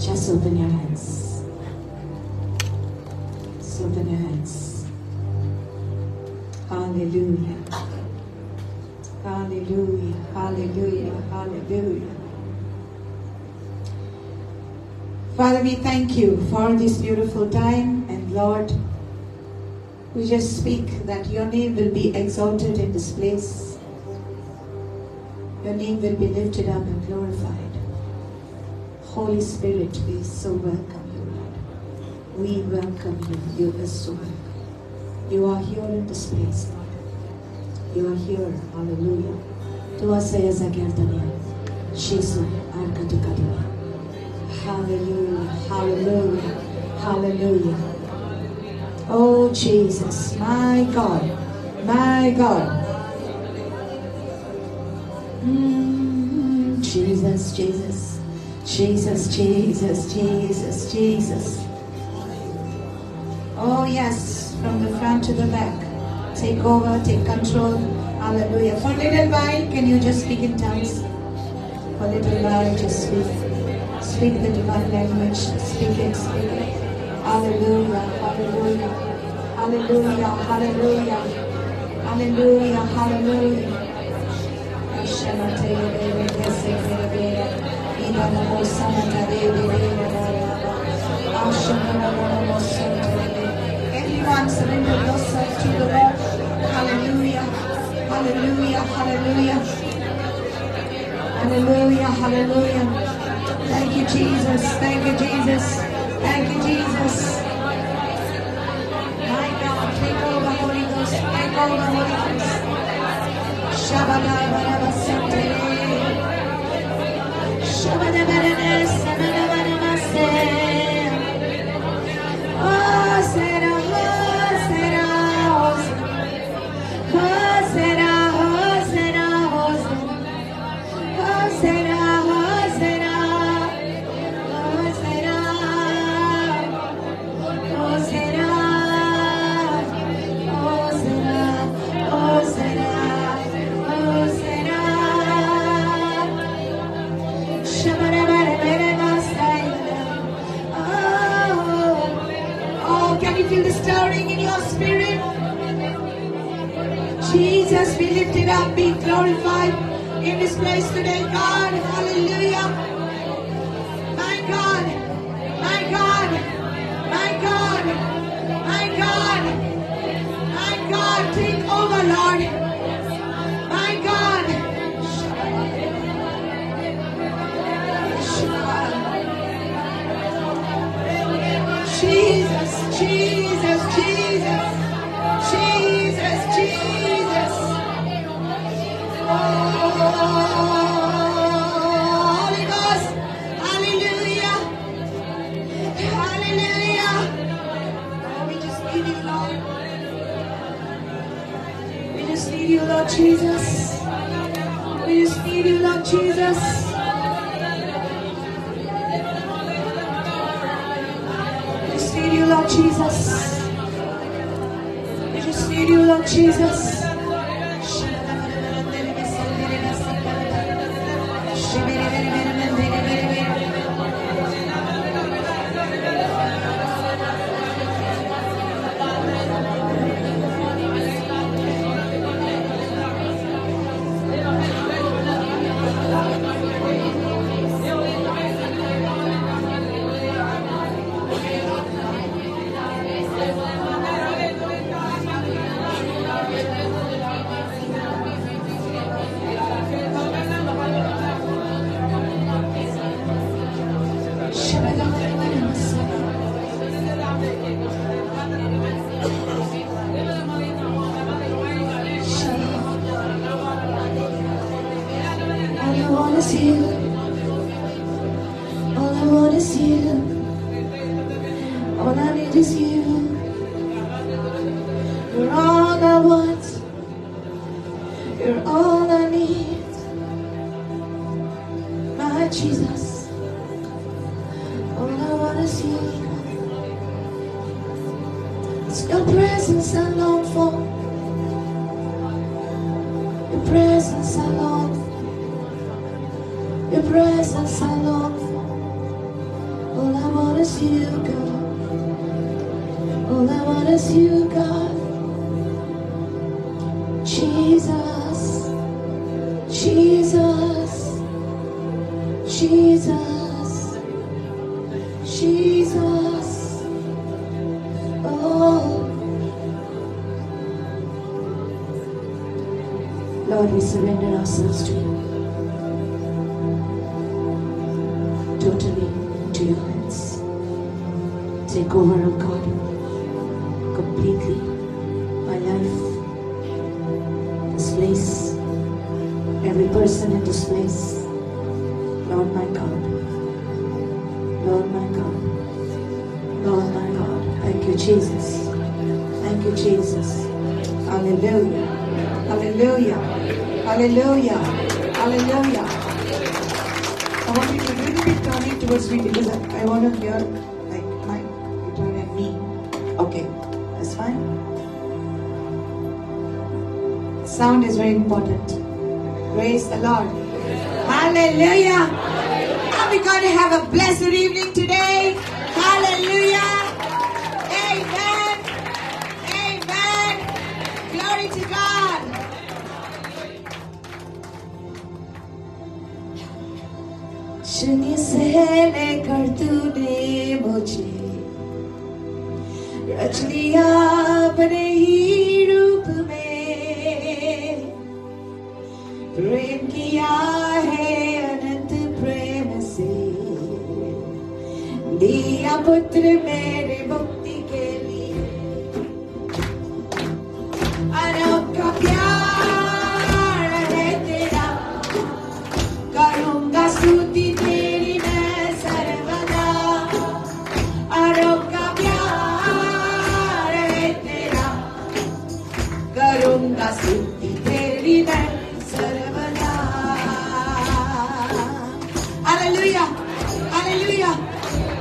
Just open your hands. Just open your hands. Hallelujah. Hallelujah. Hallelujah. Hallelujah. Father, we thank you for this beautiful time, and Lord, we just speak that your name will be exalted in this place. Your name will be lifted up and glorified. Holy Spirit, we so welcome you, Lord. We welcome you. You are so welcome. You are here in this place, Lord. You are here. Hallelujah. Tua sayas agertania. Shisu arkatukadina. Hallelujah. Hallelujah. Hallelujah. Oh Jesus, my God. My God. Jesus, Jesus. Jesus, Jesus, Jesus, Jesus. Oh yes, from the front to the back. Take over, take control. Hallelujah. For a little while, can you just speak in tongues? For a little while, just speak. Speak the divine language. Speak it, speak it. Hallelujah, hallelujah. Hallelujah, hallelujah. Hallelujah, hallelujah. Everyone surrender yourself to the Lord. Hallelujah. Hallelujah. Hallelujah. Hallelujah. Hallelujah. Thank you, Jesus. Thank you, Jesus. Thank you, Jesus. My God, take over, Holy Ghost. Take over, Holy Ghost. Shabbat Jesus, be lifted up, be glorified in this place today, God. Hallelujah. My God, my God, my God, my God, my God, take over, Lord. My God. Jesus, Jesus, Jesus, Jesus, Jesus. Holy Ghost, hallelujah, hallelujah. Oh, we just need you, Lord. We just need you, Lord Jesus. We just need you, Lord Jesus. We just need you, Lord Jesus. We just need you, Lord Jesus. is you, God. All I want is you, God. Jesus, Jesus, Jesus, Jesus. Oh, Lord, we surrender ourselves to you. Totally into your hands. Take over, oh God, completely my life, this place, every person in this place. Lord my God, Lord my God, Lord my God. Thank you, Jesus. Thank you, Jesus. Hallelujah. Hallelujah. Hallelujah. Hallelujah. I want you to really be turning towards me because I want to hear like my guitar and me. Okay, that's fine. Sound is very important. Praise the Lord. Hallelujah. Are we going to have a blessed evening today? Hallelujah. Amen. Amen. Glory to God. शून्य से लेकर तूने मुझे रच लिया अपने ही रूप में प्रेम किया है अनंत प्रेम से दिया पुत्र मेरे मुक्ति के लिए अनोखा प्यार है तेरा करूंगा स्तुति तेरी मैं सर्वदा अनोखा प्यार है तेरा करूंगा स्तुति तेरी मैं सर्वदा. Hallelujah. Hallelujah.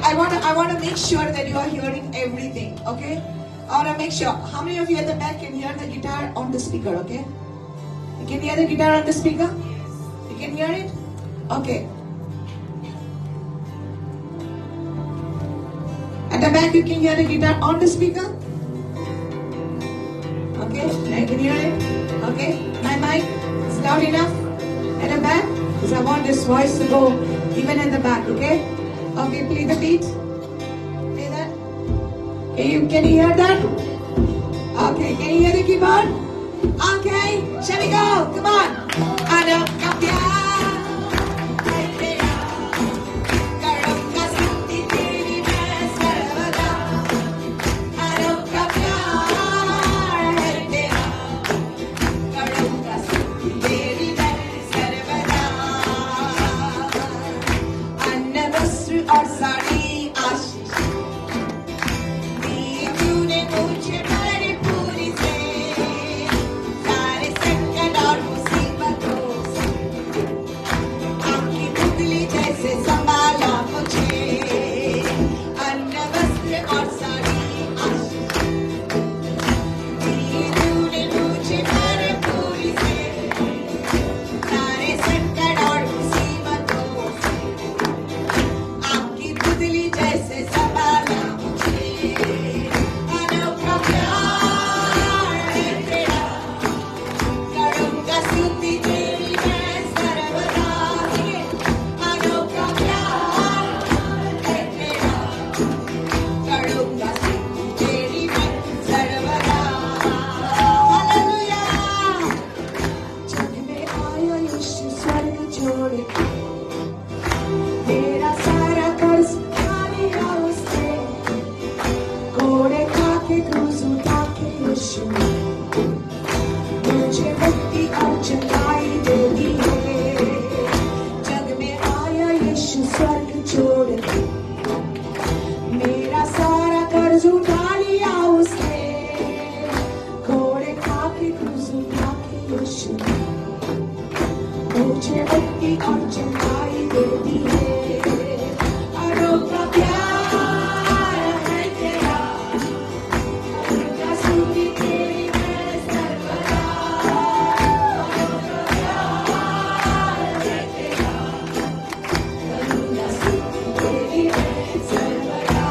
I want to make sure that you are hearing everything, okay? I want to make sure. How many of you at the back can hear the guitar on the speaker, okay? You can hear the guitar on the speaker? You can hear it? Okay. At the back you can hear the guitar on the speaker? Okay, I can hear it. Okay, my mic is loud enough at the back because I want this voice to go even at the back, okay? Okay, play the beat. Play that. Can you hear that? Okay, can you hear the keyboard? Okay, shall we go? Come on. Anokha pyar hai tera, karunga स्तुति तेरी मैं सर्वदा. Anokha pyar hai tera, karunga स्तुति तेरी मैं सर्वदा. अन्न वस्त्र और साड़ी आशीष दी तूने मुझे भरपूरी से सारे संकट और मुसीबतों से आपकी पुतली जैसे संभाला मुझे. अन्न वस्त्र और साड़ी आशीष दी तूने मुझे भरपूरी से सारे संकट और मुसीबतों से आपकी पुतली जैसे संभाला मुझे. अनोखा प्यार है तेरा, करूंगा स्तुति तेरी मैं सर्वदा. अनोखा प्यार है तेरा, करूंगा स्तुति तेरी मैं सर्वदा. हालेलुया. जग में आया यीशु स्वर्ग छोड़ के, मेरा सारा कर्ज उठा लिया उसने. घोड़े खा के क्रूस उठा के यीशु मुझे मुक्ति और चंगाई दे दी है. जग में आया यीशु स्वर्ग छोड़ के, मेरा सारा कर्ज उठा लिया उसने. घोड़े खा के क्रूस उठा के यीशु मुझे मुक्ति और चंगाई दे दी है. अनोखा प्यार है तेरा, करूंगा स्तुति तेरी मैं सर्वदा. अनोखा प्यार है तेरा, करूंगा स्तुति तेरी मैं सर्वदा.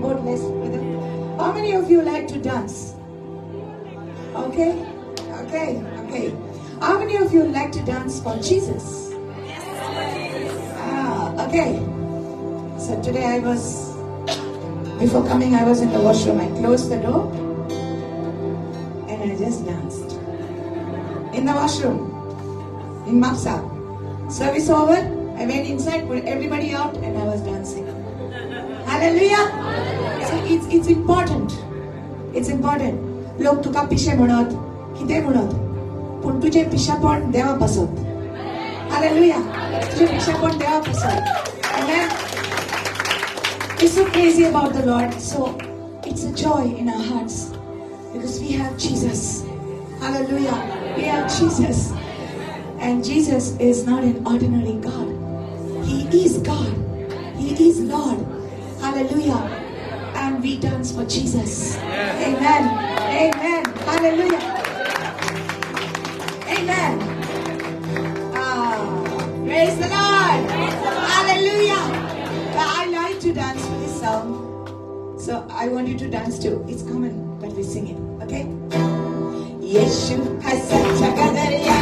keyboardless brother. How many of you like to dance? Okay. How many of you like to dance for Jesus? Okay. So today before coming I was in the washroom. I closed the door and I just danced. In the washroom. In Mapsa. Service over. I went inside, put everybody out and I was dancing. Hallelujah. So it's important. It's important. लोक तुका पिशे म्हणत, कितें म्हणत, पण तुझे पिशापण देवा पसत. Hallelujah. तुझे पिशापण देवा पसत. Amen. We're so crazy about the Lord. So it's a joy in our hearts because we have Jesus. Hallelujah. We have Jesus. And Jesus is not an ordinary God. He is God. He is Lord. Hallelujah. And we dance for Jesus. Amen. Amen. Hallelujah. Amen. Praise the Lord. Hallelujah. I like to dance to this song. So I want you to dance too. It's common, but we sing it. Okay? Yeshu has such a gadariya.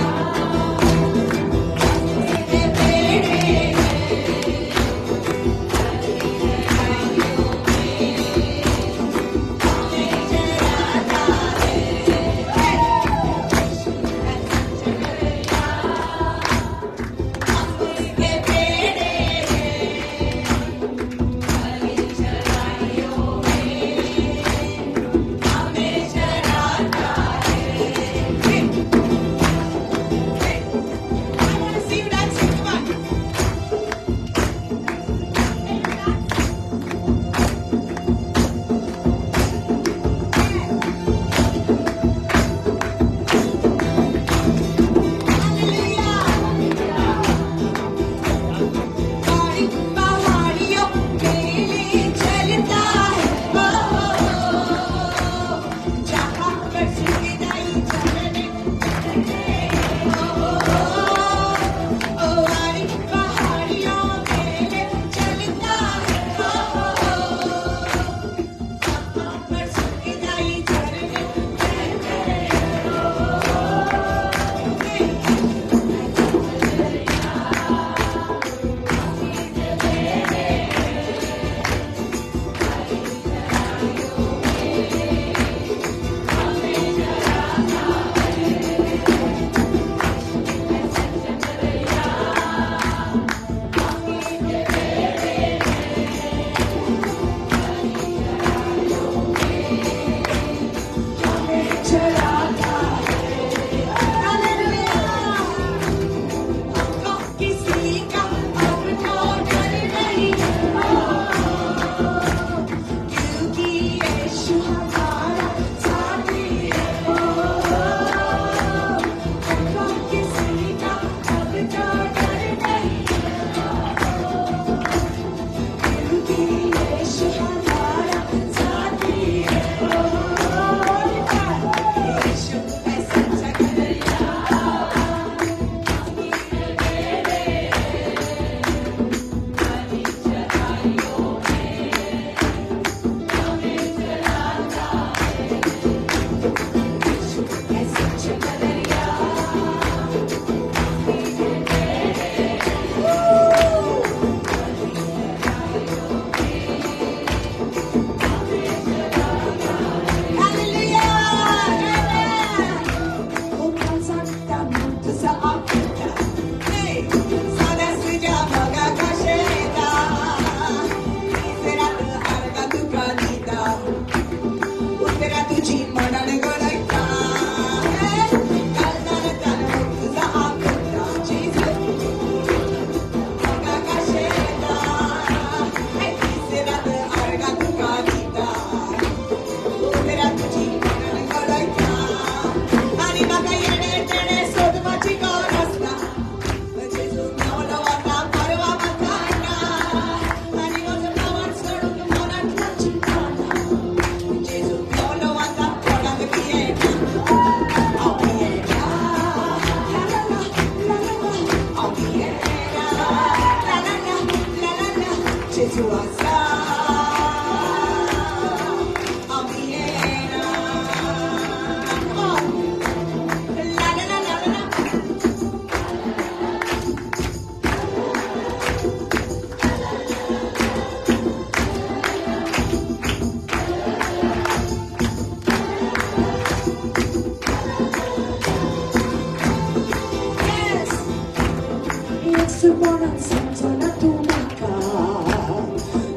bonan senza tu manca,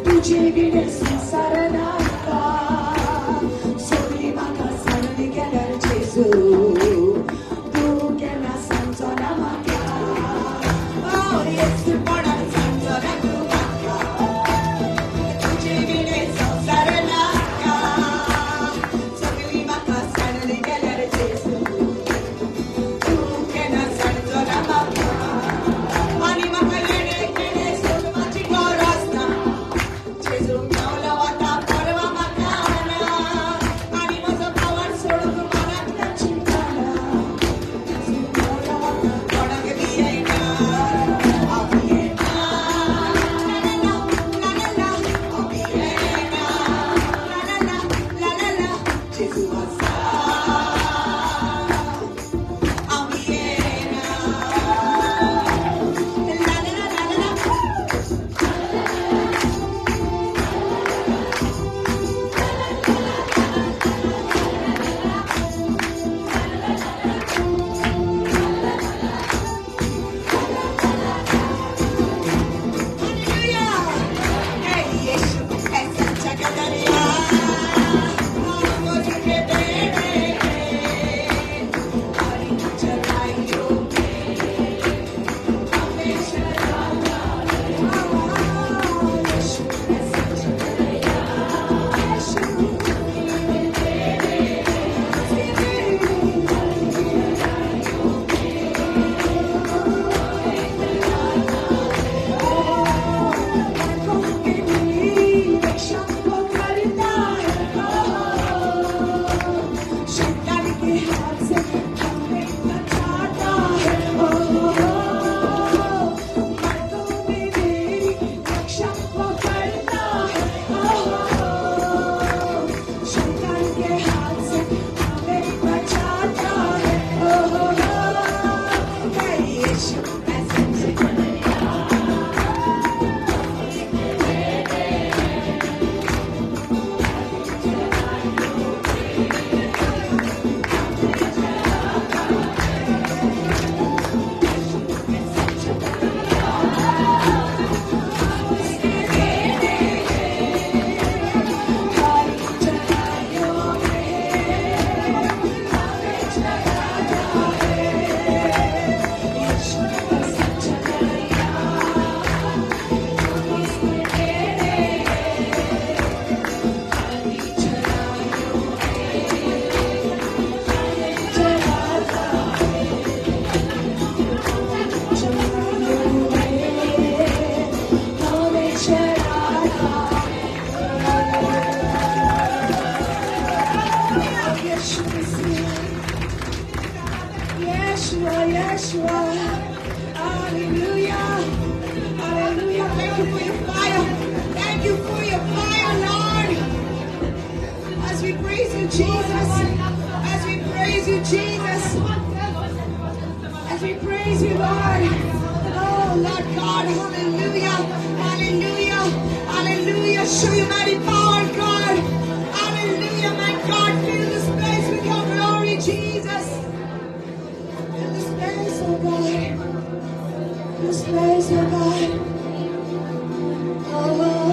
tuझे बिने संसार नाका, सोनी माका Sarni Geller जेसू, तू केना संसा नाका, oh yes bonan senza tu manca, तुझे बिने संसार नाका, सोनी माका सारनी गेलर जेसू, तू केना संसा नाका. Ani makayene kene solmachi gorasta, Jesu kaula wata parva makana, ani maza power sodu manat na chintana, Jesu kaula wata kodag diyena, abiyena, la la la la, abiyena, la la la, Jesu asa, abiyena. Yeshua, hallelujah, hallelujah. Thank you for your fire. Thank you for your fire, Lord. As we praise you, Jesus. As we praise you, Jesus. As we praise you, Lord. Oh, Lord God, hallelujah, hallelujah, hallelujah. Show your mighty power, God. Hallelujah, my God. Fill this place with your glory, Jesus. This place, oh God. This place, oh God. Oh,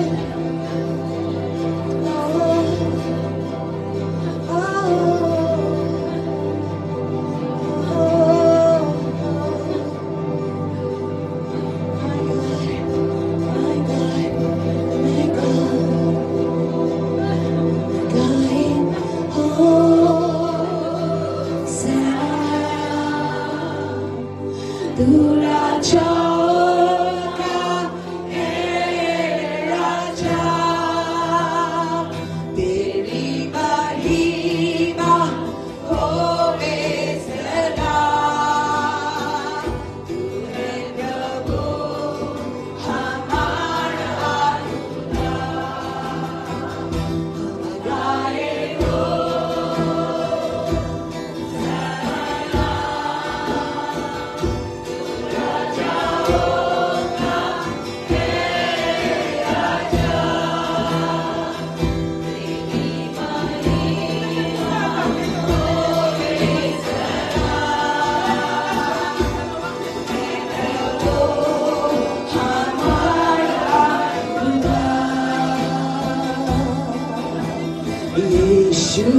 यीशु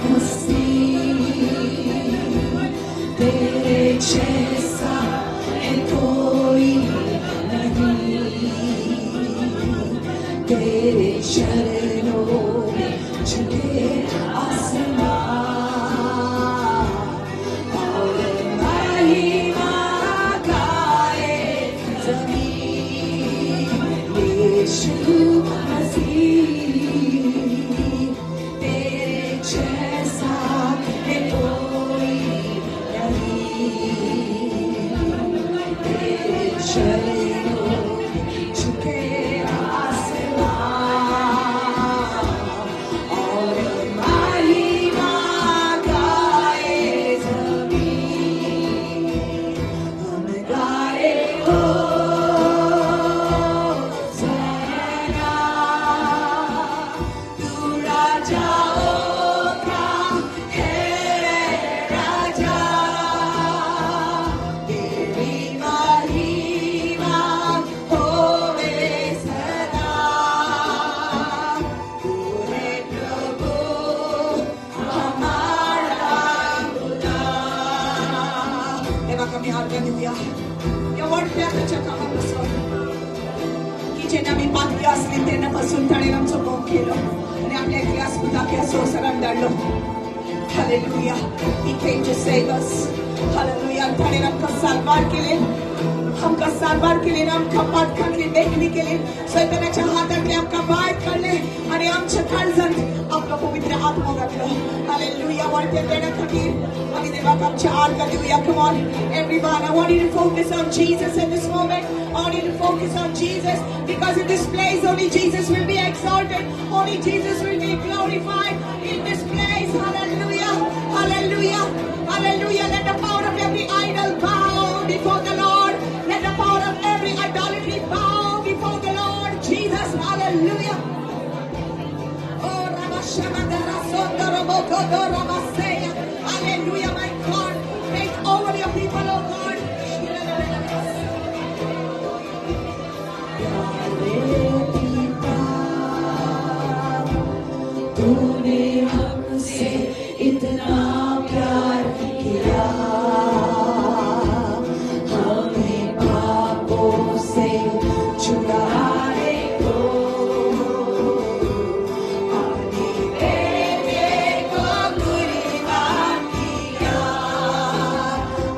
मसीह तेरे जैसा है कोई नहीं, तेरे चरणों में झुके आसमान और महिमा गाए ज़मीन। यीशु मसीह तेरे जैसा है कोई नहीं, तेरे चरणों में झुके आसमान और महिमा गाए ज़मीन। हम गाए हो सना, तू राजाओं का है राजा, तेरी महिमा होवे सदा। तू है प्रभु हमारा खुदा। तेव्हा कमी हार्या देऊया या वाढत्या कामापासून की जेणे आम्ही पातळी असली तेव्हापासून त्याने आमचं बॉक केलं आणि आपल्या इतिहास मुदाके असो सरंडलो. Hallelujah. He came to save us. Hallelujah. त्याने आमका सारवार केले, आमका सारवार केले, आमका पाठकातली देखणी केली, सैतानाच्या हातातले आमका बाहेर काढले आणि आमच्या काळजात आपलं पवित्र आत्मा घातलं. Hallelujah. वाढत्या देण्यासाठी आम्ही देवाला आमच्या आर्गा देऊया. Come on, everyone. I want you to focus on Jesus in this moment. I want you to focus on Jesus, because in this place only Jesus will be exalted. Only Jesus will be glorified in this place. Hallelujah. Hallelujah. Hallelujah. Let the power of every idol bow before the Lord. Let the power of every idolatry bow before the Lord Jesus. Hallelujah. Oh, Ramashamadara Sondoroboko Ramaseya. Hallelujah, my God. Take over your people, oh God. तूने हमसे इतना प्यार किया, हमें पापों से छुड़ाने को अपने बेटे को कुर्बान किया।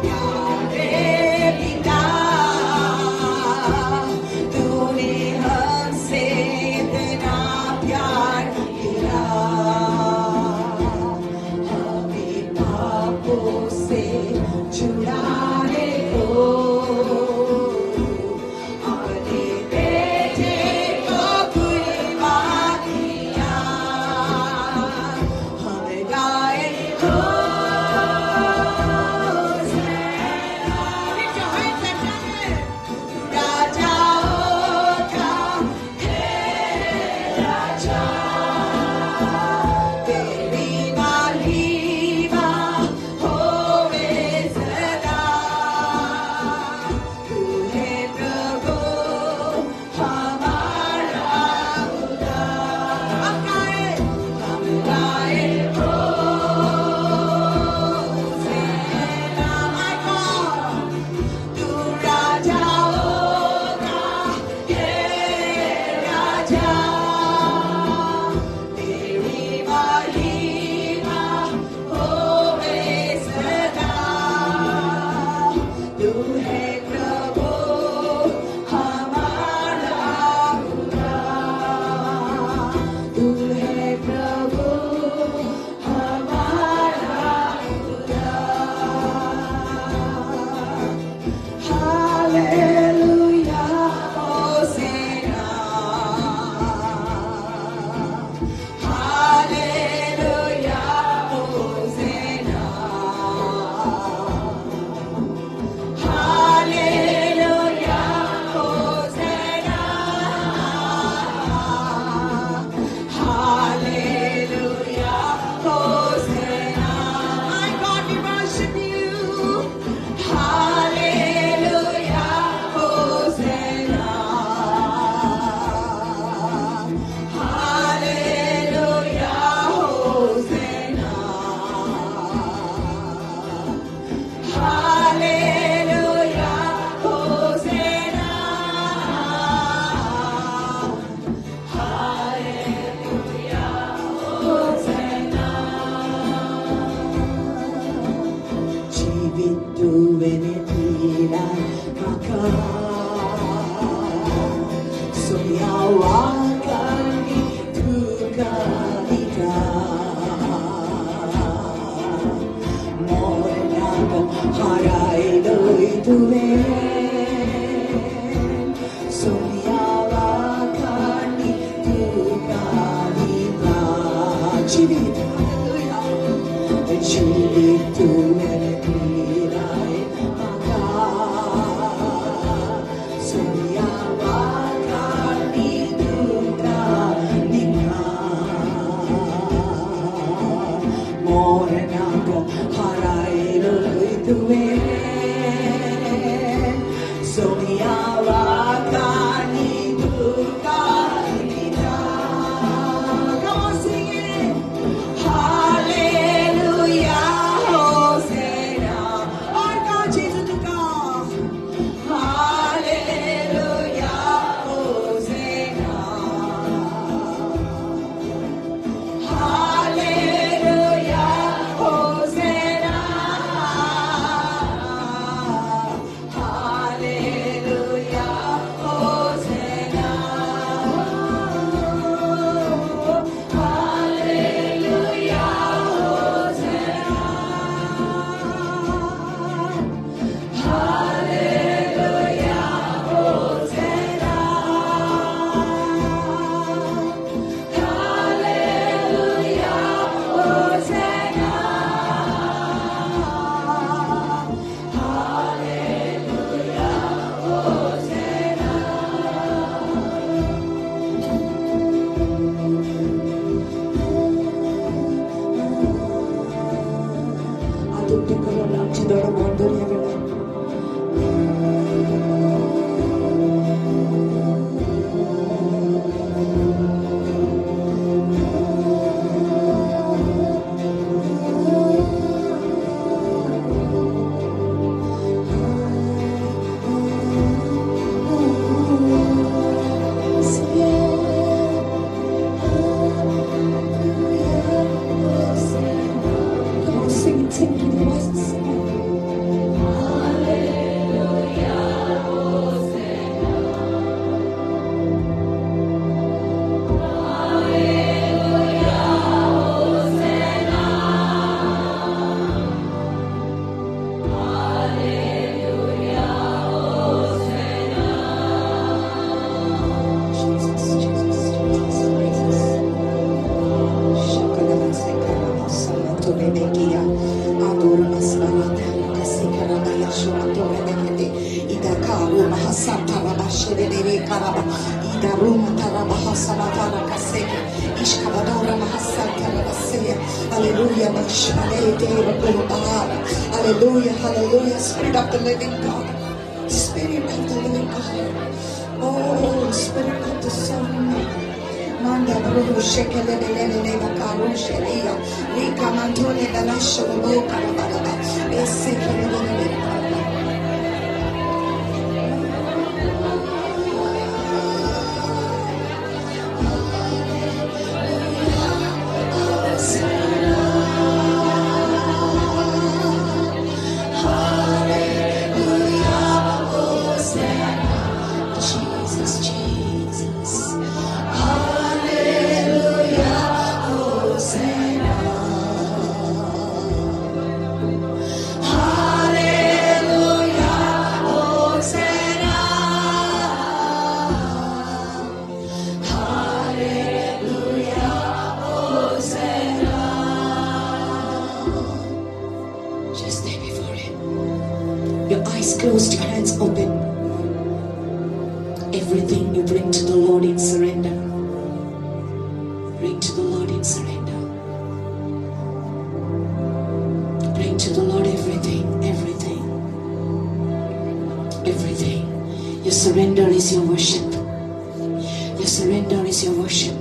प्यारे पिता, तूने हमसे इतना प्यार किया, हमें Hallelujah, hallelujah. Spirit of the living God. Spirit of the living God. Oh, Spirit of the Son. Manda brudu shekele belele bakaru shelia. Lika mantone dalasho lo karabara. Esekele belele. Closed, your hands open. Everything you bring to the Lord in surrender. Bring to the Lord in surrender. Bring to the Lord everything, everything, everything. Your surrender is your worship. Your surrender is your worship.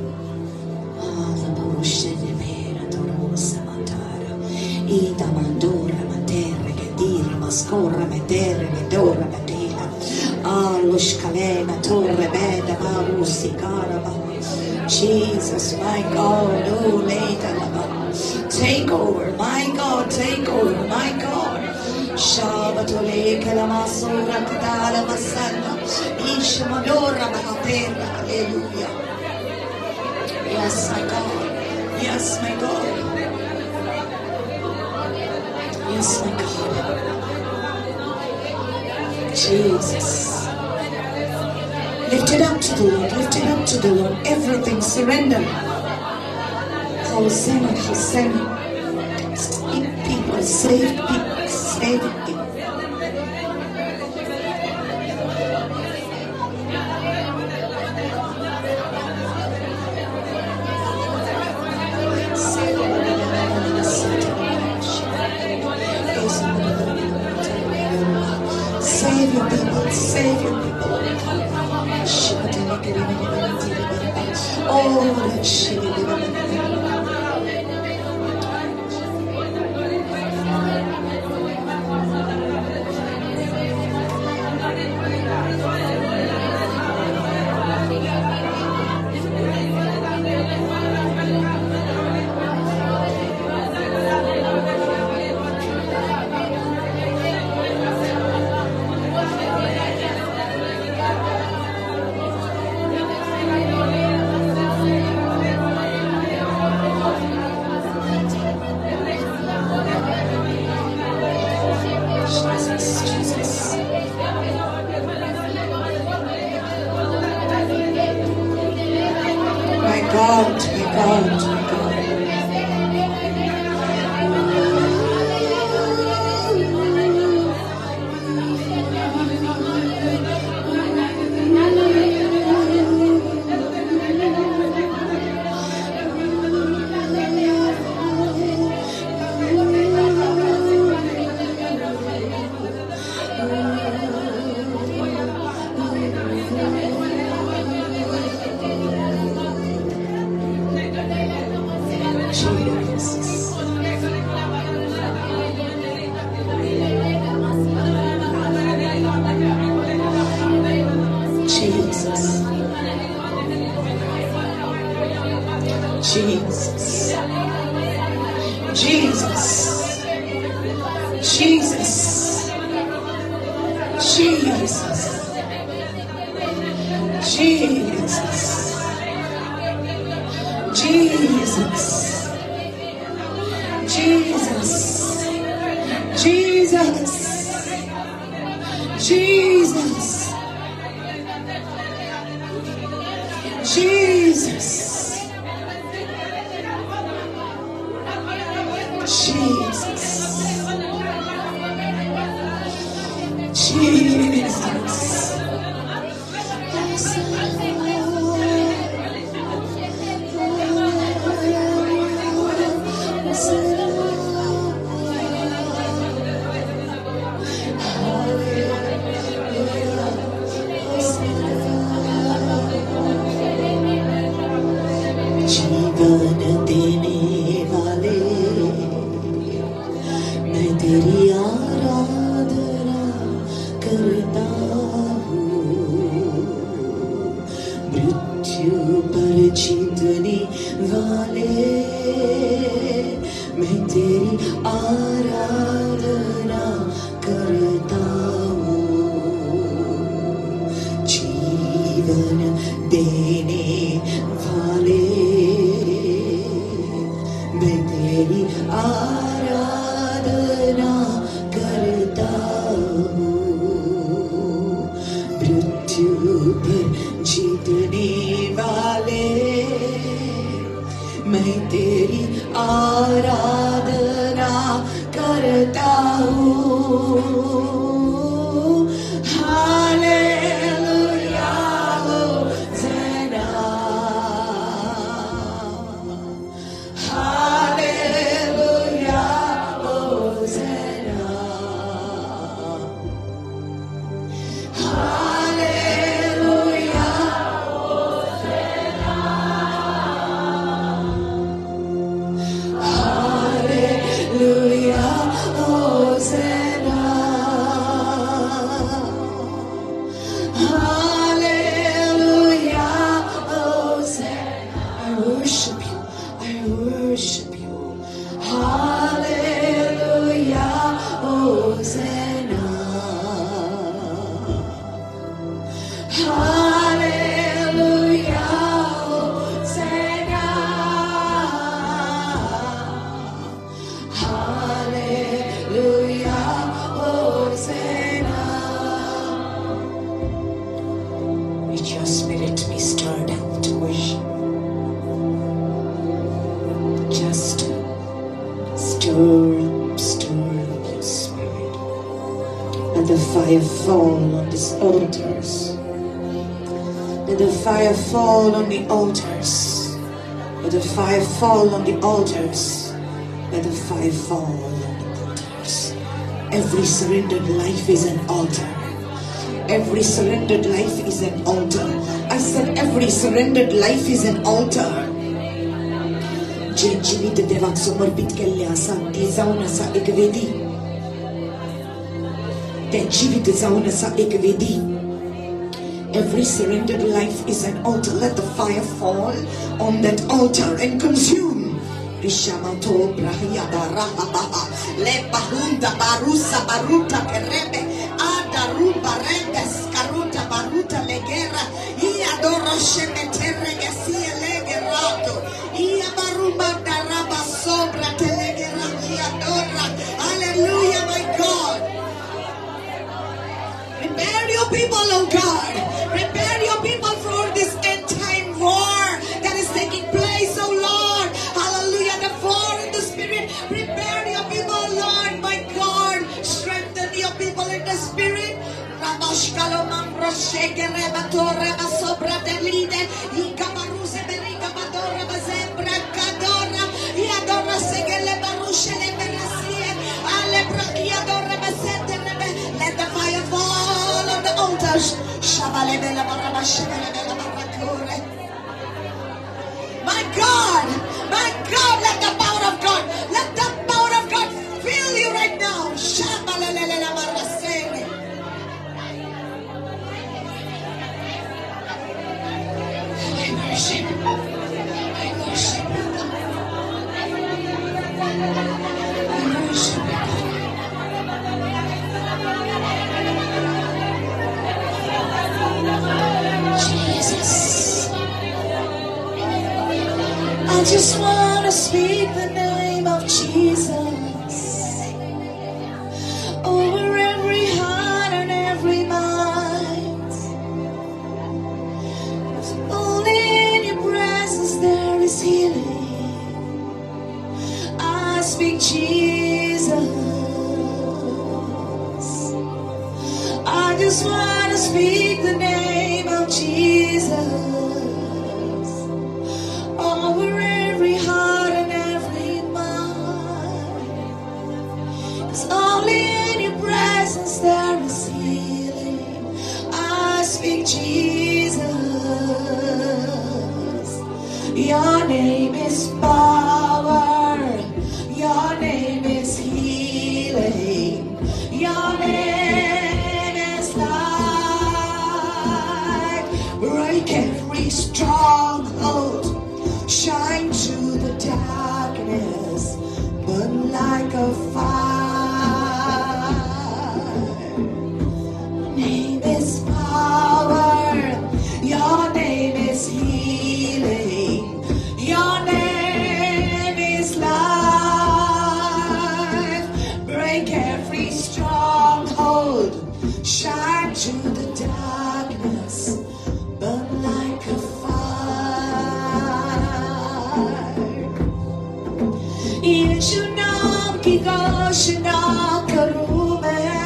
Scorra metere medora medela allo scalena torre beda marusi caraba. Jesus, my God, oh later take over, my God, take over, my God. Shabatole kalamasura kadala masana ishmadora mahatera. Hallelujah. Yes, my God. Yes, my God. Yes, my God. Jesus. Lift it up to the Lord. Lift it up to the Lord. Everything surrender. Hosanna, Hosanna. Save people, save people, save people. Save your people, save your people. Oh, God, my God, my God. us to stir up your spirit. Let the fire fall on these altars. Let the fire fall on the altars. Let the fire fall on the altars. Let the fire fall on the altars. Every surrendered life is an altar. Every surrendered life is an altar. I said every surrendered life is an altar. जे जीवित देवाक समर्पित केल्ल्या ती जावन आसा एक वेदी. ते जीवित जावन आसा एक वेदी. Every surrendered life is an altar. Let the fire fall on that altar and consume. Rishamato brahiyada rahabaha le bahunda barusa baruta kerebe adaruba rendes karuta baruta legera iadoro shemetere gesia legerato iabaruba daraba sobra telegera iadora. Hallelujah, my God. Prepare your people, oh God. Prepare your people for this end time war that is taking place, oh Lord. Hallelujah, the war in the spirit. Prepare your people, Lord, my God. Strengthen your people in the spirit. Let the fire fall on the altars. My God, let the power of God, let the power of God fill you right now. I worship you. I worship you. I worship you. Jesus, I just want to speak the name of Jesus over every heart and every mind. Only in your presence there is healing. I speak Jesus. I just want to speak the name of Jesus over every heart and every mind. 'Cause only in your presence there is healing. I speak Jesus. Your name is power. Your name is healing. Your name is life. Break every stronghold. Shine through the darkness. Burn like a fire. Your name is power. Your name is healing. Your name is life. Break every stronghold. Shine through the darkness. Burn like a fire. यीशु नाम की घोषणा करूं मैं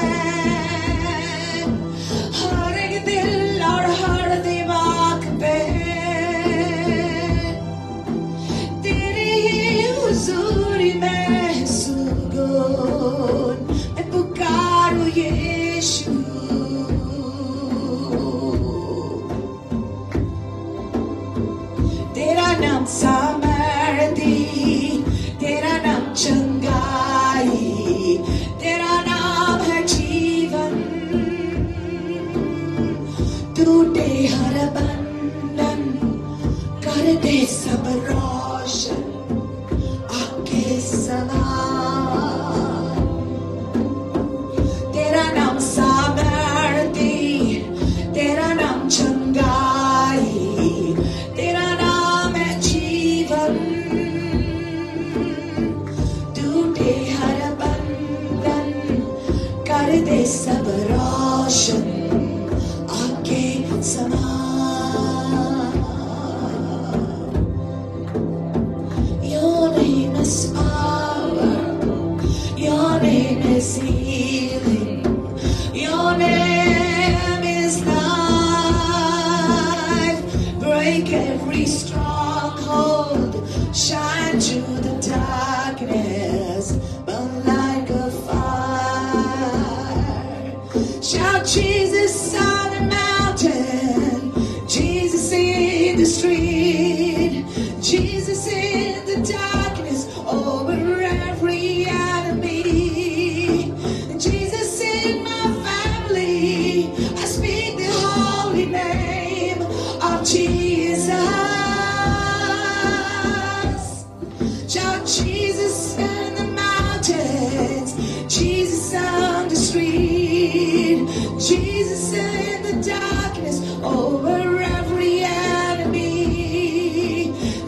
हर एक दिल और हर दिमाग पे तेरी ही हुजूरी में सुकून मैं पुकारूं यीशु. तेरा नाम सामर्थी, तेरा नाम चंगाई, तेरा नाम है जीवन. टूटे हर बंधन, कर दे सब रोशन आके समान. तेरा नाम सामर्थी, तेरा नाम चंगाई, तेरा नाम है जीवन. टूटे हर बंधन, कर दे सब रोशन आके समान. Your name into the darkness, burn like a fire. Shout Jesus on the mountain, Jesus in the street, Jesus in the darkness over every enemy, Jesus in my family. I speak the holy name of Jesus. Shout Jesus in the mountains, Jesus on the street, Jesus in the darkness over every enemy,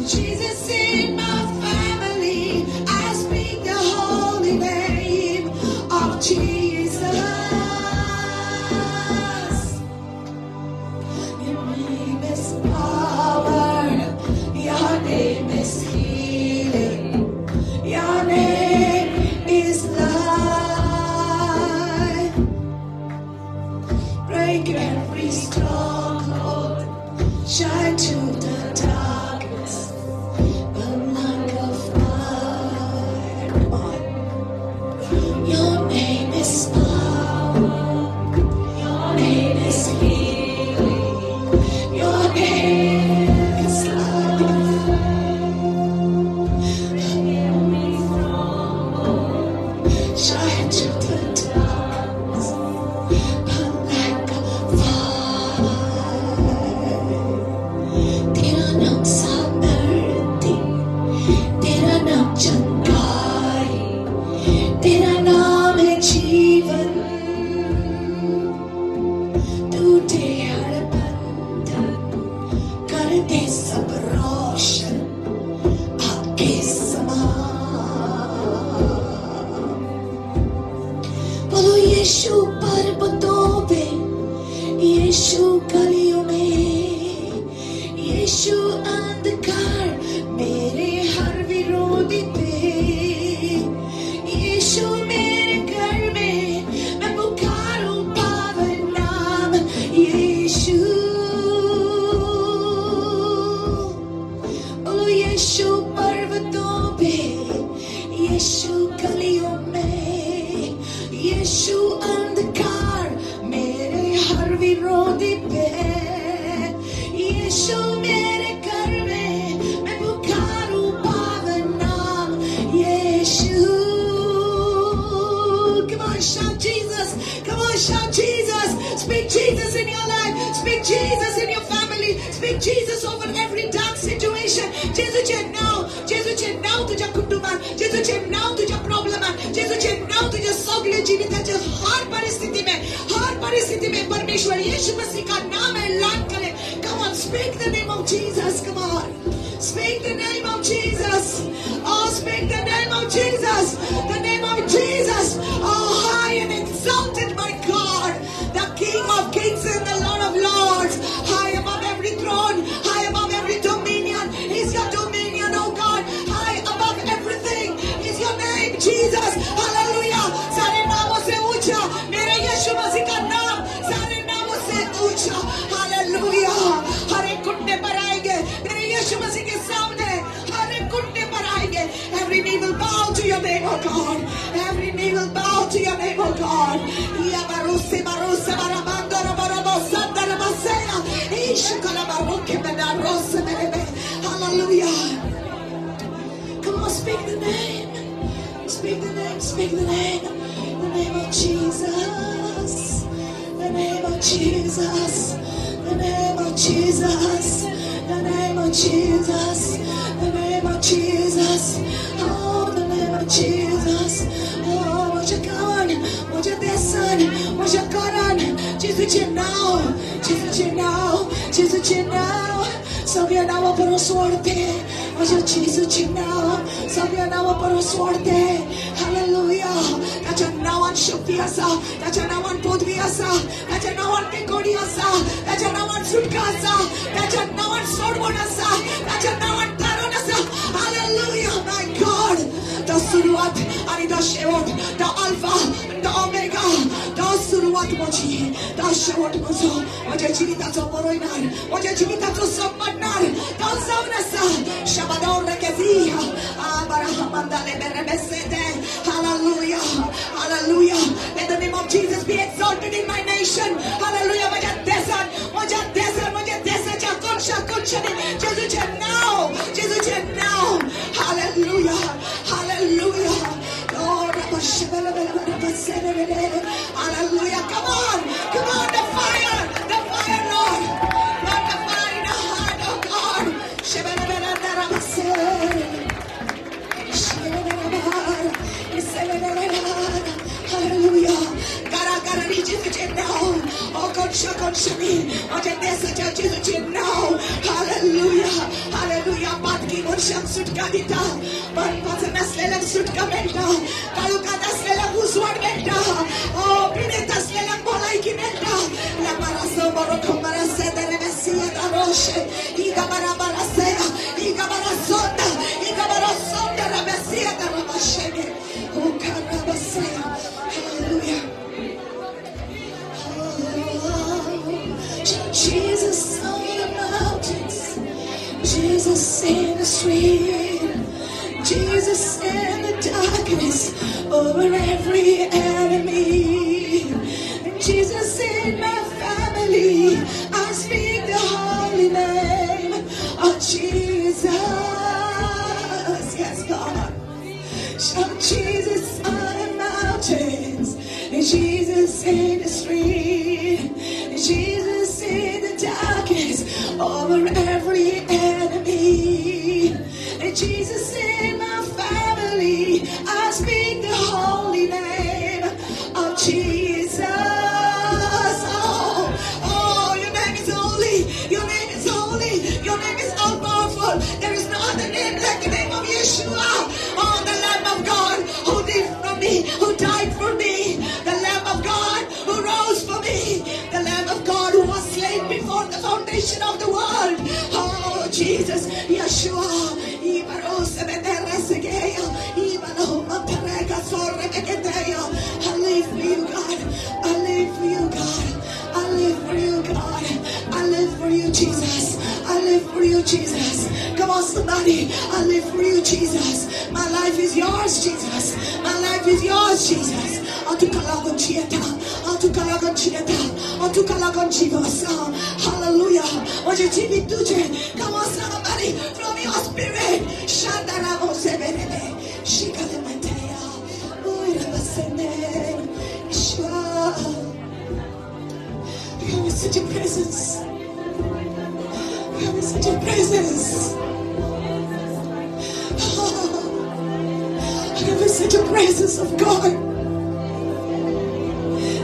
Jesus in my family. I speak the holy name of Jesus. Your name is power, your name is healing, your name is life. Break every stronghold, shine to the darkness, burn like a fire. Come on. Your name is power, your name is healing, your name is life. Shine to the darkness, burn like a fire. Tera naam samarthi, tera naam changai, tera naam hai jeevan. Toode har bandhan, kar de sab roshan, aapke samaan. बोलो यीशु पर्वतों पे, यीशु गलियों में, यीशु अंधकार मेरे हर विरोधी पे, यीशु मेरे घर में, मैं पुकारूं पावन नाम यीशु। बोलो यीशु पर्वतों पे, यीशु गलियों में, यीशु अंधकार मेरे हर विरोधी पे, यीशु मेरे घर में, मैं पुकारूं पावन नाम यीशु। Come on, shout Jesus. Come on, shout Jesus. Speak Jesus in your life. Speak Jesus in your family. Speak Jesus over every dark situation. जेजूचे नाव तुझ्या कुटुंबात, जेजूचे नाव तुझ्या प्रॉब्लेमात, जेजूचे नाव तुझ्या सगळ्या जीविताच्या हर परिस्थिती में परमेश्वर यीशु मसीह का नाम ऐलान करे. Come on, speak the name of Jesus. Come on, speak the name of Jesus. Oh, speak the name of Jesus. The name of Jesus. Oh, high and exalted, my God, the King of Kings and the Lord of Lords, high above every throne, high above every dominion. Is your dominion, oh God, high above everything. Is your name, Jesus. Hallelujah. सारे नामों से ऊंचा मेरे यीशु मसीह का नाम, सारे नामों से ऊंचा. Hallelujah. हर एक घुटने पर आएंगे मेरे यीशु मसीह के सामने, हर एक घुटने पर आएंगे. Every knee will bow to your name, oh God. Every knee will bow to your name, oh God. Ya barusi barabando barabosanda rabasea. Ishukala baruke bedarose merebe. Hallelujah. Come on, speak the name. Speak the name, speak the name. The name of Jesus. The name of Jesus. The name of Jesus. The name of Jesus. The name of Jesus. Oh, the name of Jesus. Oh, माझ्या गावान, माझ्या देशान, माझ्या घरान, जेजूचे नाव, जेजूचे नाव, जेजूचे नाव. सगळ्या नावापर सोडते, माझ्या जेजूचे नाव, सगळ्या नावापर सोडते. हालेलुया. त्याच्या नावात शक्ती असा, त्याच्या नावात पदवी असा, त्याच्या नावात टेकोडी असा, त्याच्या नावात सुटका असा, त्याच्या नावात सोडवण असा, त्याच्या नावात तारण असा. Hallelujah, my God. The सुरुवात आणि the शेवट, the Alpha, the Omega, the सुरुवात माझी तो शेवट माझो माझ्या जीविताचो बरोयणार माझ्या जीविताचो संपणार तो जाऊन असा शबादो रेकेझिया Abrahamandale berebesete hallelujah hallelujah let the name of Jesus be exalted in my nation hallelujah माझ्या देशाच्या कोणशाने जेजूचे नाव hallelujah hallelujah oh hallelujah come on the fire Lord the fire in the heart of God hallelujah God reaches you now oh कोणशाने माझ्या देशाच्या जेजूचे नाव hallelujah पातकी वर्षात सुटका दिता बंदपाचं नसलेल्या सुटका मिळता काळुकात असलेला घुसवट मिळता ओ पीडित असलेला भलायकी मिळता लमारासो बरो खमरासे दने मेसिया दारोशे इगा bara sonda la mesia darabashege o karabase hallelujah Jesus on the mountains, Jesus in the street, Jesus in the darkness over every enemy, Jesus in my family. I speak the holy name of Jesus. Yes, God. Shout Jesus on the mountains, Jesus in the street, Jesus in the darkness over every enemy, Jesus in my family. I speak the holy name of Jesus. Oh, your name is holy, your name is holy, your name is all powerful. There is no other name like the name of Yeshua. Oh, the Lamb of God who lived for me, who died for me, the Lamb of God who rose for me, the Lamb of God who was slain before the foundation of the world. Oh, Jesus, Yeshua. I live for you, God. I live for you, God. I live for you, God. I live for you, Jesus. I live for you, Jesus. Come on, somebody. I live for you, Jesus. My life is yours, Jesus. My life is yours, Jesus. Hallelujah. Come on, somebody, from your spirit. Come in such a presence. Come in such a presence. Come in such a presence of God.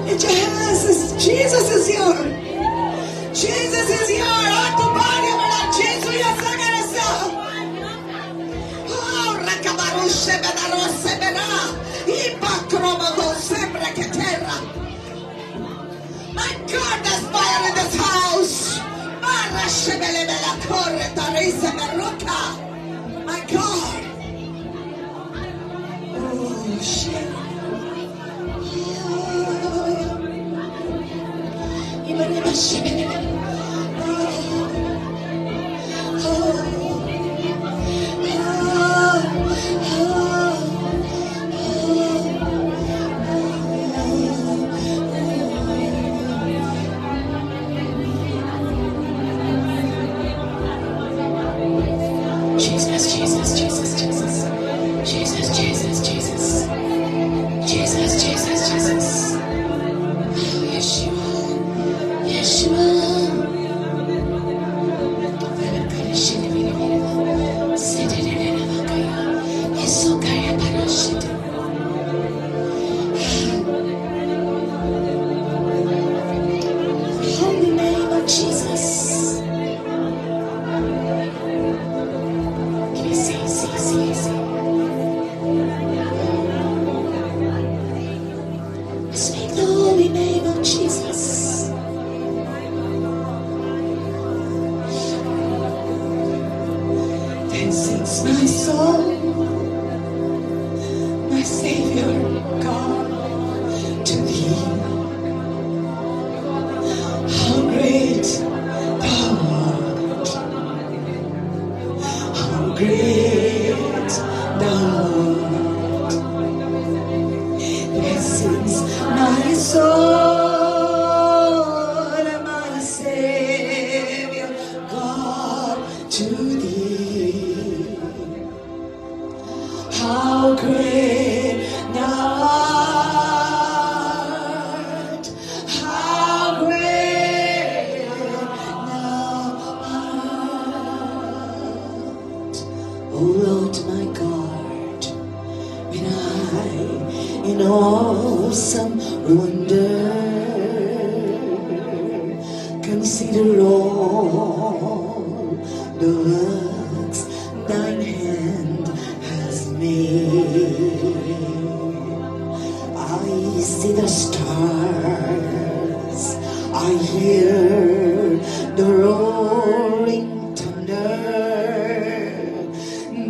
Lift your hands. Jesus is here. Jesus is here. My God, there's fire in this house. My God. Oh, shit. My soul, my Savior, God, to Thee. Blessings, my soul, my Savior, God, to thee. How great thou art, how great thou art. O Lord my God, when I in awesome wonder consider all the works thine hand has made. I see the stars, I hear the roaring thunder,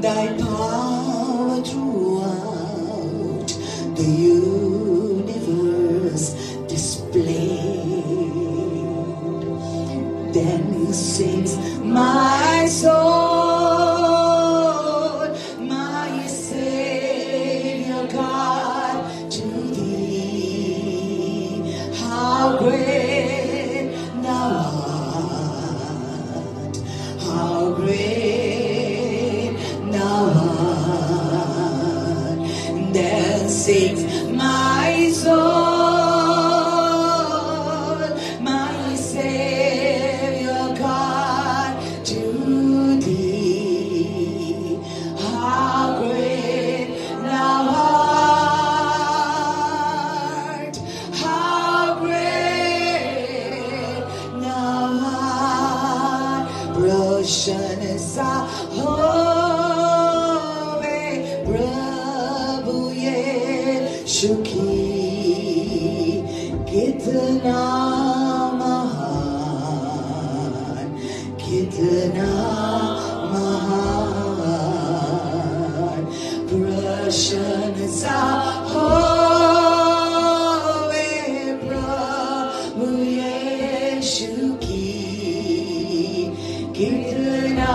thy power throughout the universe displayed. Then sings my soul, my Savior God, to thee. How great thou art, how great thou art. Then sings my soul, my Savior God, to thee. How great thou art, how great thou art. Prashansa hove Prabhu Yeshu ki, kitna mahan, kitna mahan. Prashansa hove Prabhu Yeshu ki, kitna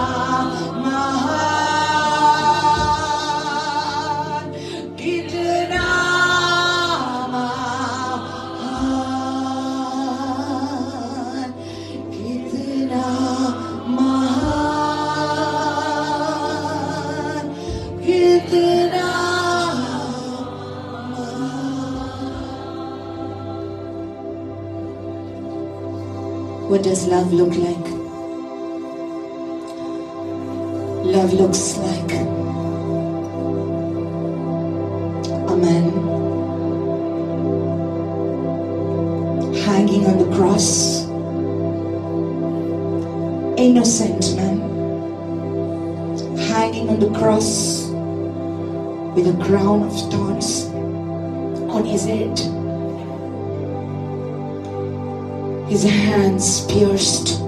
mahan, kitna mahan, kitna mahan, kitna mahan. What does love look like? Love looks like a man hanging on the cross, innocent man hanging on the cross with a crown of thorns on his head, his hands pierced,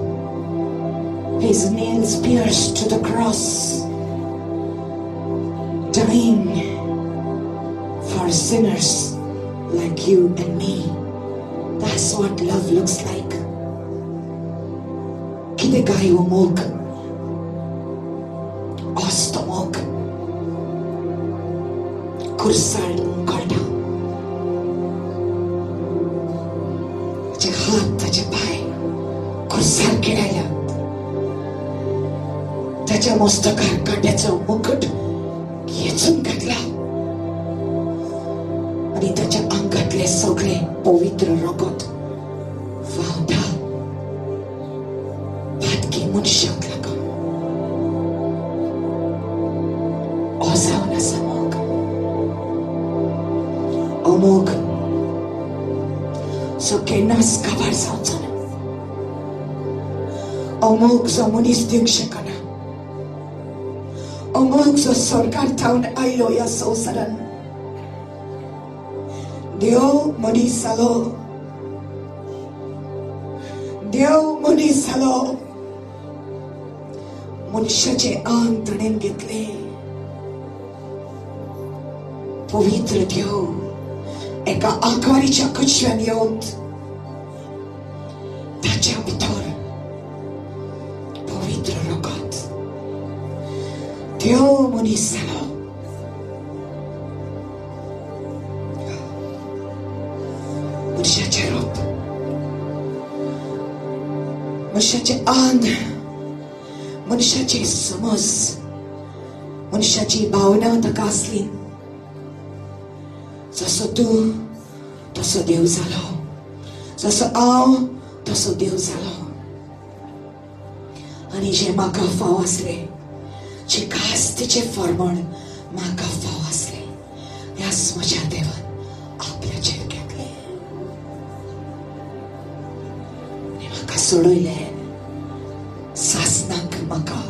his nails pierced to the cross, dying for sinners like you and me. That's what love looks like. Kidegai umog, ostomog, kursal karta, je haat je pai, kursal kedaya. त्याच्या मस्तकार काट्याचं मुकुट खेचून घातला आणि त्याच्या अंगातले सगळे पवित्र रगत वावटा भातकी मनशाक लागून ओजावन आसा मोग अमोग सगळे नास काबार जावचो ना अमोग जो मनीस दिवंक शकना अमोग जो सरकार थावन आयलो ह्या संवसारान देव मनीस जालो मनशाचे अंग तणेन घेतले पवित्र देव एका आकारीच्या कचव्यान येवन ताच्या भितर पवित्र रगत देव मनीस जालो मनशाचे रूप, मनशाचे अंध, मनशाची समज, मनशाची भावना तपासली. जसो तू तसो देव जालो, जसो हांव तसो देव जालो. आणि जे म्हाका फाव आसले, जे कास्तीचे फर्मण म्हाका फाव आसले, त्याच म्हज्या देवान आपल्याचेर घेतले आनी म्हाका सोडयले. सासनाक म्हाका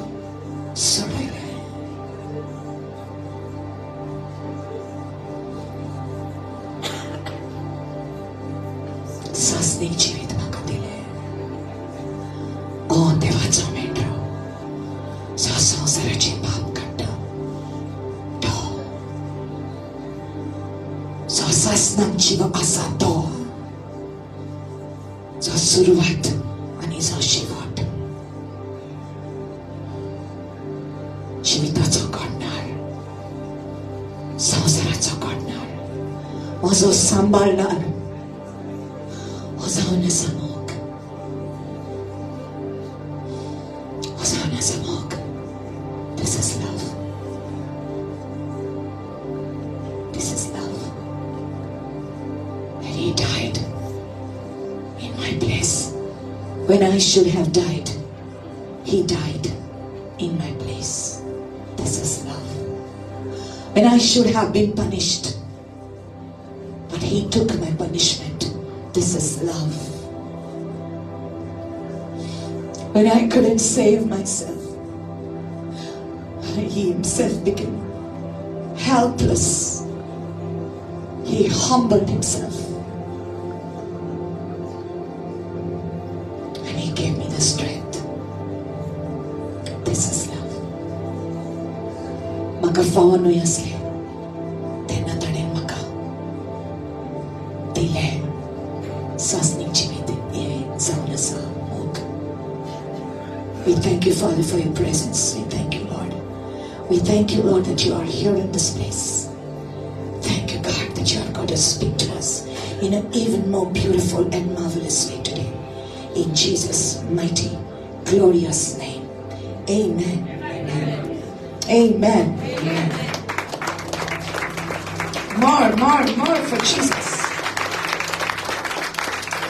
सोडयले. सासनीक जिवीत म्हाका दिले. ओ देवाचो मेंढरो, जो संवसाराची पाप काडटा, तो जो सासनाक जीव आसा, तो जो सुरवात आनी जो शेवट, जिविताचो घडणार, संवसाराचो घडणार, म्हजो सांबाळणार, हो जावन आसा मोग, हो जावन आसा मोग. This is love. This is love. And he died in my place. When I should have died, he died in my place. This is love. When I should have been punished, but he took my punishment. This is love. When I couldn't save myself, he himself became helpless. He humbled himself. And he gave me the strength. This is love. Maka fawan asle. Tena tanen maka. Dile. Sasnik jivit ye zaunasa mok. We thank you, Father, for your presence. We thank you, Lord. We thank you, Lord, that you are here in this place. Thank you, God, that you are going to speak to us in an even more beautiful and marvelous way today. In Jesus' mighty, glorious name. Amen. Amen. Amen. Amen. More for Jesus.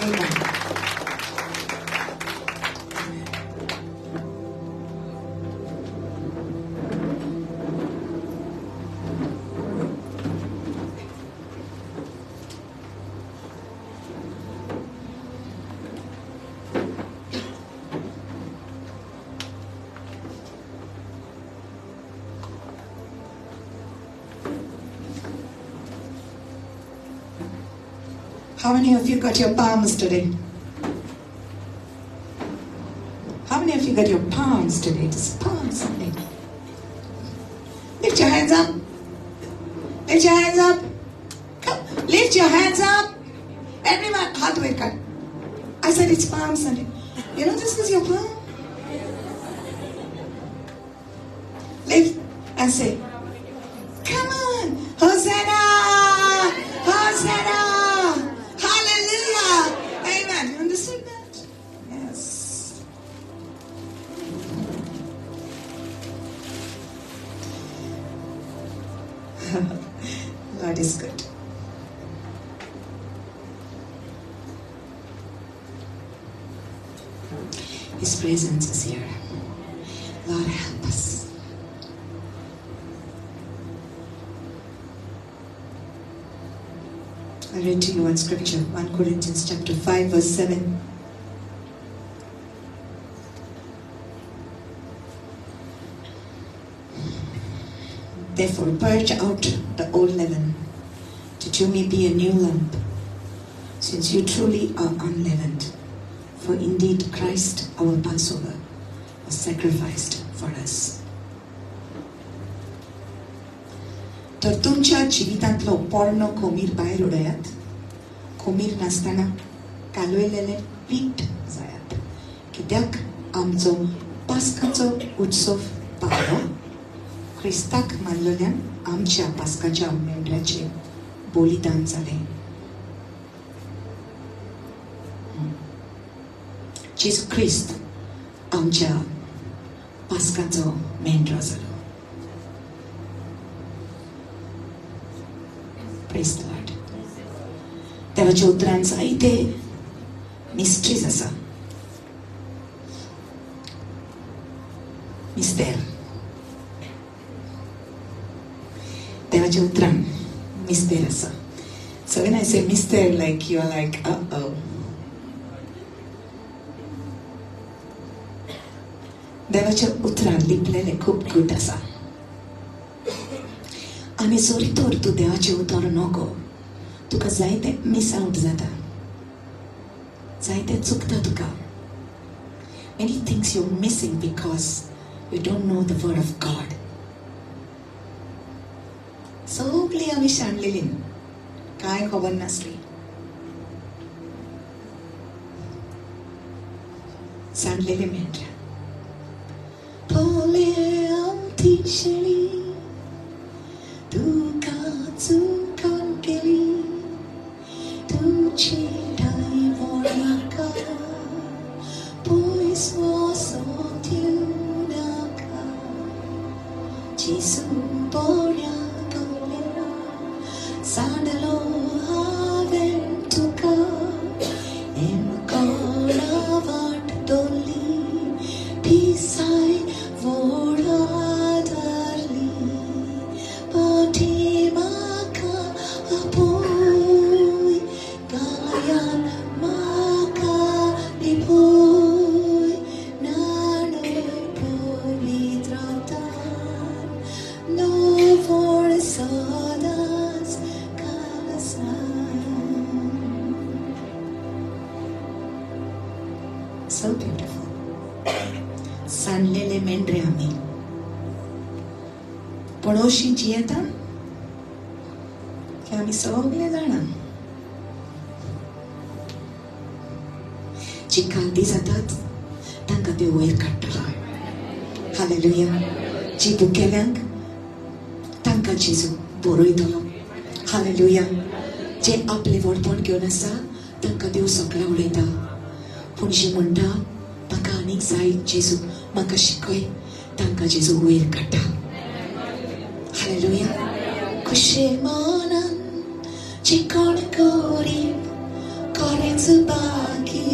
Amen. How many of you got your palms today? How many of you got your palms today? Just Palm Sunday. Lift your hands up. Lift your hands up. Come. Lift your hands up. Everyone, hard way cut. I said it's Palm Sunday. You know this is your palm? Lift and say, come on. Hosanna! Hosanna! Amen. You understood that? Yes. Lord is good. His presence is here. Lord, help us. I read to you one scripture, 1 Corinthians chapter 5, verse 7. Therefore, purge out the old leaven, that you may be a new lump, since you truly are unleavened. For indeed Christ, our Passover, was sacrificed for us. तर तुमच्या जिवितांतलो पोरणो खोमीर भायर उडयात. खोमीर नासतना कालयलेले पीठ जायात. कित्याक आमचो पास्काचो उत्सव Paulo. क्रिस्ताक मानलेल्यान आमच्या पास्काच्या मेंढऱ्याचे बलिदान जालें. जेजू ख्रिस्त आमच्या पास्काचो मेंढरो जालो. Praise the Lord. देवाच्या उतरांत जायते मिस्ट्रीज आसा. मिस्टर. देवाच्या उतरांत मिस्टर आसा. So when I say mister, like you are like, uh-oh. देवाच्या उतरांत लिपलेले खूप गुट आसा. आनी जोरी तोर तूं देवाचें उतर नगो, तुका जायते मिस आउट जाता. जायते चुकता तुका. Many things you're missing because you don't know the word of God. सगळी आमी शाणलेली, काय खबर नासली. सांडलेली मेंढरा. पोले आमची शेळी तुका चुकोन गेली, तुची ठाई वळनाका, पयस वचोंक दिवनाका. जेजू बऱ्या गवलेला सांडलो हांवें तुका, एमकोणा वाट दोल्ली, पिसाय वळा धरली, पाटी म्हाका आपय, गळ्यान म्हाका लिपय, नाणय पवित्रतान नवळ सदांच कालसा. So beautiful. सांडलेले मेंढरे आम्ही. पण अशी जियेता की आम्ही सगळे जाणा जी कांती जातात तांकां देव वयर काडटलो. हालेलुया. जी भुकेल्यांक तांकां जेजू बरयतलो. हालेलुया. जे आपले व्हडपण घेवन आसा तांकां देव सगळें उडयता. पूण जी म्हणटा म्हाका आनीक जाय जेजू, म्हाका शिकय, तांकां जेजू वयर काडटा. हालेलुया. खुशे मनान चिकण गरीब खरेंच बागी.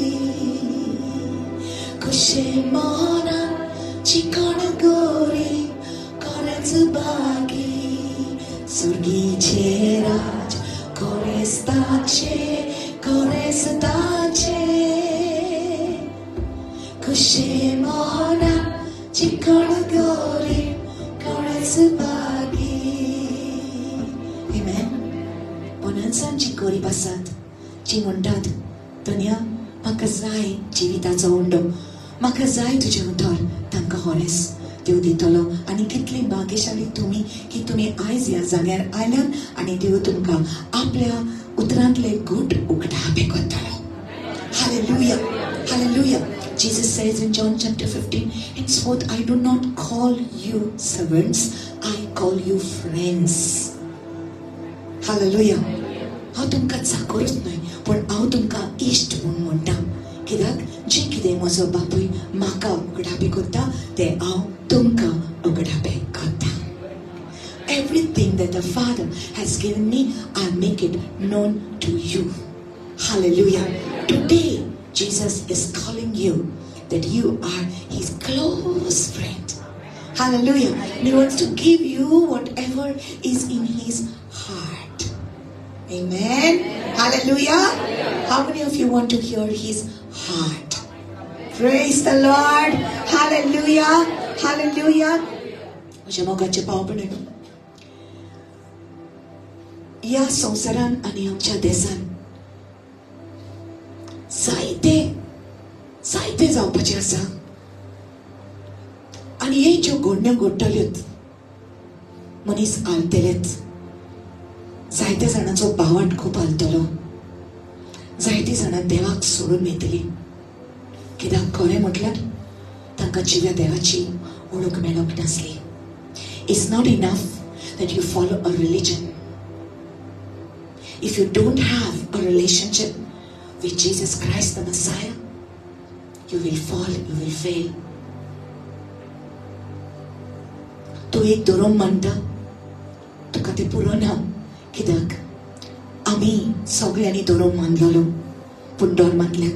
खुशे मनान चिकण गरीब खरेंच बागी. सुर्गीचे राज खरेंच ताचे. खुशे मनान चिकण गरीब खरेंच बागी. Amen. मनसान जी गरीब आसात, जी म्हणटात दुनिया म्हाका जाय जिविताचो उंडो, म्हाका जाय तुजें उतर, तांकां खरेंच देव दितलो. आनी कितली भाग्यशाली तुमी की तुमी आयज ह्या जाग्यार आयल्यात आनी देव तुमकां आपल्या उतरांतले गुट उगडावे करतलो. Hallelujah. Hallelujah. Jesus says in John chapter 15, henceforth I do not call you servants, I call you friends. Hallelujah. हांव तुमकां चाकरूच न्हय, पण हांव तुमकां इश्ट म्हूण म्हणटा. कित्याक जे कितें म्हजो बापूय म्हाका उगडावे करता तें हांव तुमकां उगडावे करता. Everything that the Father has given me, I make it known to you. Hallelujah. Today Jesus is calling you that you are his close friend. Hallelujah. And he wants to give you whatever is in his heart. Amen. Hallelujah. How many of you want to hear his heart? Praise the Lord. Hallelujah. Hallelujah. म्हज्या मोगाचे भाव-भयणीं, ह्या संवसारान आनी आमच्या देशान जायते जावपाचे आसा. आनी हे ज्यो घडण्यो घडटल्योत, मनीस हालतलेच. जायत्या जाणांचो भावाट खूब हालतलो. जायतीं जाणां देवाक सोडून मेळटलीं. कित्याक खरें म्हटल्यार तांकां जिव्या देवाची ओळख मेळोंक नासली. It's not enough that you follow a religion. If you don't have a relationship with Jesus Christ the Messiah, You will fall, you will fail. तू एक दोरोम म्हणटा तुका ते पुरोना कित्याक आमी सगळ्यांनी दोरोम मानलेलो पूण डोरमांतल्यान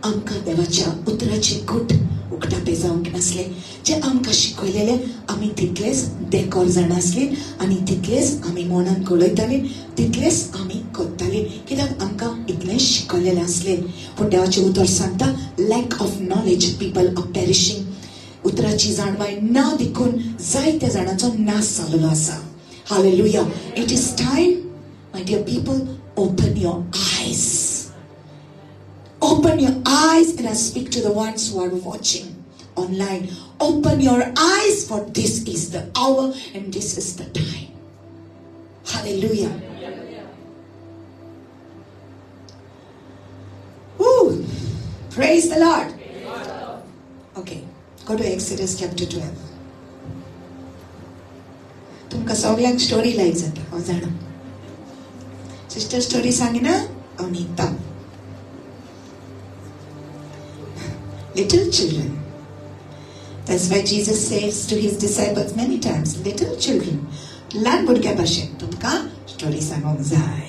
आमकां देवाच्या उतराचे घुट उक्तापे जावंक नासले जे आमकां शिकयलेले आमी तितलेच देकोर जाण आसली आनी तितलेच आमी मनान कळयताली तितलेच आमी करताली कित्याक आमकां इतलेंच शिकयलेलें आसलें पूण देवाचें उतर सांगता lack of knowledge people are perishing उतराची जाणवाय ना देखून जायत्या जाणांचो नाश जाल्लो आसा. Hallelujah. It is time my dear people open your eyes. Open your eyes and I speak to the ones who are watching online. Open your eyes for this is the hour and this is the time. Hallelujah. Woo. Praise the Lord. Okay, go to Exodus chapter 12. तुमका सगळ्यांक story लायक जाता हांव जाणा. Sister story सांगिना हांव न्हिदता. Little children. That's why Jesus says to his disciples many times, little children, ल्हान भुरग्या भाशेन तुमकां स्टोरी सांगूंक जाय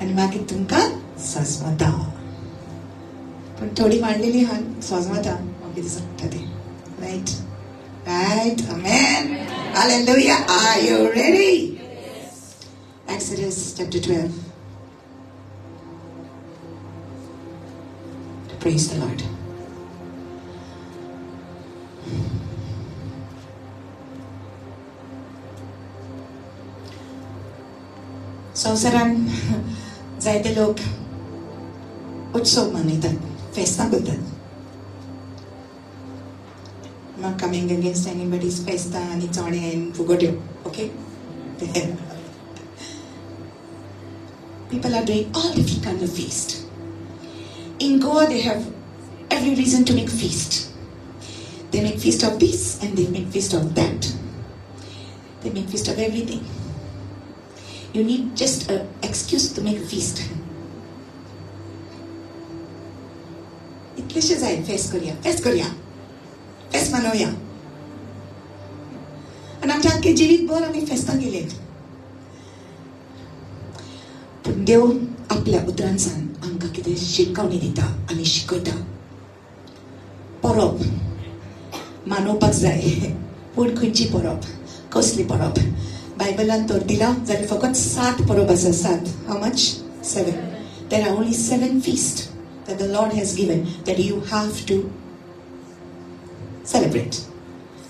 आनी मागीर तुमकां सोजमता. पूण थोडी वाडलेली आहा सोजमता हांव कितें सांगता तें. Right right. Amen. Hallelujah. Are you ready? Exodus chapter 12. Praise the Lord. संवसारान जायते लोक उत्सव मनयतात, फेस्तां करतात. I'm not coming against anybody's फेस्तां आनी चोणे आनी फुगोट्यो. Okay? People are doing all different kinds of feast. In Goa, they have every reason to make feast. They make feast of this and they make feast of that. They make feast of everything. You need just an excuse to make a feast. इतलेशे जाय fest करूया, fest मनोवया. आनी आमच्या आख्खे जिवीतभर आमी फेस्तां गेलेत. पूण देव आपल्या उतरांसान आमकां कितें शिकवणी दिता आनी शिकयता. परब मानोवपाक जाय पूण खंयची परब, कसली परब. बायबलान तर दिला जाल्यार फकत 7 परब आसा. 7. How much? 7. There are only 7 feasts that the Lord has given that you have to celebrate.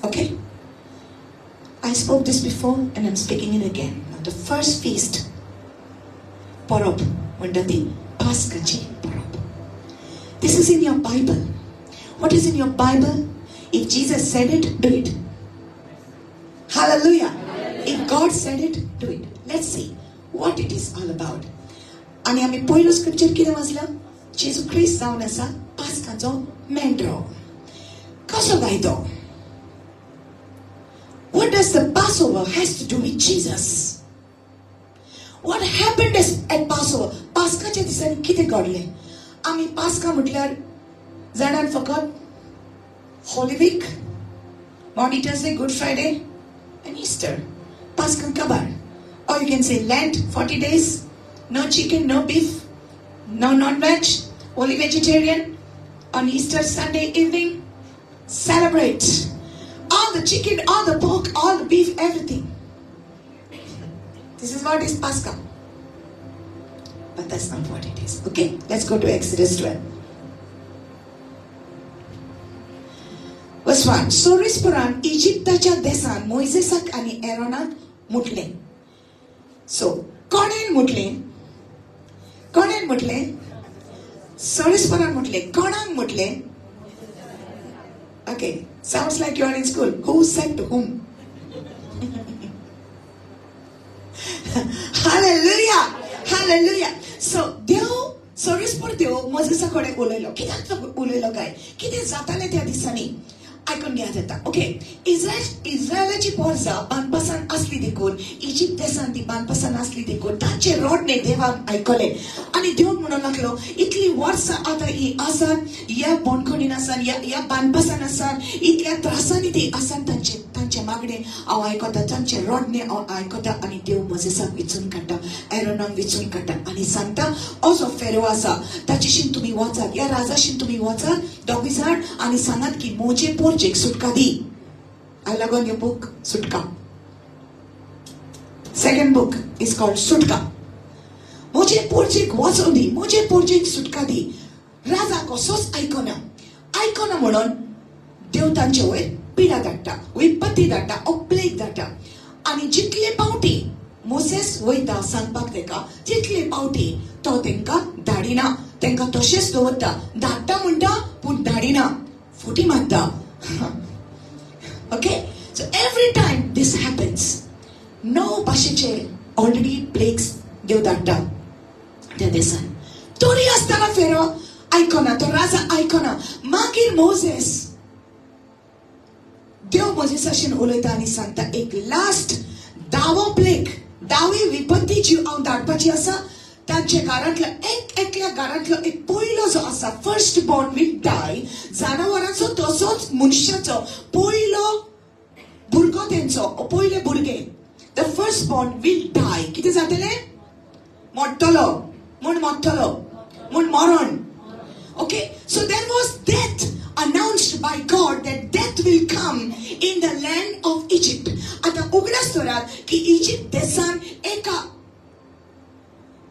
Okay? I spoke this before and I'm speaking it again. Now the first feast परब म्हणटा ती पास्काची परब. This is in your Bible. What is in your Bible? If Jesus said it, do it. Hallelujah. If God said it, do it. Let's see what it is all about. आणि आमी पयलो scripture कितें वाचला? जेजू ख्रिस्त जावन आसा पास्काचो मेंढरो. कसो काय तो? What does the Passover has to do with Jesus? What happened at Passover? पास्काच्या दिसांनी कितें घडलें? आमी पास्का म्हटल्यार जाणान फकत होली वीक, मॉर्निंग Thursday, good Friday and Easter. Pascha kabar. Or you can say Lent, 40 days, no chicken, no beef, no non-veg, only vegetarian. On Easter Sunday evening, celebrate. All the chicken, all the pork, all the beef, everything. This is what is Pascha. But that's not what it is. Okay, let's go to Exodus 12. Verse 1. सोरीसपुरान इजिप्ताच्या देशान मोइसेसाक आनी एरोनाक मुटले. So, कोणेन मुटले? सोरीसपुरान मुटले. कोणाक मुटले? Okay, sounds like you are in school. Who said to whom? Hallelujah! Hallelujah! So, देव सोरीसपूर देव मोजेसा कडेन उलयलो. कित्याक उलयलो काय? कितें जातालें त्या दिसांनी? ऐकून घ्या आता. ओके, इस्रायलाची पोरसां बांदपासान असली देखून, इजिप्त देशांत ती बांदपासान असली देखून तांचे रोडणे देवान आयकले आणि देव म्हणूंक लागलो, इतली वर्सां आतां ही आसात, ह्या बोंडखणीन आसात, ह्या बांदपासान आसात, इतल्या त्रासांनी ती आसात, तांचे मागणे हांव आयकता, तांचे रोडणे हांव आयकता. आणि देव मोजेसाक विचून काडटा, एरोनाक विचून काडटा आणि सांगता, हो जो फेरो आसा ताचेशीन तुमी वचात, ह्या राजाशीन तुमी वचात दोगूय जाण आणि सांगात की मोजे पोरचेक सुटका दी. I love on your book, Sutka. Second book is called Sutka. मोजे पोरचेक वचोन दी, मोजे पोरचेक सुटका दी. राजा कसोच आयकना म्हणून देव तांचे वयर पिडा धाडटा, विपत्ती धाडटा, प्लेग धाडटा. आणि जितले पावटी मोसेस वयता सांगपाक तेका, तितले पावटी तो तेंका धाडिना, तेंका तशेंच दवरता, धाडटा म्हणटा पूण धाडिना, फुटी मारता. Okay, so every time this happens, no भाषेचे already plagues देव धाडटा त्या देशान. तरी आसतना फेरो आयकना, तो राजा आयकना. मागीर मोसेस देव मोसेसाशीन उलयता आणि सांगता, एक लास्ट दावो प्लेग, दावी विपत्ती जी हांव धाडपाची आसा. तांचे घरांतलो एकल्या घरांतलो एक पयलो जो आसा, फर्स्ट बॉर्न विल डाय. जनावरांचो तसोच मनशाचो पयलो भुरगो तेंचो, पयले भुरगे, the first born will die. कितें जातले? मोडटलो म्हूण मरण. Okay, so there was death announced by God, that death will come in the land of Egypt. आता उगडास तोरात की इजिप्त देशान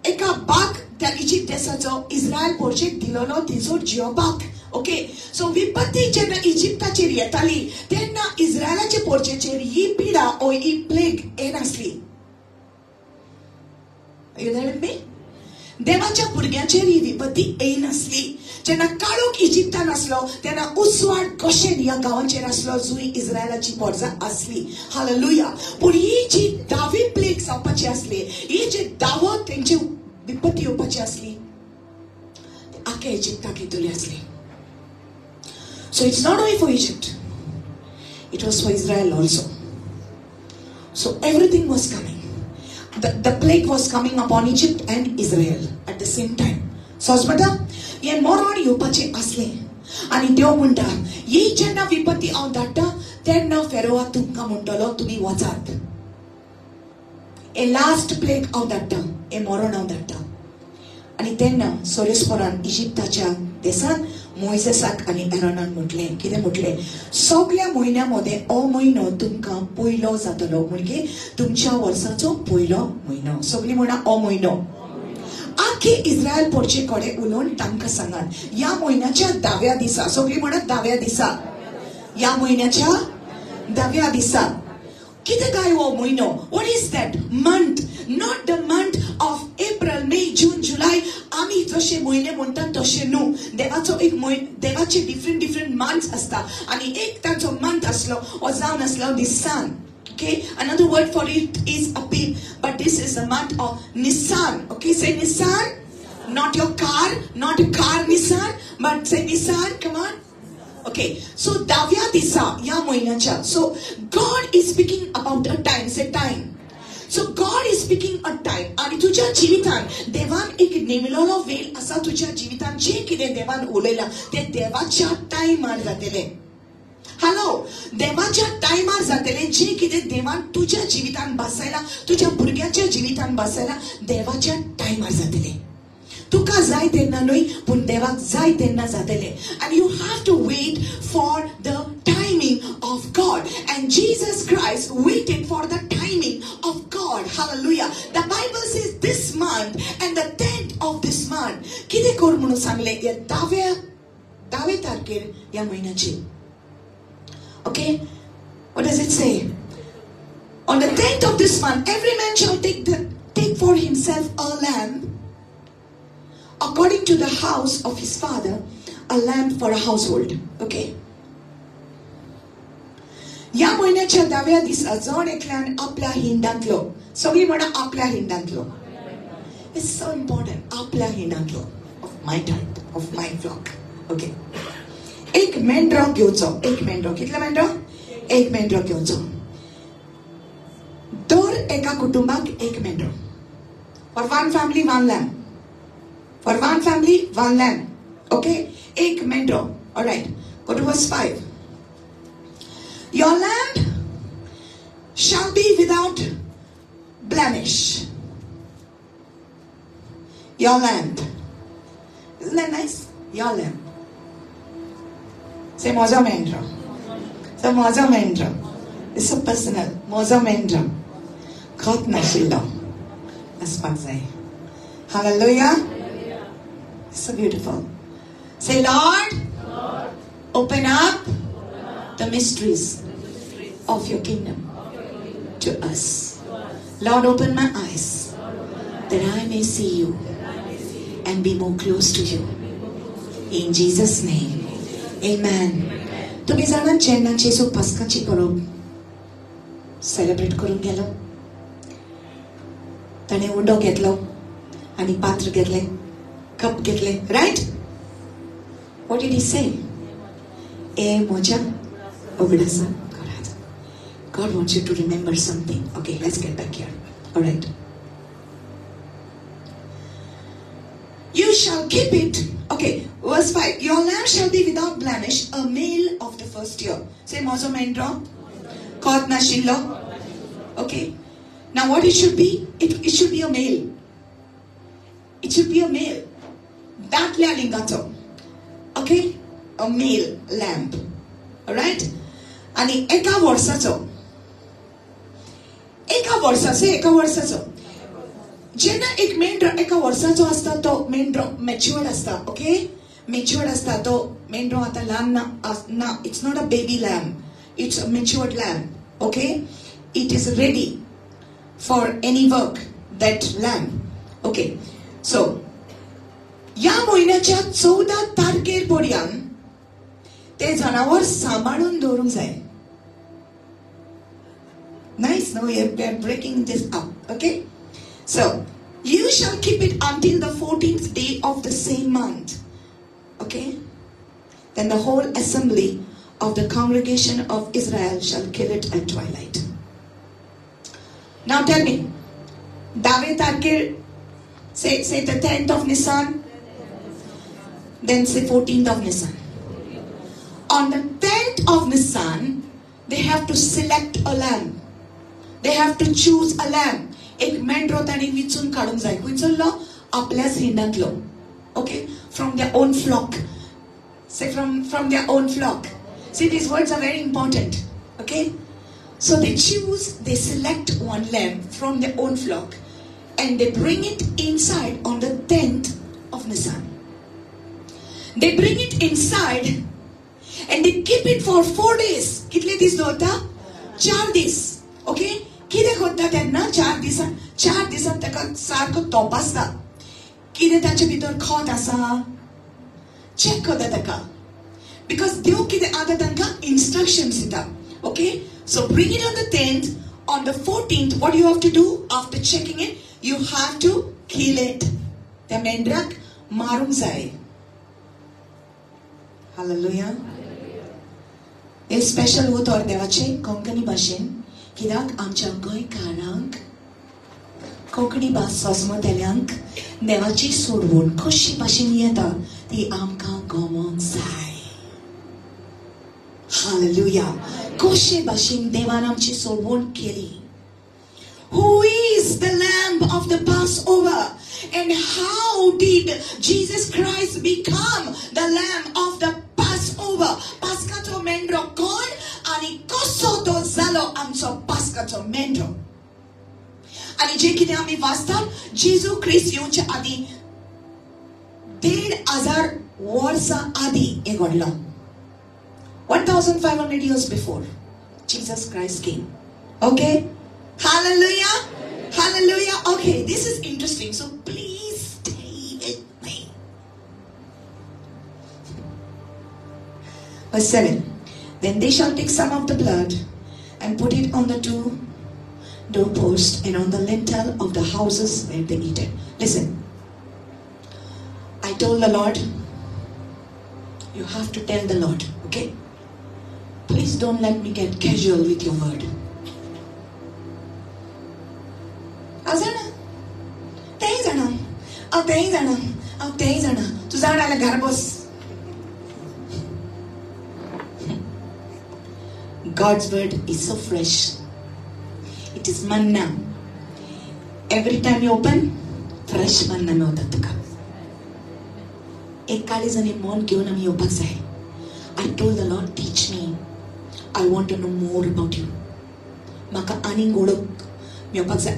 एका बाग त्या इजिप्त देशाचो इस्रायल पोरचेक दिलोलो तिचो जियोपाक. ओके, सो विपत्ती जेन्ना इजिप्ताचेर येताली तेन्ना इस्रायलाचे पोरचेचेर ही पिडा ओ ही plague येनासली. You there with me? देवाच्या भुरग्यांचेर ही विपत्ती येनासली. जेन्ना काळोख इजिप्तान आसलो तेन्ना उसवाड गोशेन ह्या गांवांचेर आसलो, जुंय इस्रायलाची पोरसां आसली. हालेलुया. पूण ही जी दावी प्लेग जावपाची आसली, ही जी दावो तेंची विपत्ती येवपाची आसली, आख्या इजिप्ताक येतली आसली. So it's not only for Egypt, it was for Israel also. So everything was coming. The plague was coming upon Egypt and Israel at the same time. So असमता हे मरण येवपाचे असले आणि देव म्हणटा, ही जेन्ना विपत्ती हांव धाडटा तेन्ना फेरोवाक तुमकां म्हणटलो तुमी वचात. ए लास्ट प्लेग हांव धाडटा, हे मरण हांव धाडटा. आणि तेन्ना सोरेस्पोरान इजिप्ताच्या देशान मोइसेसाक आणि एरोनान म्हटलें, कितें म्हटलें, सगळ्या म्हयन्यामध्ये हो म्हयनो तुमकां पयलो जातलो, म्हणजे तुमच्या वर्साचो पयलो म्हयनो. सगळीं म्हणा हो म्हयनो. आख्खे इस्रायल पोरचे कडेन उलोवन तांकां सांगात, ह्या म्हयन्याच्या 10व्या दिसा, सगळीं म्हणत 10व्या दिसा, ह्या म्हयन्याच्या 10व्या दिसा. कितें काय हो म्हयनो? What is that? Month, not the month of April, May, June, July. आम्ही जसे महिने म्हणतात तसे न्हू. देवाचो एक देवाचे डिफरंट मंथ्स असता आणि एक ताचो मंथ असलो ओ जावन असलो Nissan. Okay, another word for it is Abib, but this is the month of Nisan. Okay, say Nisan, not your car, not a car Nissan, but say Nisan. Come on. Okay, so Davya Disa, ya moinacha. So God is speaking about a time. Say time. So God is speaking a time. आणि तुझ्या जीवितान देवान एक नेमिलोलो वेळ असा तुझ्या जीवितान जे कितें देवान उलयला ते देवाच्या टायमार जातले. हॅलो, देवाच्या टायमार जातले जे कितें देवान तुझ्या जीवितान बसयला, तुझ्या भुरग्याच्या जीवितान बसयला, देवाच्या टायमार जातले. तुका जाय तेन्ना न्हय, पूण देवाक जाय तेन्ना जातले. And you have to wait for the timing of God. And Jesus Christ waited for the timing of God. Hallelujah. The Bible says this month and the 10th of this month. कितें कर म्हणून सांगले या 10व्या तारखेर या महिन्याची. Okay? What does it say? On the 10th of this month, every man shall take for himself a lamb, according to the house of his father, a lamb for a household. Okay? या महिन्याच्या 10व्या दिसा जण एकल्यान आपल्या हिंडांतलो, सगळी म्हणा आपल्या हिंडांतलो. It's so important. आपल्या हिंडांतलो, of my type, of my flock. Okay? एक मेंढरा घेवचो. एक मेंढरो. कितले मेंढरो? एक मेंढरो घेवचो. दर एका कुटुंबाक एक मेंढरो. For one family, one lamb. For one family, one lamb. Okay? एक मेंढरो. Alright. Go to verse 5. Your lamb shall be without blemish. Your lamb. Isn't that nice? Your lamb. Say moza mendra. Say moza mendra. It's so personal. Moza mendra. God na shilo. Aspazai. Hallelujah. It's so beautiful. Say, Lord, open up the mysteries of your kingdom to us. Lord, open my eyes that I may see you and be more close to you. In Jesus' name. Amen. तुम्ही जाणात जेन्ना जेजू पास्काची परब celebrate करून गेलो, ताणे undo घेतलो आणि पात्र घेतले, कप घेतले, right? What did he say? ए मोजा उगडासा घरात. God wants you to remember something. Okay, let's get back here. All right. You shall keep it. Okay, verse 5. Your lamb shall be without blemish, a male of the first year. Say mozo mendro. Kot na shilo. Okay. Now what it should be? It should be a male. It should be a male. That lingato. Okay? A male lamb. Alright? Ani eka वर्षाचो. Eka वर्षाचो. जेन्ना एक मेंढरो एका वर्षाचो असता तो मेंढरो matured असता. Okay? Matured असता तो मेंढरो आता लहान ना. It's not a baby lamb. It's a matured lamb. Okay? It is ready for any work. That lamb. Okay. So, या महिन्याच्या 14 तारखेपर्यंत ते जनावर सांभाळून दवरूंक जाय. Nice, no? We are breaking this up. Okay? So, you shall keep it until the 14th day of the same month. Okay? Then the whole assembly of the congregation of Israel shall kill it at twilight. Now tell me, David Tarkir, say the 10th of Nisan, then say 14th of Nisan. On the 10th of Nisan, they have to select a lamb. They have to choose a lamb. एक मेंढरो ताणी विचून काढूंक जाय. खंयचो आपल्याच हिंडांतलो. Okay? From their own flock. Say from their own flock. See, these words are very important. Okay? So they select one lamb from their own flock and they bring it inside on the 10th of Nisan. They bring it inside and they keep it for 4 days. कितले दीस दवरता? 4 दीस. Okay? कितें करता तेन्ना 4 दिसांत ताका सारको तपासता. कितें ताचे भितर खत आसा? चेक करता ताका. Because देव कितें आतां तांकां instructions दिता. Okay? So bring it on the 10th. On the 14th, what do you have to do? After checking it, you have to kill it. त्या मेंढराक मारूंक जाय. Hallelujah. हे स्पेशल उतर देवाचे कोंकणी भाशेन. कित्याक आमच्या गोंयकारांक कोंकणी भास समजतल्यांक देवाची सोडवण कशी भाशेन येता ती आमकां गमोंक जाय. हालेलुया. कशे भाशेन देवान आमची सोडवण केली. Who is the lamb of the Passover? And how did Jesus Christ become the lamb of the Passover? Paskacho mendro कोण आणि कसो तो जालो आमचो पास्काचो मेंढरो. आणि जे कितें आमी वाचतात जेजू ख्रिस्त येवचे आदी 1500 वर्सां आदी हे घडलो. 1500 years before Jesus Christ came. Okay? Hallelujah. Hallelujah. Okay, this is interesting. So please stay with me. Verse 7. Then they shall take some of the blood and put it on the 2 doorposts and on the lintel of the houses where they eat it. Listen. I told the Lord, You have to tell the Lord, okay? Please don't let me get casual with your word. God's word is so fresh. It is manna. Every time you open, fresh manna mein hota tuka. I told the Lord, teach me. I want to know more about you. I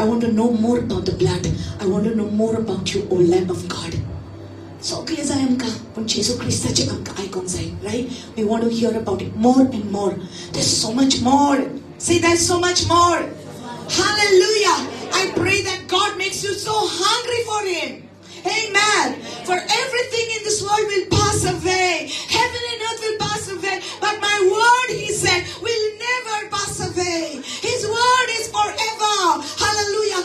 want to know more about the blood. I want to know more about you, O Lamb of God. So right? We want to hear about it more and more. There's so much more. Say, there's so much more. Hallelujah. I pray that God makes you so hungry for Him. Amen. For everything in this world will pass away. Heaven and earth will pass away. But my word, He said, will never pass away. His word is forever. Hallelujah.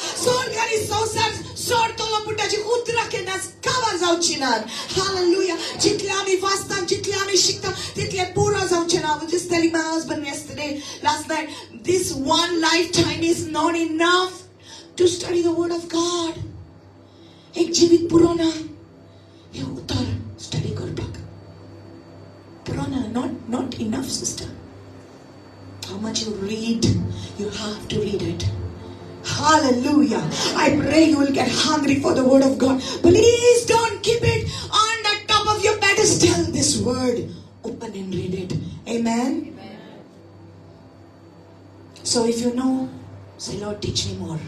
Hallelujah. I was just telling my husband last night, this one lifetime is not enough to study the word of God. एक जीवित पुराना ये उतार study कर पाक पुराना not enough, sister. How much you read, you have to read it. Hallelujah. I pray you will get hungry for the word of God. Please don't keep it on the top of your pedestal. This word, open and read it. Amen. So if you know, say, Lord, teach me more.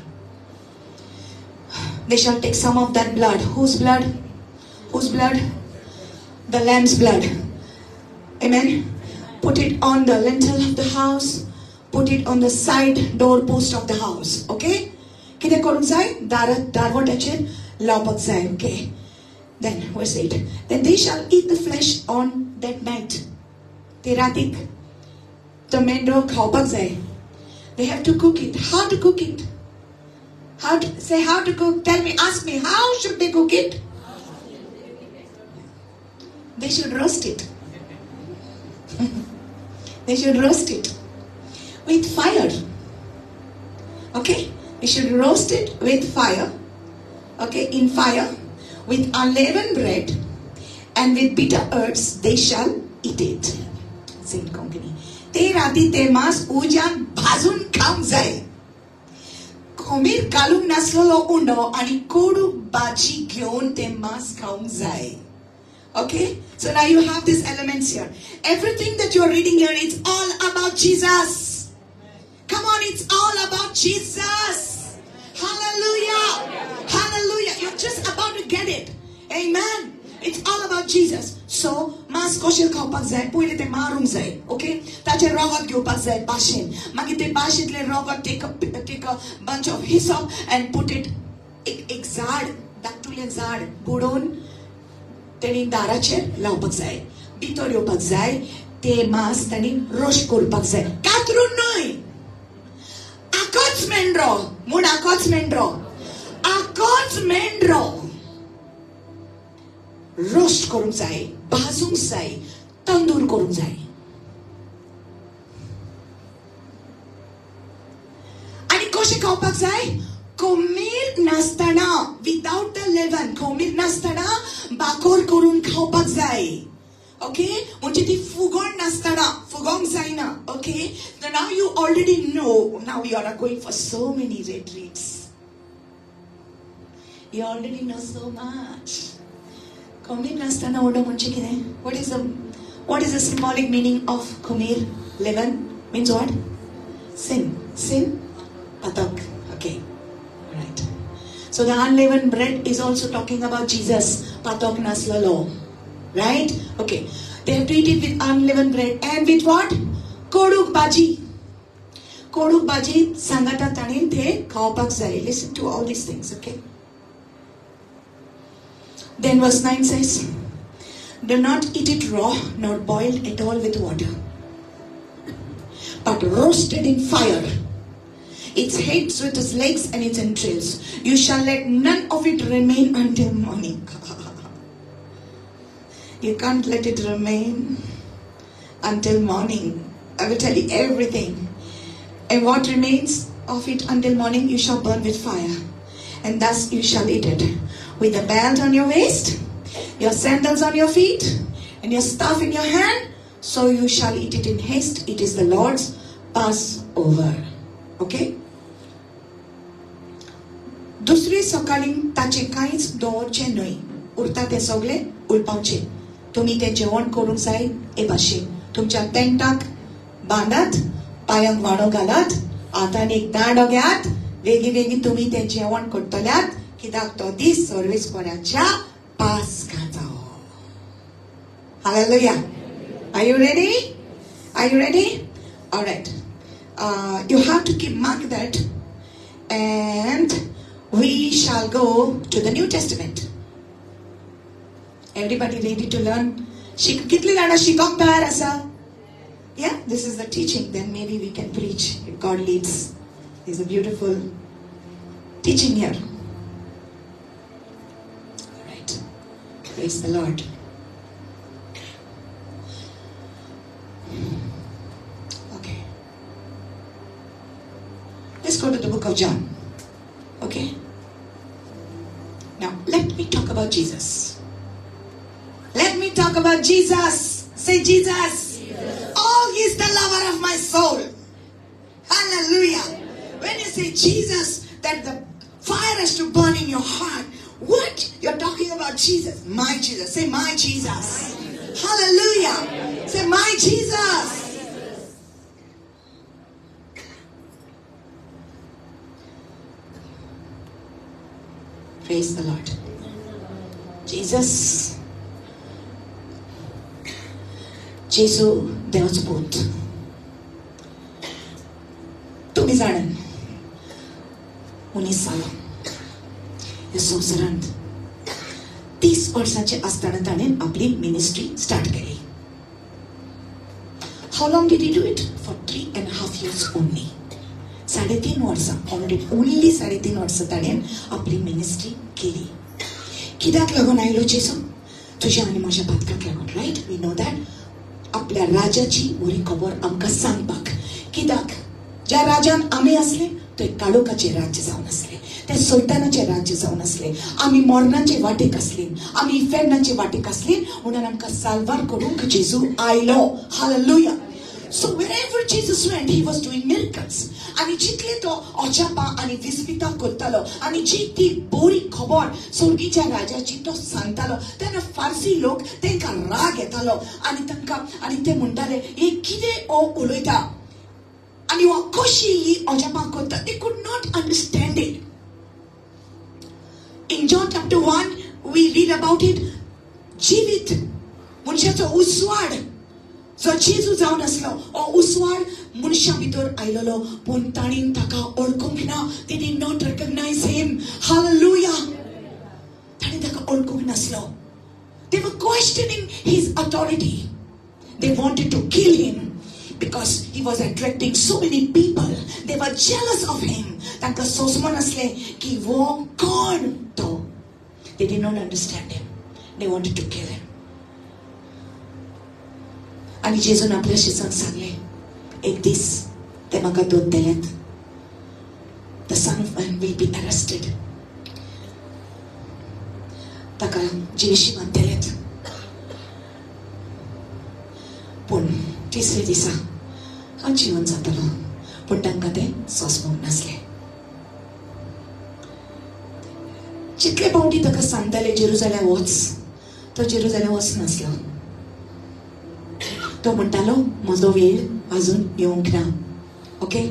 They shall take some of that blood. Whose blood? Whose blood? The lamb's blood. Amen. Put it on the lintel of the house. Put it on the side doorpost of the house. Okay? Kide korun zai? Darvot achin lapak zai. Okay. Then verse 8. Then they shall eat the flesh on that night. Teratik. The mendro khaupak zai. They have to cook it. How to cook it? How to cook? Tell me, ask me, how should they cook it? They should roast it. They should roast it with fire. Okay? They should roast it with fire. Okay? In fire. With unleavened bread and with bitter herbs, they shall eat it. Saint Konkani. Te rati te mas ujan bhazun kham zai. Khomir kalung naslolo undo ani kodu baji gyon te mas kham zai. Okay? So now you have these elements here. Everything that you are reading here, it's all about Jesus. Come on, it's all about Jesus. Hallelujah. Hallelujah. You're just about to get it. Amen. It's all about Jesus. So, mas kosher khaupak zai, poile te marum zai. Okay? Tache rogat gyopak zai, bashin. Magite bashin le rogat, take a bunch of hyssop and put it exard, daktul exard, budon. Teni darache laupak zai. Bitorio pak zai, te mas teni rosh kurpak zai. Katrun noi. Akots mendro. Mun akots mendro. Akots mendro. Roast korun zai, bazung zai, tandur korun zai. Ani koshe kaupak zai, komir nastana, without the leaven, komir nastana, bakor korun kaupak zai. Okay? Unchiti fugon nastana, fugong zai na. Okay? So now you already know, now we are going for so many retreats. You already know so much. Komir nastana oda munche kide. What is the symbolic meaning of komir? Leaven means what? Sin. Sin. Patak. Okay. Right. So the unleavened bread is also talking about Jesus. Patak naslalo. Right? Okay. They have to eat it with unleavened bread and with what? Koduk baji. Koduk baji sangata tanin the kaupak zai. Listen to all these things. Okay. Then verse 9 says, do not eat it raw, nor boiled at all with water, but roasted in fire, its heads with its legs and its entrails. You shall let none of it remain until morning. You can't let it remain until morning. I will tell you everything. And what remains of it until morning, you shall burn with fire. And thus you shall eat it. With a belt on your waist, your sandals on your feet, and your staff in your hand, so you shall eat it in haste. It is the Lord's Passover. Okay? दुसरे सकाळी ताचे कांयच दवरचें न्हय. उरता तें सगळें उलपावचें. तुम्ही तें जेवण करूंक जाय हे भाशेन. तुमच्या टेंटाक बांदात, पायांक वाडो घालात, हातान एक दांडो घेयात, वेगी तुम्ही तें जेवण करतल्यात, कित्याक तो दीस सर्वेस्पराच्या पासकाचो. Hallelujah. Are you ready? Are you ready? All right. You have to keep mark that, and we shall go to the New Testament. Everybody ready to learn? Kitli jana shikok tayar asa? Yeah, this is the teaching. Then maybe we can preach if God leads. There's a beautiful teaching here. All right. Praise the Lord. Okay. Let's go to the book of John. Okay. Now, let me talk about Jesus. Let me talk about Jesus. Say Jesus. Jesus. Oh, he's the lover of my soul. Hallelujah. When you say Jesus, that the fire has to burn in your heart. What? You're talking about Jesus. My Jesus. Say my Jesus. Hallelujah. Say my Jesus. Praise the Lord. Jesus. Jesu देवाचो पूत. तुम्ही जाणान 19 सालां ह्या संवसारांत 30 वर्सांचे आसतना ताणें आपली ministry start केली. How long did he do it? For 3.5 years only. 3.5 वर्सां. Only 3.5 वर्सां ताणें आपली मिनिस्ट्री केली. कित्याक लागून आयलो जेसू? तुज्या आनी म्हज्या बातकाक लागून. रायट? We know that. आपल्या राजाची बरी खबर आमकां सांगपाक. कित्याक ज्या राजान आमी असले ते काळोखाचे राज्य जावन असले, ते सैतानाचे राज्य जावन असले, आमी मरणाचे वाटेक असले, आमी इफेर्नाचे वाटेक असले, म्हणून आमकां साल्वार करूंक जेजू आयलो. Hallelujah. So wherever Jesus went, he was doing miracles. आणि जितले तो अजापा आणि विस्मिता करतालो आणि जी ती बरी खबर स्वर्गीच्या राजाची तो सांगतालो, तेन्ना फारसी लोक तांकां राग येतालो आणि तांकां आणि ते म्हणटाले हे कितें ओ उलयता आणि हो कशी ही अजापा करता. They could not understand it. In John chapter 1 we read about it. जिवीत मनशाचो उजवाड जो जेजू जावन असलो, हो उजवाड मनशा भितर आयलोलो, पूण ताणीं ताका ओळखूंक ना. They did not recognize him. Hallelujah. ताणीं ताका ओळखूंक नासलो. They were questioning his authority. They wanted to kill him because he was attracting so many people. They were jealous of him. तांकां सोसमोन असले की वो कोण तो. They did not understand him. They wanted to kill him. आणि जेजून आपल्या शिष्यांक सांगले, एक दीस ते म्हाका दोन दिलेत. The Son of Man will be arrested. ताका जिविशीमान दिलेत. पूण तिसरे दिसा हांव जिवन जातलो. पूण तांकां ते सोसमोंक नासले. जितले फावटी ताका सांगताले जेरुसलेम वच, तो जेरुसलेम वचनासलो. तो म्हणटालो म्हजो वेळ अजून येवंक ना. Okay,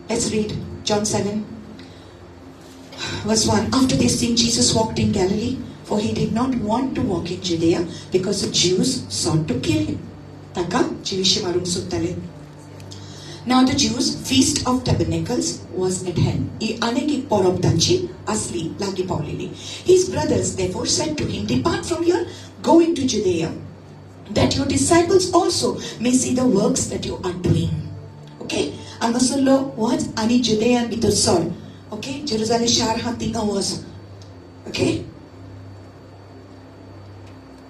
let's read John 7 verse 1. After this thing Jesus walked in Galilee, for he did not want to walk in Judea because the Jews sought to kill him. ताका जिविशी मारूंक सोदताले. Now the Jews' feast of tabernacles was at hand. ही अनेक एक परब तांची असली, लागी पावलेली. His brothers therefore said to him, depart from here, go into Judea, that your disciples also may see the works that you are doing. Okay? Angasullo what? Ani Judea भितर sir. Okay? Jerusalem shahar ha tinga was. Okay?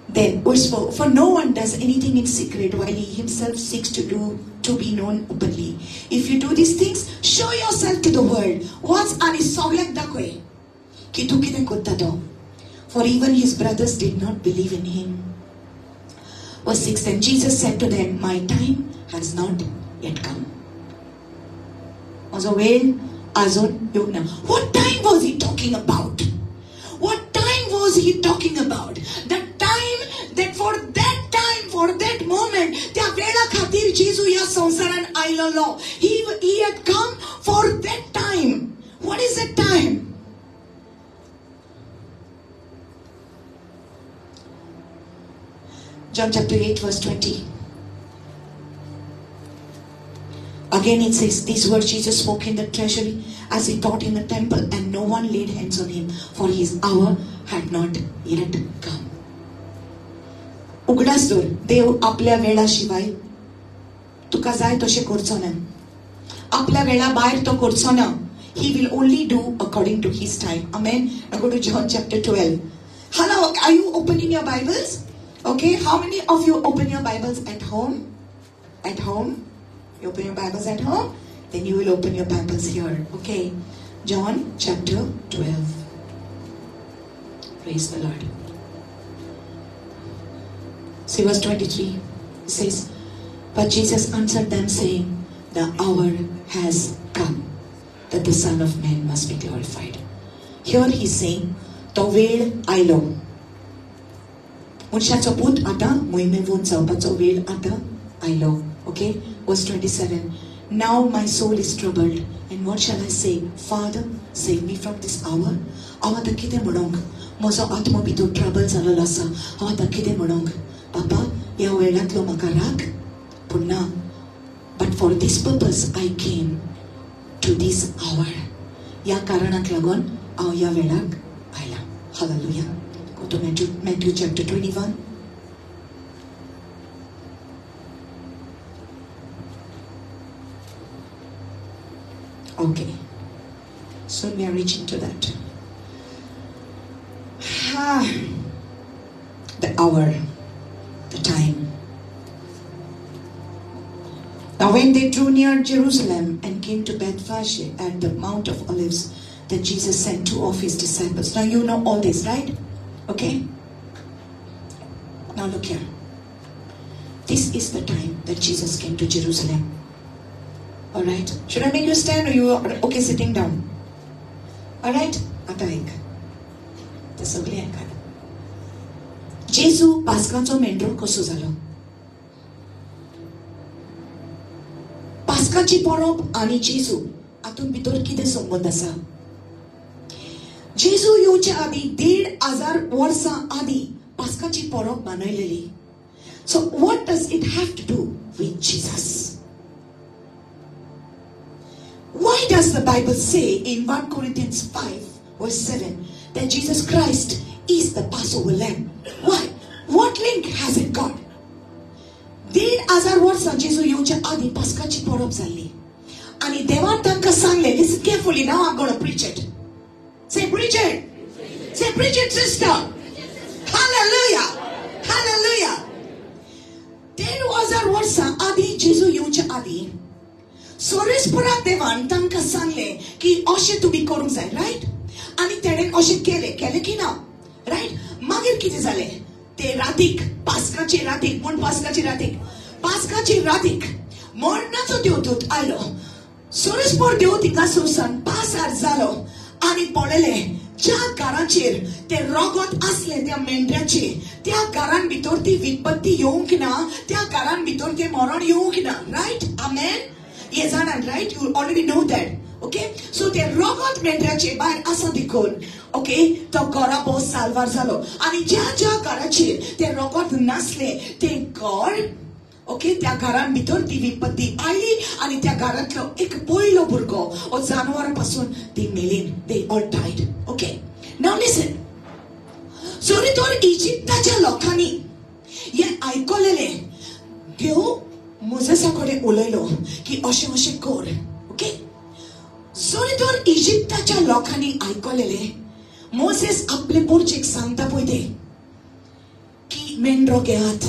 Then verse 4, for no one does anything in secret while he himself seeks to be known openly. If you do these things, show yourself to the world. What's ani soglek dakwe? Ki tu kiten kotta. For even his brothers did not believe in him. Verse 6, then Jesus said to them, my time has not yet come. Also, what time was he talking about? What time was he talking about? The time that for that moment, he had come for that time. What is that time? John chapter 8 verse 20. Again it says, these words Jesus spoke in the treasury as he taught in the temple, and no one laid hands on him, for his hour had not yet come. उघडाच दोर, देव आपल्या वेळाशिवाय तुका जाय तशें करचो ना. आपल्या वेळा भायर तो करचो ना. He will only do according to his time. Amen. Now go to John chapter 12. Hello, are you opening your Bibles? Okay, how many of you open your Bibles at home? At home? You open your Bibles at home? Then you will open your Bibles here. Okay, John chapter 12. Praise the Lord. See verse 23. It says, but Jesus answered them saying, the hour has come that the Son of Man must be glorified. Here he is saying, to वेळ आयलो. मनशाचो पूत आता मोहिमेवून जावपाचो वेळ आता आयलो. Okay, verse 27. Now my soul is troubled, and what shall I say? Father, save me from this hour. हांव आतां कितें म्हणोंक? म्हजो आत्मो भितर ट्रबल जाल्लो आसा. हांव आतां कितें म्हणोंक? पापा, ह्या वेळांतलो म्हाका राग? पूण ना. But for this purpose I came to this hour. ह्या कारणाक लागून हांव ह्या वेळाक आयला. Hallelujah. Go to Matthew chapter 21. Okay. Soon we are reaching to that. The hour, the time. Now when they drew near Jerusalem and came to Bethphage at the Mount of Olives, then Jesus sent two of his disciples. Now you know all this, right? Okay? Now look here. This is the time that Jesus came to Jerusalem. Alright? Should I make you stand or you are okay sitting down? Alright? Ata aik. The सगळे ऐका. जेजू पास्काचो मेंढरो कसो जालो? पास्काची परब आनी जेजू हातून भितर कितें संबंध आसा? जेजू येवच्या आदी 1500 वर्सां आदी पास्काची परब मनयलेली. So what does it have to do with Jesus? Why does the Bible say in 1 Corinthians 5 verse 7 that Jesus Christ is the Passover lamb? Why? What link has it got? 1500 वर्सां जेजू येवच्या आदी पास्काची परब जाल्ली. आणि देवान तांकां सांगले, listen carefully, now I'm going to preach it. Say preach it. Say preach it, sister. Hallelujah. Hallelujah. 10,000 वर्सां आदी जेजू येवच्या आदी सोरेस्पराक देवान तांकां सांगले की अशें तुमी करूंक जाय, रायट? आनी तेणें अशें केलें की ना, रायट? मागीर कितें जालें? ते रातीक, पास्काचे रातीक, म्हण पास्काचे रातीक मरणाचो देवदूत आयलो. सोरेस्पर देव तिका सोरसान पासार जालो आनी पळयलें ज्या घराचेर ते रगत आसलें त्या मेंढऱ्याचे, त्या घरान भितर ती विपत्ती येवंक ना, त्या घरान भितर ते मरण येवंक ना, right? Amen? Yes, and right, you already know that. Okay, so ते रगत मेंढऱ्याचे भायर आसा देखून, okay, तो घरा भोव साल्वार जालो. आनी ज्या घराचेर ते रगत नासले ते घर, okay, त्या घरान भितर ती विपत्ती आयली आनी त्या घरांतलो एक पयलो भुरगो हो जानवरां पासून ती मेलीन. They all died. Okay, now listen. जोरी तोर इजिप्ताच्या लोकांनी हे आयकलेले, देव मोसेसा कडेन उलयलो की अशें अशें कर. ओके, जोरी तोर इजिप्ताच्या लोकांनी आयकलेले, मोसेस आपले पोरचेक सांगता पळय ते की मेन रोग्यात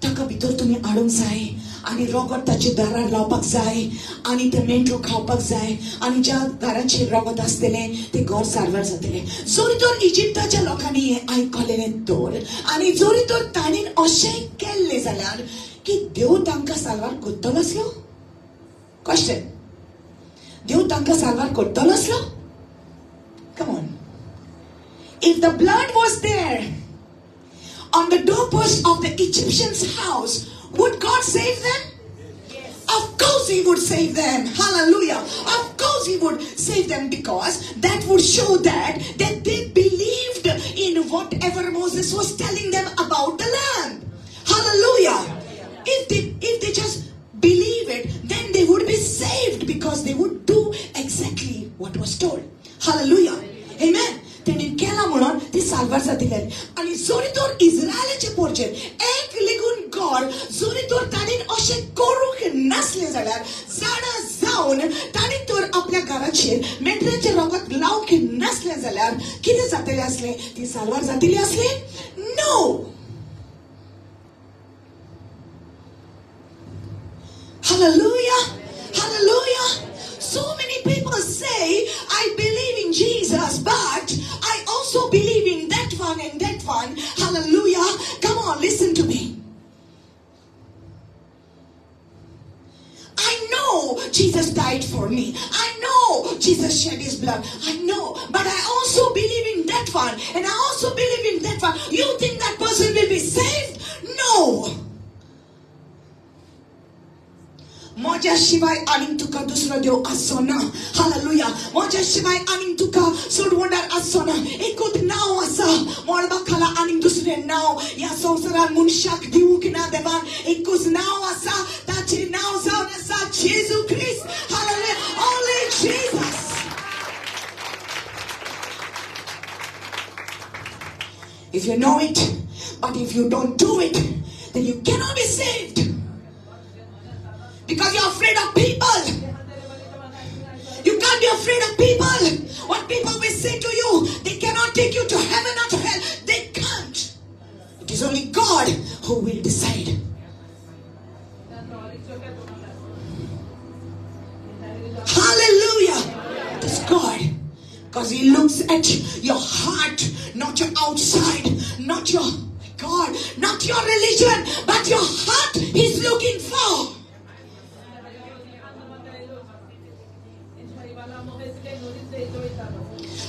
ताका भितर तुम्ही हाडूंक जाय आणि रगत ताचे दारार लावपाक जाय आणि ते मेंढरो खावपाक जाय आणि ज्या घरांचेर रगत आसतले ते घर सारवार जातले. जोरी तर इजिप्ताच्या लोकांनी हे आयकलेलें तर आणि जोरी तर ताणीन अशें केल्लें जाल्यार की देव तांकां सारवार करतलो आसलो. क्वेश्चन, देव तांकां सारवार करतलो आसलो? Come on. If the blood was there on the doorpost of the Egyptians' house, would God save them? Yes. Of course He would save them. Hallelujah. Of course He would save them, because that would show that they believed in whatever Moses was telling them about the land. Hallelujah. If they just believe it, then they would be saved, because they would do exactly what was told. Hallelujah. Amen. तेणी केला म्हणून ती सारवार जातली. आणि जोरी तर इस्रायलाचे पोरचेर एक lagoon God जोरी तर ताणीन अशें करूंक नासलें जाल्यार जाणा जावन ताणी तर आपल्या घराचेर मेंढराचें रगत लावंक नासलें जाल्यार कितें जातलें आसलें? ती सारवार जातली आसली? No. Hallelujah. Hallelujah. So many people say, I believe in Jesus, but I also believe in that one and that one. Hallelujah. Come on, listen to me. I know Jesus died for me. I know Jesus shed His blood. I know. But I also believe in that one. And I also believe in that one. You think that person will be saved? No. माझ्या शिवाय आनीक तुका दुसरो देव आसचो ना. Hallelujah. माझ्या शिवाय आनीक तुका सोडवणारा आसचो ना. एकूच नांव आसा. मळबा खाला आनीक दुसरें नांव ह्या संवसारांत मनशाक दिवंक ना देवान. एकूच नांव आसा. ताचें नांव जावन आसा जेजू ख्रिस्त. Hallelujah. Only Jesus. If you know it, but if you don't do it, then you cannot be saved. Because you're afraid of people. You can't be afraid of people. What people will say to you, they cannot take you to heaven or to hell. They can't. It is only God who will decide. Hallelujah. It is God. Because He looks at your heart, not your outside, not your God, not your religion, but your heart He's looking for.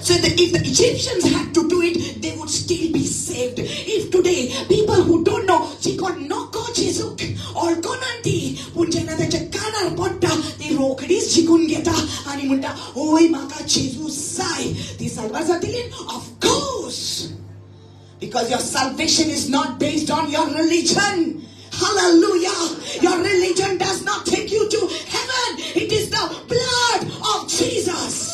So if the Egyptians had to do it, they would still be saved. If today, people who don't know, Chikon no ko Jesuk, or Konanti, Pujana the Chakana Potta, they rokadis Chikun Geta, Animunta, Oi Maka Jesus Sai. These are of course. Because your salvation is not based on your religion. Hallelujah. Your religion does not take you to heaven. It is the blood of Jesus.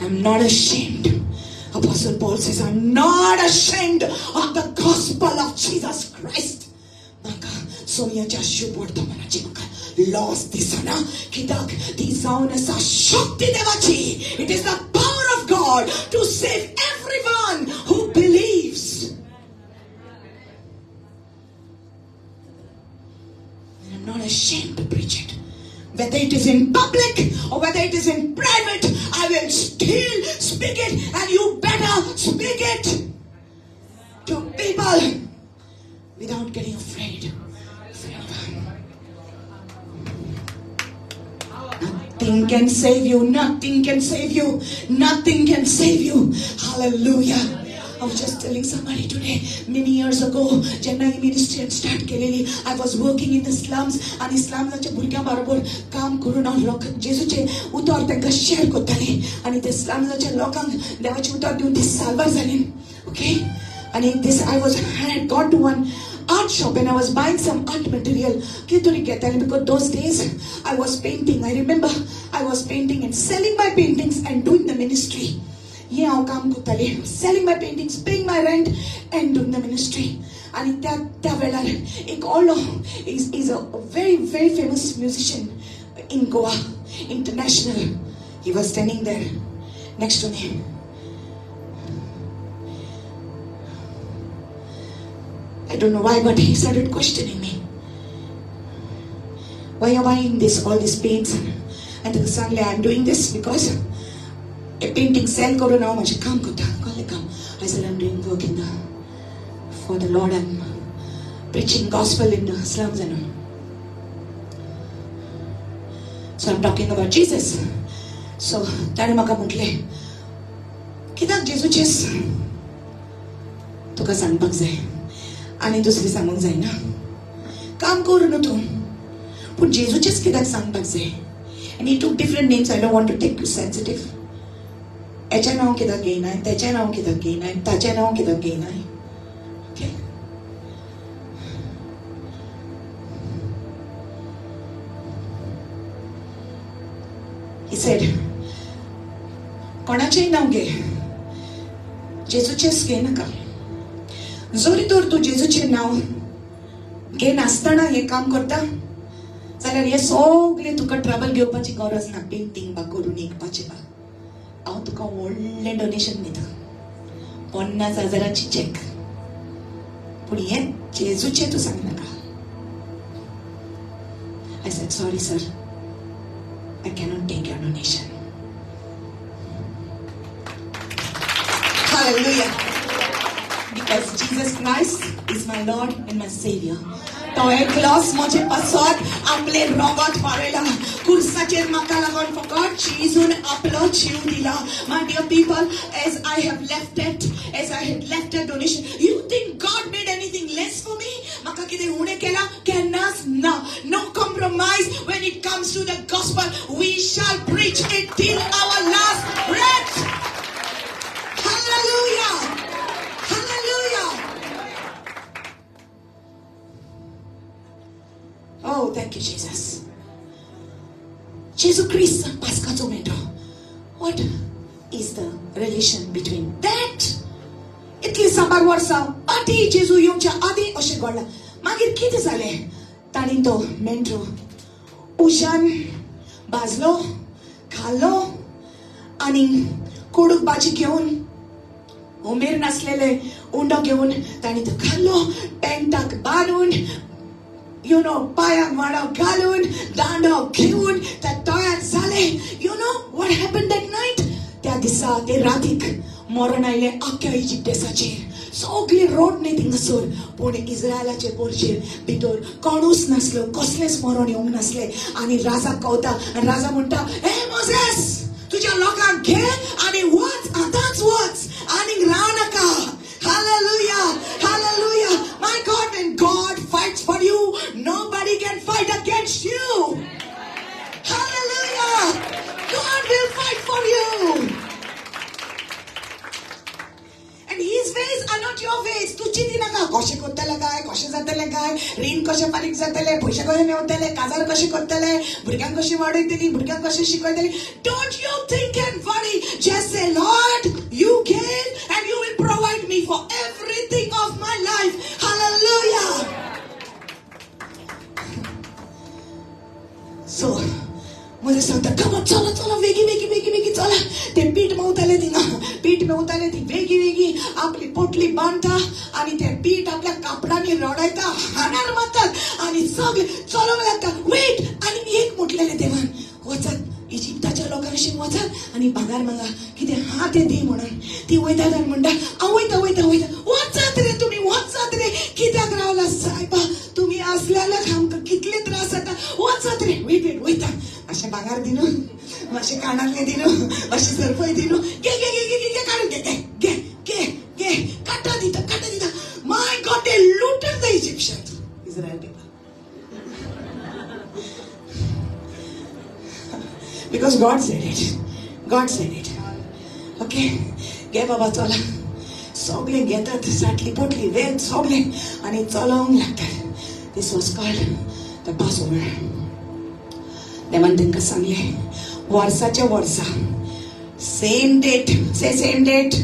I'm not ashamed. Apostle Paul says, I'm not ashamed of the gospel of Jesus Christ. Lost this it is the power of God to save everyone who believes. I'm not ashamed to preach it. Whether it is in public or whether it is in private, I will still speak it, and you better speak it to people without getting afraid. Nothing can save you. Nothing can save you. Nothing can save you. Hallelujah. I was just telling somebody today, many years ago, Chennai ministry had started केलेली. I was working in the slums, and slumsच्या भुरग्यांबरोबर काम करून हांव लोक जेजूचे उतर तांकां share करतालें, आणि ते slumsच्या लोकांक देवाचे उतर दिवन ती साल्वार जाली. Okay? And this I had got to one art shop and I was buying some art material. Because those days I was painting. I remember I was painting and selling my paintings and doing the ministry. Selling my paintings, paying my rent and doing the ministry. And that is a very, very famous musician. in Goa International. He was standing there next to me. I don't know why, but he started questioning me. Why am I in all these paints? And suddenly I'm doing this because a painting sell karo na maji kam kota. I said, I'm doing work for the Lord. I'm preaching gospel in the slums and all. So I'm talking about Jesus. So tani maka mutle. Kidak Jesuches tuka सांगपाक जाय आणि दुसरी सांगूंक जायना. काम करू न्हू तूं पूण जेजूचेच कित्याक सांगपाक जाय. And he took different names. I don't want to take you sensitive. हेचें नांव कित्याक घेयनाय, तेचें नांव कित्याक घेयनाय, ताचें नांव कित्याक घेयनाय. Okay? He said, कोणाचेंय नांव घे, जेजूचेंच घे नाका. जोरी तर तूं जेजूचें नांव घे नासतना हें काम करता जाल्यार हे सगळें तुका ट्रबल घेवपाची गरज ना. पेंटींग बा करून एकपाचें बा. हांव तुका व्हडलें डोनेशन दिता, 50,000ची चॅक. पूण हें जेजूचें तूं सांग नाका. I said, sorry sir, I cannot take your donation. Hallelujah. Because Jesus Christ is my Lord and my Savior. तो एकलोच म्हजे पासत आपले रगत फारेला. कुर्साचेर म्हाका लागून फकत जेजून आपलो जीव दिला. My dear people, as I have left that donation, you think God made anything less for me? म्हाका कितें उणें केला? केन्नाच ना. No compromise when it comes to the gospel. We shall preach it till our last breath. Hallelujah. Hallelujah. Oh, thank you, Jesus. Jesus Christ, Paschazo Mento. What is the relation between that? इतली सांबार वर्सां आदी जेजू येवच्या आदी अशें घडलां. मागीर कितें जालें? ताणी तो मेंढरो उज्यान भाजलो, खालो आनी कोडूक भाजी घेवन उमेर नासलेले उंडो घेवन ताणी तो खाल्लो. पेंटाक बांदून पायांक वाडो घालून दांडो घेवन ते तयार जाले. what happened that night? त्या दिसा ते रातीक मरण आयलें आख्या इजिप्ट देशाचेर. सगळी रोड थिंगासोर. पूण इस्रायलाचे पोरचेर भितर कोणूच नासलो, कसलेंच मरण येवंक नासलें. आनी राजाक कवता आनी राजा म्हणटा, हे मोजेस, तुज्या लोकांक घे आनी वच, आतांच वच आनी राव नाका. Hallelujah. Hallelujah. My God, when God fights for you, nobody can fight against you. Hallelujah. God will fight for you. And His ways are not your ways. तू चिंती नाका कशें करतले काय, कशें जातले काय, रीण कशें फारीक जातले, पयशे कशे मेवतले, काजार कशें करतले, भुरग्यांक कशें वाडयतली, भुरग्यांक कशें शिकयतली. Don't you think and worry. Just say, Lord, you give and you will provide me for everything of my life. Hallelujah. So, म्हजे सांगता, come on, चला वेगी चला. ते पीठ मेवताले ती वेगी आपली पोटली बांधता आणि ते पीठ आपल्या कापडांनी रडयता, हाणार मारतात आणि सगळे चलोंक लागता. वेट. आणि एक म्हटलेले देवान, वचत इजिप्ताच्या लोकांशी वचत आणि भागार मागा, कितें हा ते दी म्हणून. ती वयतात आनी म्हणटा, हांव वयता. वचत रे तुमी, वचत रे. कित्याक रावला सायबा? तुमी असल्याक आमकां कितले त्रास जाता. वचत रे. वेट वयता. अशें भागार दिनू, मातशें कानांतलें दिनू, अशें सरपय दिनू. घे काडून घे. काटा दिता. My God, they looted the Egyptians. Israel people. Because God said it. Okay? घे बाबा चला. सगळे घेतात साटली पोटली वेद सगळे आणि चलोंक लागतात. This was called the Passover. देवान तांकां सांगलें, वर्साच्या वर्सा सेम डेट. से सेम डेट.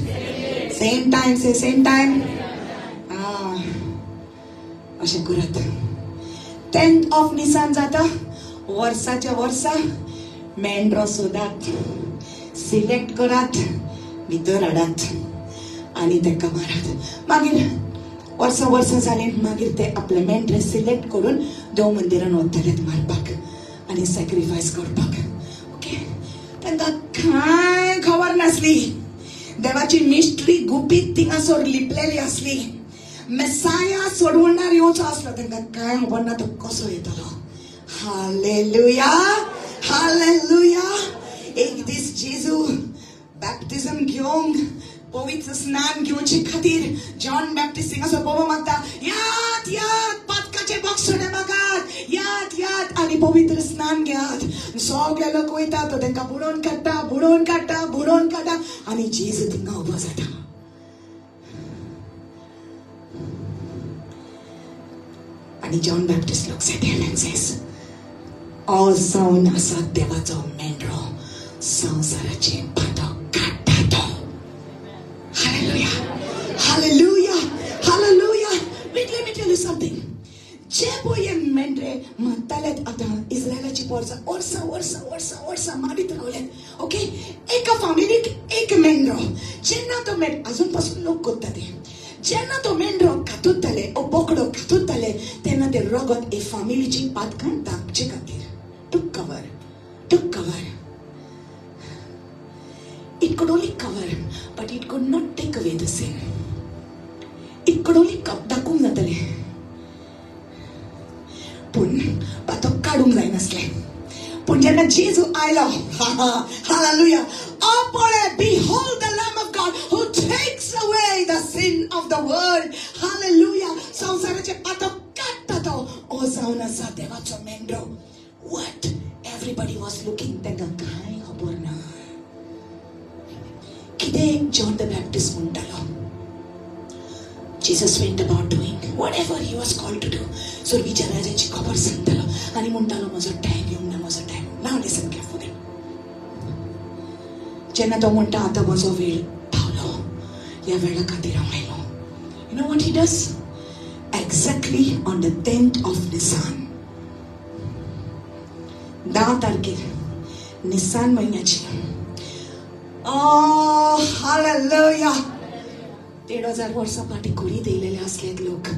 Same time. से सेम टाइम. अशें करात. 10th of Nisan जाता, वर्साच्या वर्सा मेंढरो सोदात, सिलेक्ट करात, भितर हाडात आणि तेका मारात. मागीर वर्सां जाली मागीर ते आपले मेंढरे सिलेक्ट करून देव मंदिरान वतलेत मारपाक आणि सॅक्रिफायस करपाक. ओके, तांकां कांय खबर नासली. देवाची मिस्ट्री गुपीत थिंगासोर लिपलेली असली. मेसाया सोडवणार येवचो असलो तांकां कांय खबर ना तो कसो येतलो. Hallelujah, hallelujah. एक दीस जेजू बॅप्टिझम घेवंक पवित्र स्नान घेवचे खातीर जॉन बॅप्टिस्ट थिंगासोर बोबो मागता, यात यात पातकाचे बॉक्सोडे मागात, यात यात आणि पवित्र स्नान घेयात. सगळे लोक वयता, तो तांकां बुडोवन काडटा, बुडोवन काडटा, बुडोवन काडटा आणि जेजू थिंगा उबो जाता. आणि John Baptist looks at him and says, जावन आसा देवाचो मेंढरो, संवसाराचे पातक काडटा तो. Hallelujah, hallelujah, hallelujah. Wait, let me tell you something. जे पळय मेंढरे म्हणटालेत आतां इस्रायलाची वर्सां मारीत रावलेत. ओके, एका फॅमिलीक एक मेंढरो. जेन्ना तो अजून पासून लोक करता ते, जेन्ना तो मेंढरो कातुरताले ओ बोकडो कातुरताले तेन्ना ते रगत ए फॅमिलीची पातकां धांपचे खातीर took cover. It could only cover, but it could not take away the sin. It could only दाखवूंक जातले, पूण पातक काडूंक जायनासले. पूण जेन्ना जेजू आयलो, हालेलुया, पळय, behold the Lamb of God who takes away the sin of the world. Hallelujah. संवसाराचे पातक काडटा तो जावन आसा देवाचो मेंढरो. What? Everybody was looking. तांकां कांय खबर ना कितें जॉन द बॅप्टिस्ट म्हणटालो. Jesus went about doing whatever he was called to do. सुरवीच्या राजाची खबर सांगतालो आनी म्हणटालो म्हजो टायम येवंक ना, म्हजो टायम. Now listen carefully. जेन्ना तो म्हणटा आतां म्हजो वेळ पावलो, ह्या वेळा खातीर हांव आयलो. You know what he does? Exactly on the 10th of Nisan, 10 तारखेर निसान महिन्याची, हालेलुया, 1,500 वर्सां फाटीं करीत येयलेले असलेत लोक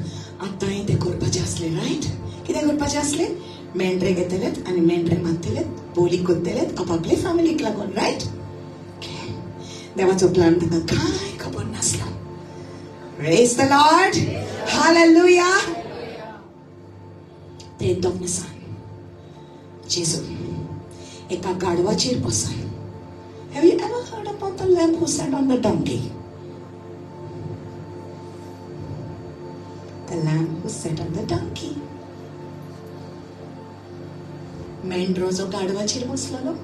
आतांय ते करपाचे असले. रायट? कितें करपाचे असले? मेंढरे घेतलेत आनी मेंढरे मारतलेत, बोली करतलेत आपापले फॅमिलीक लागून. रायट? देवाचो प्लॅन तांकां कांय खबर नासलो. Praise the Lord, hallelujah. 10th of Nisan, जेजू एका गाढवाचेर बसून. Have you ever heard about the lamb who sat on the donkey? The lamb who sat on the donkey. मेंढरो जो गाढवाचेर बसलेलो.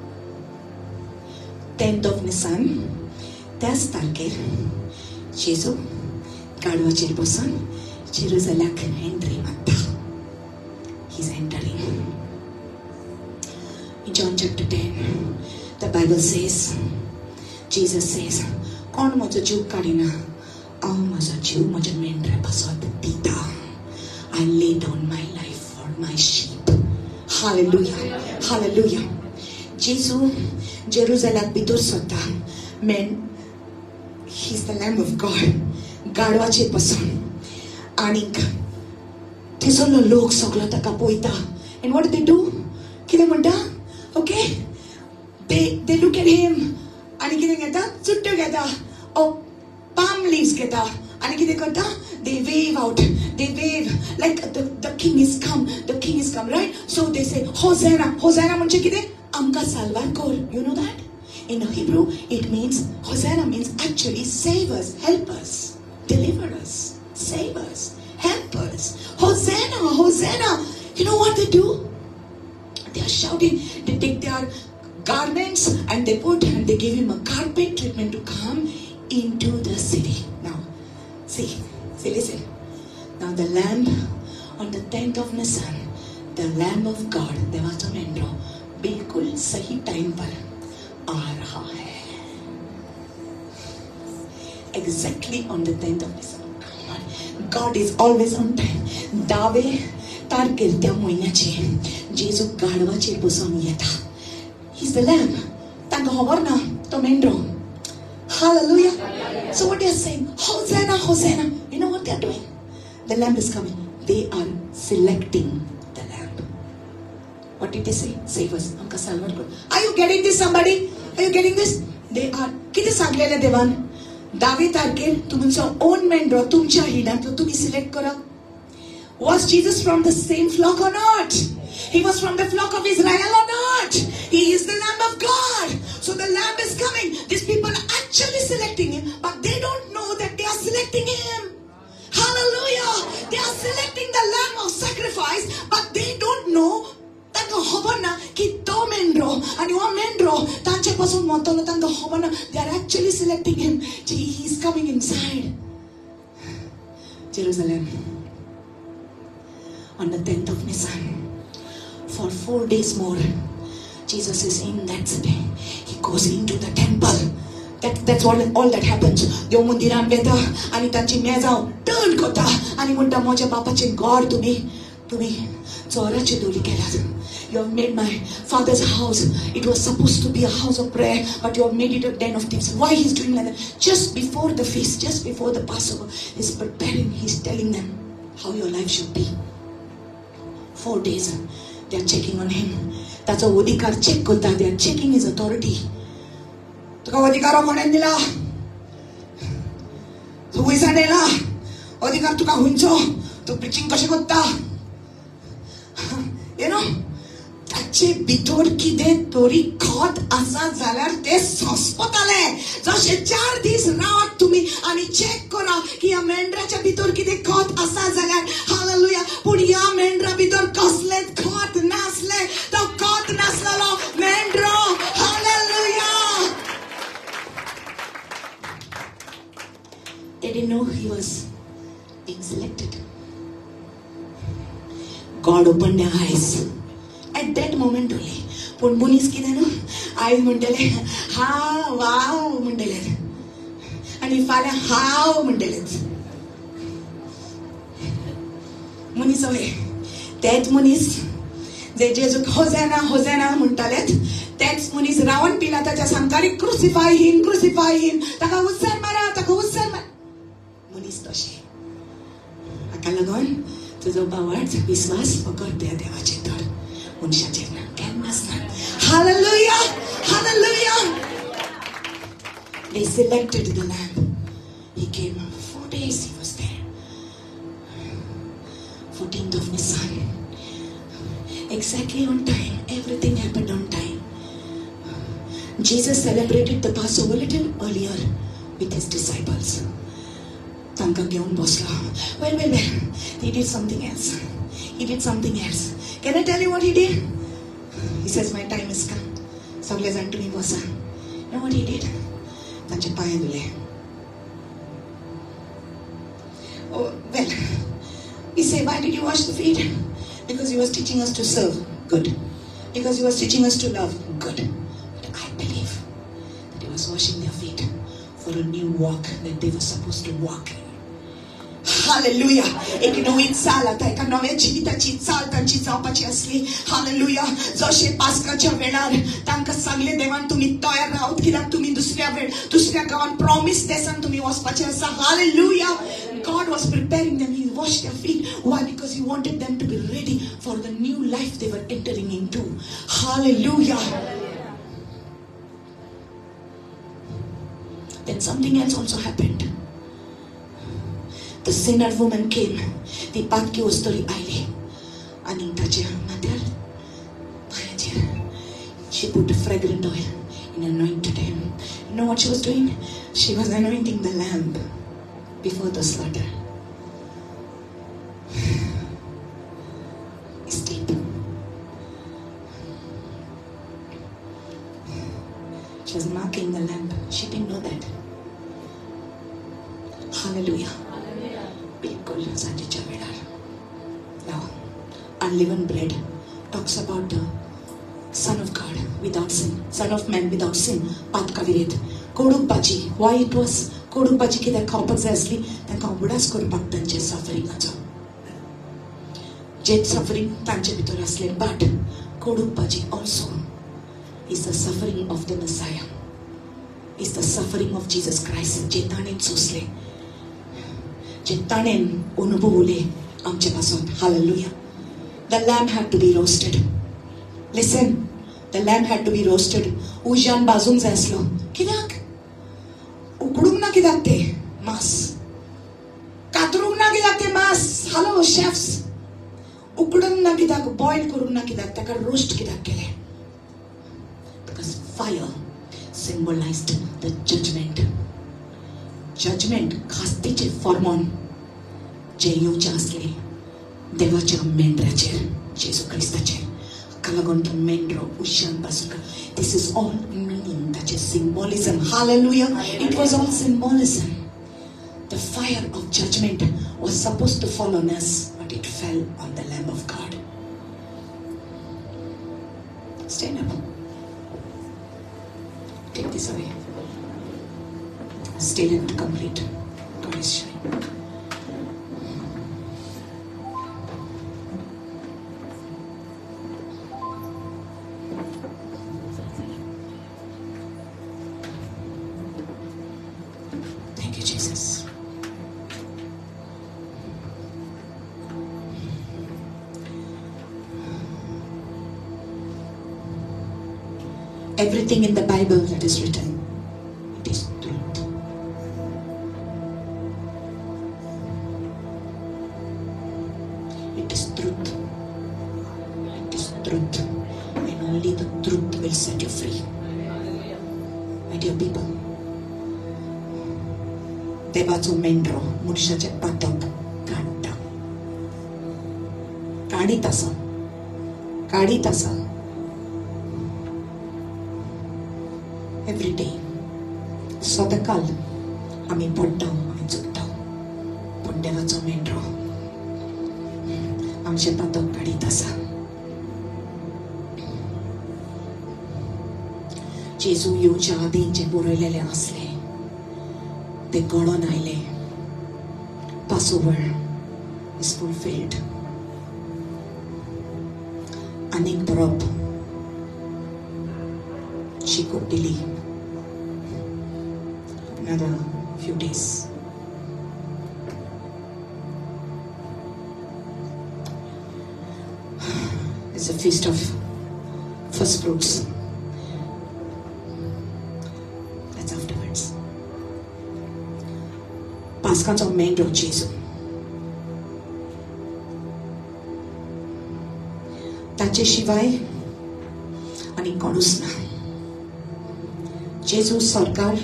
10th of Nisan, त्याच तारखेर जेजू गाढवाचेर बसून जेरुसलेमाक एंट्री मारता. He's entering. In John chapter 10, the Bible says, Jesus says, कोण म्हजो जीव काडिना, हांव म्हजो जीव म्हज्या मेंढऱ्या पासत दिता. I lay down my life for my sheep. Hallelujah, hallelujah. जेजू जेरुसलेमाक भितर सरता. He's the Lamb of God. गाढवाचेर बसून आनीक थंयसरलो लोक सगळो ताका पळयता. And what do? कितें म्हणटा? Okay, they look at him आणि कितें घेता? चुट्ट्यो घेता, palm leaves घेता आणि कितें करता? They wave out, they wave like the king is come, the king is come, right? So they say Hosanna. Hosanna म्हणजे कितें? आमकां साल्वार कर. You know that? In Hebrew, it means Hosanna means actually save us, help us, deliver us, save us, help us. Hosanna, Hosanna. You know what they do? They are shouting. They take their garments and they put and they give him a carpet treatment to come into the city. Now, see, listen. Now the lamb on the 10th of Nisan, the Lamb of God, देवाचा मेंढरो बिल्कुल सही time पर आ रहा है. Exactly on the 10th of Nisan. God is always on time. दावे तारखेर त्या म्हयन्याचे जेजू गाडवाचेर बसून येता. He's the lamb. तांकां खबर ना तो मेंढरो. Hallelujah. So what they are saying, Hosanna, Hosanna. You know what they are doing? The lamb is coming. They are selecting the lamb. What did they say? Save us. Are you getting this, somebody? Are you getting this? They are. किती सांगलेले देवान? 10 तारखेर तुमचो own मेंढरो तुमच्या हिडांतलो तुम्ही select करा. Was Jesus from the same flock or not? He was from the flock of Israel or not? He is the Lamb of God. So the Lamb is coming. These people are actually selecting him, but they don't know that they are selecting him. Hallelujah. They are selecting the Lamb of sacrifice, but they don't know. तांकां खबर ना की तो मेंढरो आनी हो मेंढरो तांचे पासून वतलो. तांकां खबर ना. They are actually selecting him. He is coming inside Jerusalem on the 10th of Nisan. For 4 days more, Jesus is in that city. He goes into the temple. That's all that happens. देव मंदिरान वेता आनी तांची मेजाव turn करता आनी म्हणटा म्हज्या बापाचे घर तुम्ही चोराचे दोरी केल्यात. You have made my father's house. It was supposed to be a house of prayer, but you have made it a den of thieves. Why he's doing like that? Just before the feast, just before the Passover, he's preparing. He's telling them how your life should be. 4 days. They are checking on him. That's a odikar check kota. They are checking his authority. Tuka odikar konen dila? Tu huisa dela? Odikar tuka huncho? Tu preaching kashe kotta? You know? ताचे भितर कितें तरी खत आसा जाल्यार ते सोंसपताले. जशे 4 दीस रावत तुमी आनी चेक करा की ह्या मेंढराच्या भितर कितें खत आसा जाल्यार. हालेलुया. पूण ह्या मेंढरा भितर कसलेंच खत नासलें. तो खत नासलेलो मेंढरो. Hallelujah. They didn't know he was being selected. God opened their eyes. At that moment only. पण मुनीस कितें न्हू आयज म्हणटले हाव वाव म्हणटले आनी फाल्यां हाव म्हणटलेच. मुनीस हवे तेच मुनीस जे जेजूक होजाना होजाना म्हणटालेत तेच मुनीस रावन पिलाताच्या सांगताली क्रुसिफाय हिम ताका उत्सर मारा ताका उत्सर मार. मुनीस तशे. हाका लागून तुजो बावार्थ विश्वास पकड त्या देवाचेर धर. मनशाचेर ना केन्नाच ना. Hallelujah. Hallelujah. They selected the lamb. He came. 4 days he was there. 14th of Nisan. Exactly on time. Everything happened on time. Jesus celebrated the Passover a little earlier with his disciples. Tanka घेऊन बसला. Well. He did something else. Can I tell you what he did? He says, my time is come. सगळे जाण तुम्ही बसा. You know what he did? तांचे पाय धुले. Oh, well, we say, why did you wash the feet? Because he was teaching us to serve. Good. Because he was teaching us to love. Good. But I believe that he was washing their feet for a new walk that they were supposed to walk. Hallelujah. एक नवीन चाल आता एका नव्या जिविताची चाल तांची जावपाची असली. Hallelujah. जशे पास्काच्या वेळार तांकां सांगले देवान तुम्ही तयार रावत कित्याक तुम्ही दुसऱ्या गावान प्रॉमिस देसान तुम्ही वचपाचे आसा. Hallelujah. God was preparing them. He washed their feet. Why? Because he wanted them to be ready for the new life they were entering into. Hallelujah. Then something else also happened. The sinner woman came. ती पातकी वस्तोरी oily आनी ताच्या माथ्यार पांयाचेर she put fragrant oil and anointed him. You know what she was doing? She was anointing the lamb before the slaughter. It's deep. She was marking the lamb. She didn't know that. Hallelujah. बिल्कुल सांजेच्या वेळार. Now, unleavened bread talks about the Son of God without sin, Son of Man without sin. पातकाविरेत कोडूक भाजी. Why it was कोडूक भाजी कित्याक खावपाक जाय आसली? तांकां उगडास करपाक तांचे सफरिंगाचो. जे सफरींग तांचे भितर आसले, बट कोडूपाची also is the suffering of the Messiah, is the suffering of Jesus Christ, जे ताणें सोंसले, जे ताणें अनुभवले आमचे पासून. Hallelujah. The lamb had to be roasted. Listen, the lamb had to be roasted. उज्यान भाजूंक जाय आसलो. कित्याक? उकडूंक ना कित्याक ते मांस? कातरूंक ना कित्याक ते मांस? Hello chefs. उकडूंक ना कित्याक? बॉयल करूंक ना कित्याक? ताका रोस्ट कित्याक केलें? Because fire symbolized the judgment. Judgment खास्तीचे फॉर्मोन जे येवचे आसले देवाच्या मेंढराचेर, जेजू क्रिस्ताचेर. हाका लागून तो मेंढरो उज्यान भाजूंक. दिस इज ऑल मिनींग, ताचे symbolism. Hallelujah. It was all symbolism. The fire of judgement was suppose to fall on us, but it fell on the lamb of God. Stand up. Take this away. Still and complete. God is shining. Thank you, Jesus. Everything in the Bible that is written, it is truth. It is truth. It is truth. And only the truth will set you free. My dear people, देवाचो मेंढरो मनशाचे पातक काडटा. काडीत आसा. Every day सदांकाल आमी पडटा, आमी चुकता, पूण देवाचो मेंढरो आमचे पातक काडीत आसा. जेजू येवच्या आदी जे बरयलेले आसले ते घडोवन आयले. Passover is fulfilled. आनीक बरोप शिकोप दिली. Another few days. It's a feast of first fruits. That's afterwards. पास्काचो मेंढरो जेजू. ताचे शिवाय आनी कोणूच ना. जेजू सरकार,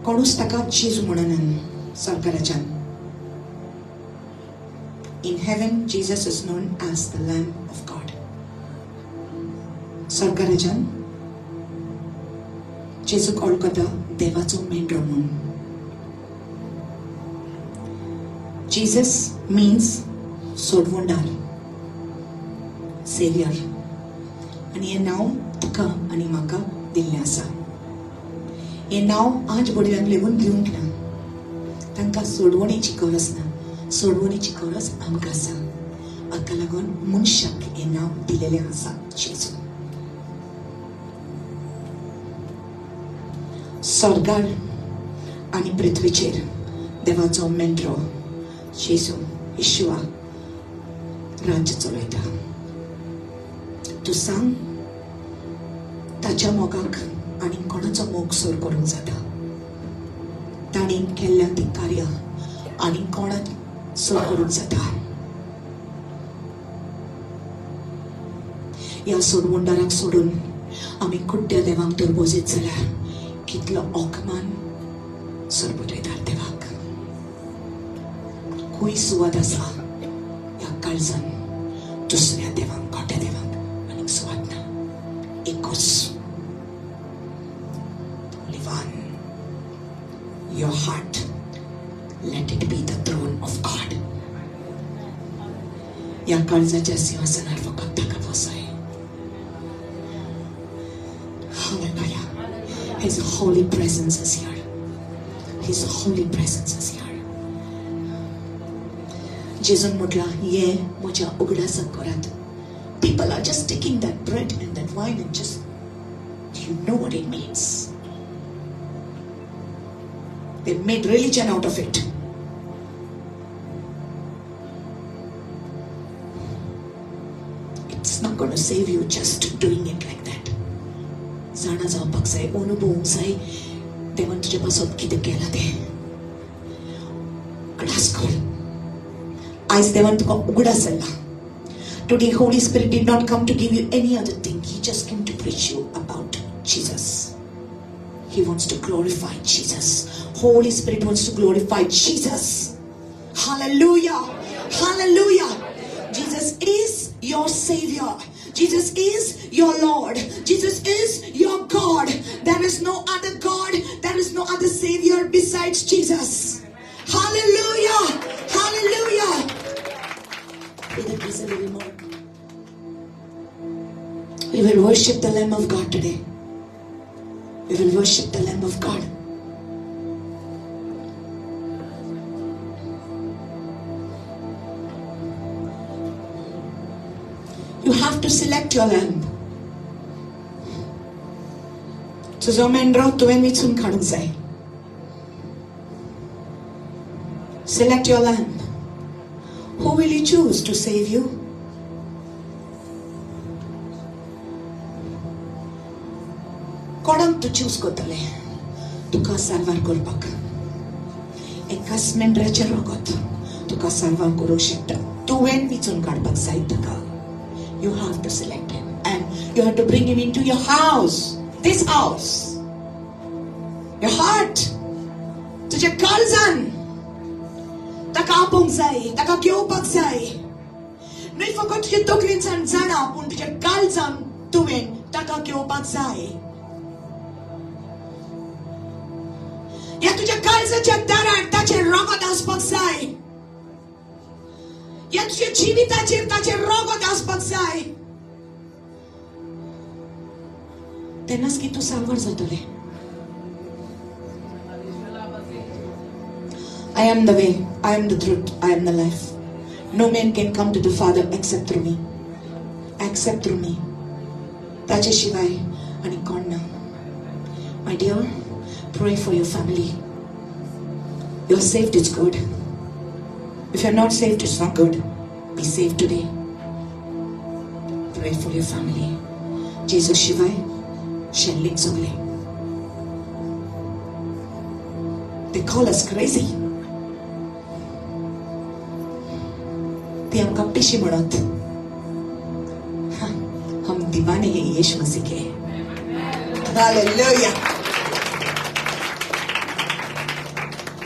कोणूच ताका जेजू म्हणना सरकाराच्यान. In heaven, Jesus is known as the Lamb of God. सरकाराच्यान जेजूक वळखता देवाचो मेंढरो म्हणून. Jesus means सोडवणदार, सेवियर. आनी हें नांव तुका आनी म्हाका दिल्लें आसा. हें नांव आज बडव्यांक लेगून दिवंक ना. तांकां सोडवणेची गरज ना. सोडवणेची गरज आमकां आसा. हाका लागून मनशाक हें नांव दिलेलें आसा, जेजू. स्वर्गार आनी पृथ्वीचेर देवाचो मेंढरो जेजू येशुआ राज्य चलयता. तूं सांग, ताच्या मोगाक आनी कोणाचो मोग सोर करूंक जाता? ताणें केल्ल्या ती कार्य आनी कोणाक सोर करूंक जाता? ह्या सोडवणदाराक सोडून आमी कुड्ड्या देवाक तर बोजीत जाल्यार कितलो ओकमान सोरबुटयतात देवाक. खूय सुवात आसा ह्या काळजान दुसऱ्या देवाक, खोट्या देवाक आनीक सुवात ना. एकूच only one. Your heart, let it be the throne of God. ह्या काळजाच्या सिंहासनार फकत ताका बसय. Hallelujah. His holy presence is here. His holy presence is here. जेजून म्हटलं ये म्हज्या उगडासा घरांत. People are just taking that bread and that wine and just, you know what it means. They've made religion out of it. It's not going to save you just doing it like that. Zana जावपाक जाय, अनुभवूंक जाय देवान तुज्या पासत कितें केलां तें. उगडास कर. आयज देवान तुका उगडास दिला. Today, Holy Spirit did not come to give you any other thing. He just came to preach you about Jesus. He wants to glorify Jesus. Holy Spirit wants to glorify Jesus. Hallelujah. Hallelujah. Jesus is your Savior. Jesus is your Lord. Jesus is your God. There is no other God. There is no other Savior besides Jesus. Hallelujah. Hallelujah. Please a little more. We will worship the Lamb of God today. We will worship the Lamb of God. You have to select your lamb. So mendro tuwen mitsun kanung say. Select your lamb. Who will you choose to save you? Kodam to choose kotale. Tuka salvar korpak. Ekas mendreche rogot. Tuka salvar koroshekta. Tuwen mitsun karpak saitaka. You have to select him. And you have to bring him into your house. This house. Your heart. Tuja kalzan. Taka apong zay. Taka kyopak zay. Nui fakot tuja toklin san zana apun tuja kalzan tuwin. Taka kyopak zay. Ya tuja kalzan tuja daran. Tache rogot aspak zay. Ya tuja jivita tache rogot aspak zay. Tenas ki tu salvar zatole. I am the way, I am the truth, I am the life. No man can come to the Father except through me. Except through me. Tache Shivai and Ikonna. My dear, pray for your family. You're saved, it's good. If you're not saved, it's not good. Be saved today. Pray for your family. Jesus Shivai, Shenling Zogli. They call us crazy. ते हमका पेशी बढ़त हम दीवाने हैं यीशु मसीह के. Hallelujah.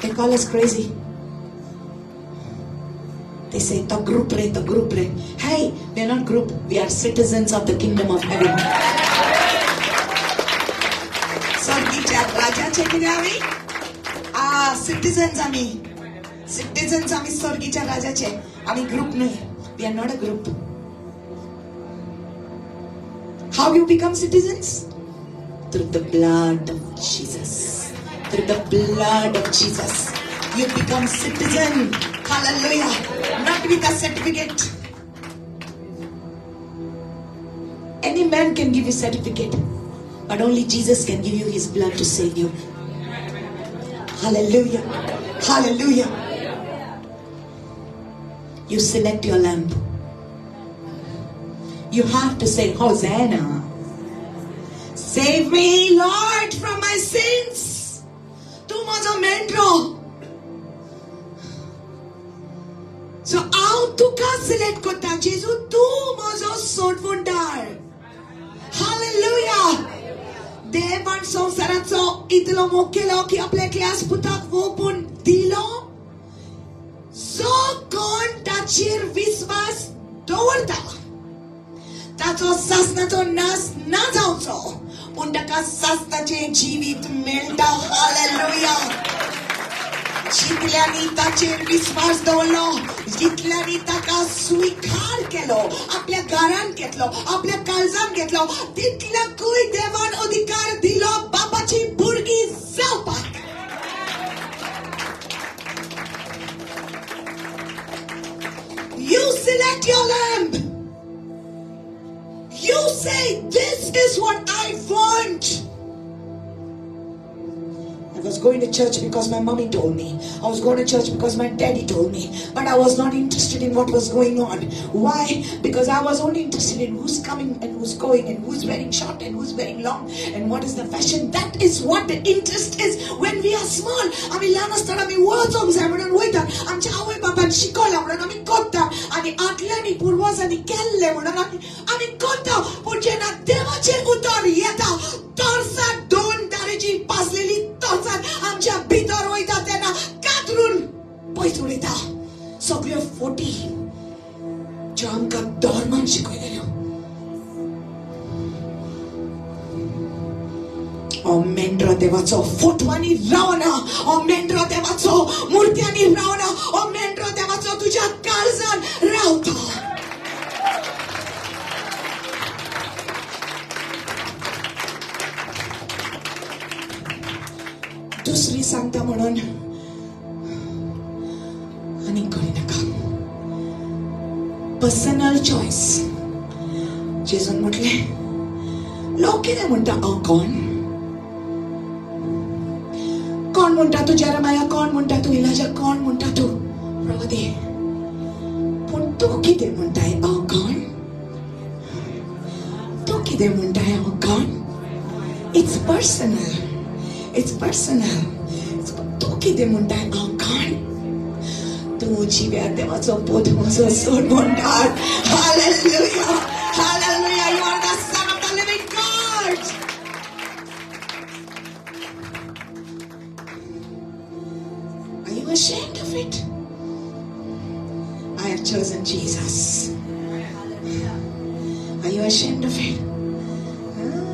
They call us crazy. They say the group re. Hey, we are not group, we are citizens of the kingdom of heaven. Sorgita raja chekinavi citizens ami sorgita raja che. Ami group nahi. We are not a group. How you become citizens? Through the blood of Jesus. Through the blood of Jesus. You become citizen. Hallelujah. Not with a certificate. Any man can give you certificate. But only Jesus can give you his blood to save you. Hallelujah. Hallelujah. You select your lamb. You have to say, Hosanna. Save me, Lord, from my sins. Tu mozo mendro. So, out to select kota Jesu, tu mozo sodvundar. Hallelujah. Devan संसाराचो इतलो मोकेलो की आपल्या class पुताक वोपून दिलो. जो कोण ताचेर विश्वास दवरता ताचो सासनाचो नाश ना जावचो पूण ताका सासनाचे जिवीत मेळटा. हालेलुया. जितल्यांनी ताचेर विश्वास दवरलो, जितल्यांनी ताका स्वीकार केलो, आपल्या घरान घेतलो, आपल्या काळजान घेतलो, तितल्याकूय देवान अधिकार दिलो बापाची भुरगीं जावपाक. say, this is what I want. I was going to church because my mommy told me. I was going to church because my daddy told me. But I was not interested in what was going on. Why? Because I was only interested in who's coming and who's going and who's wearing short and who's wearing long and what is the fashion. That is what the interest is when we are small. आम्ही लहान असताना आम्ही वळचोक जाय म्हणून वयतात. आमच्या आवय बापान शिकवला म्हणून आम्ही करता आणि आदल्यांनी पूर्वजांनी केल्ले म्हणून आम्ही करता. पण जेन्ना देवाचे उतर येता तोरसा दोन दारेची पासलेली तोरसात आमच्या भितर वयता तेन्ना कातरून पयस उडयता. सगळ्यो फोटी ज्यो आमकां धर्मान शिकयलेल्यो. हो मेंढरो देवाचो फोटवांनी रावना. हो मेंढरो देवाचो मुर्त्यांनी रावना. हो मेंढरो देवाचो तुज्या काळजान रावता. दुसरी सांगता म्हणून आनी करिनाका. Personal choice. जेजून म्हटले लोक कितें म्हणटा हांव कोण? कोण म्हणटा तू जेरेमाया? कोण म्हणटा तू इलाजा? कोण म्हणटा तू प्रवादी? पण तू कितें म्हणटाय हांव कोण? तू कितें म्हणटाय हांव कोण? It's personal. It's personal. तू कितें म्हणटाय हांव कोण? तू जिव्या देवाचो पूत म्हजो सोड म्हणटात. Hallelujah. Hallelujah. You are the son of the living God. Are you ashamed of it? I have chosen Jesus. Are you ashamed of it?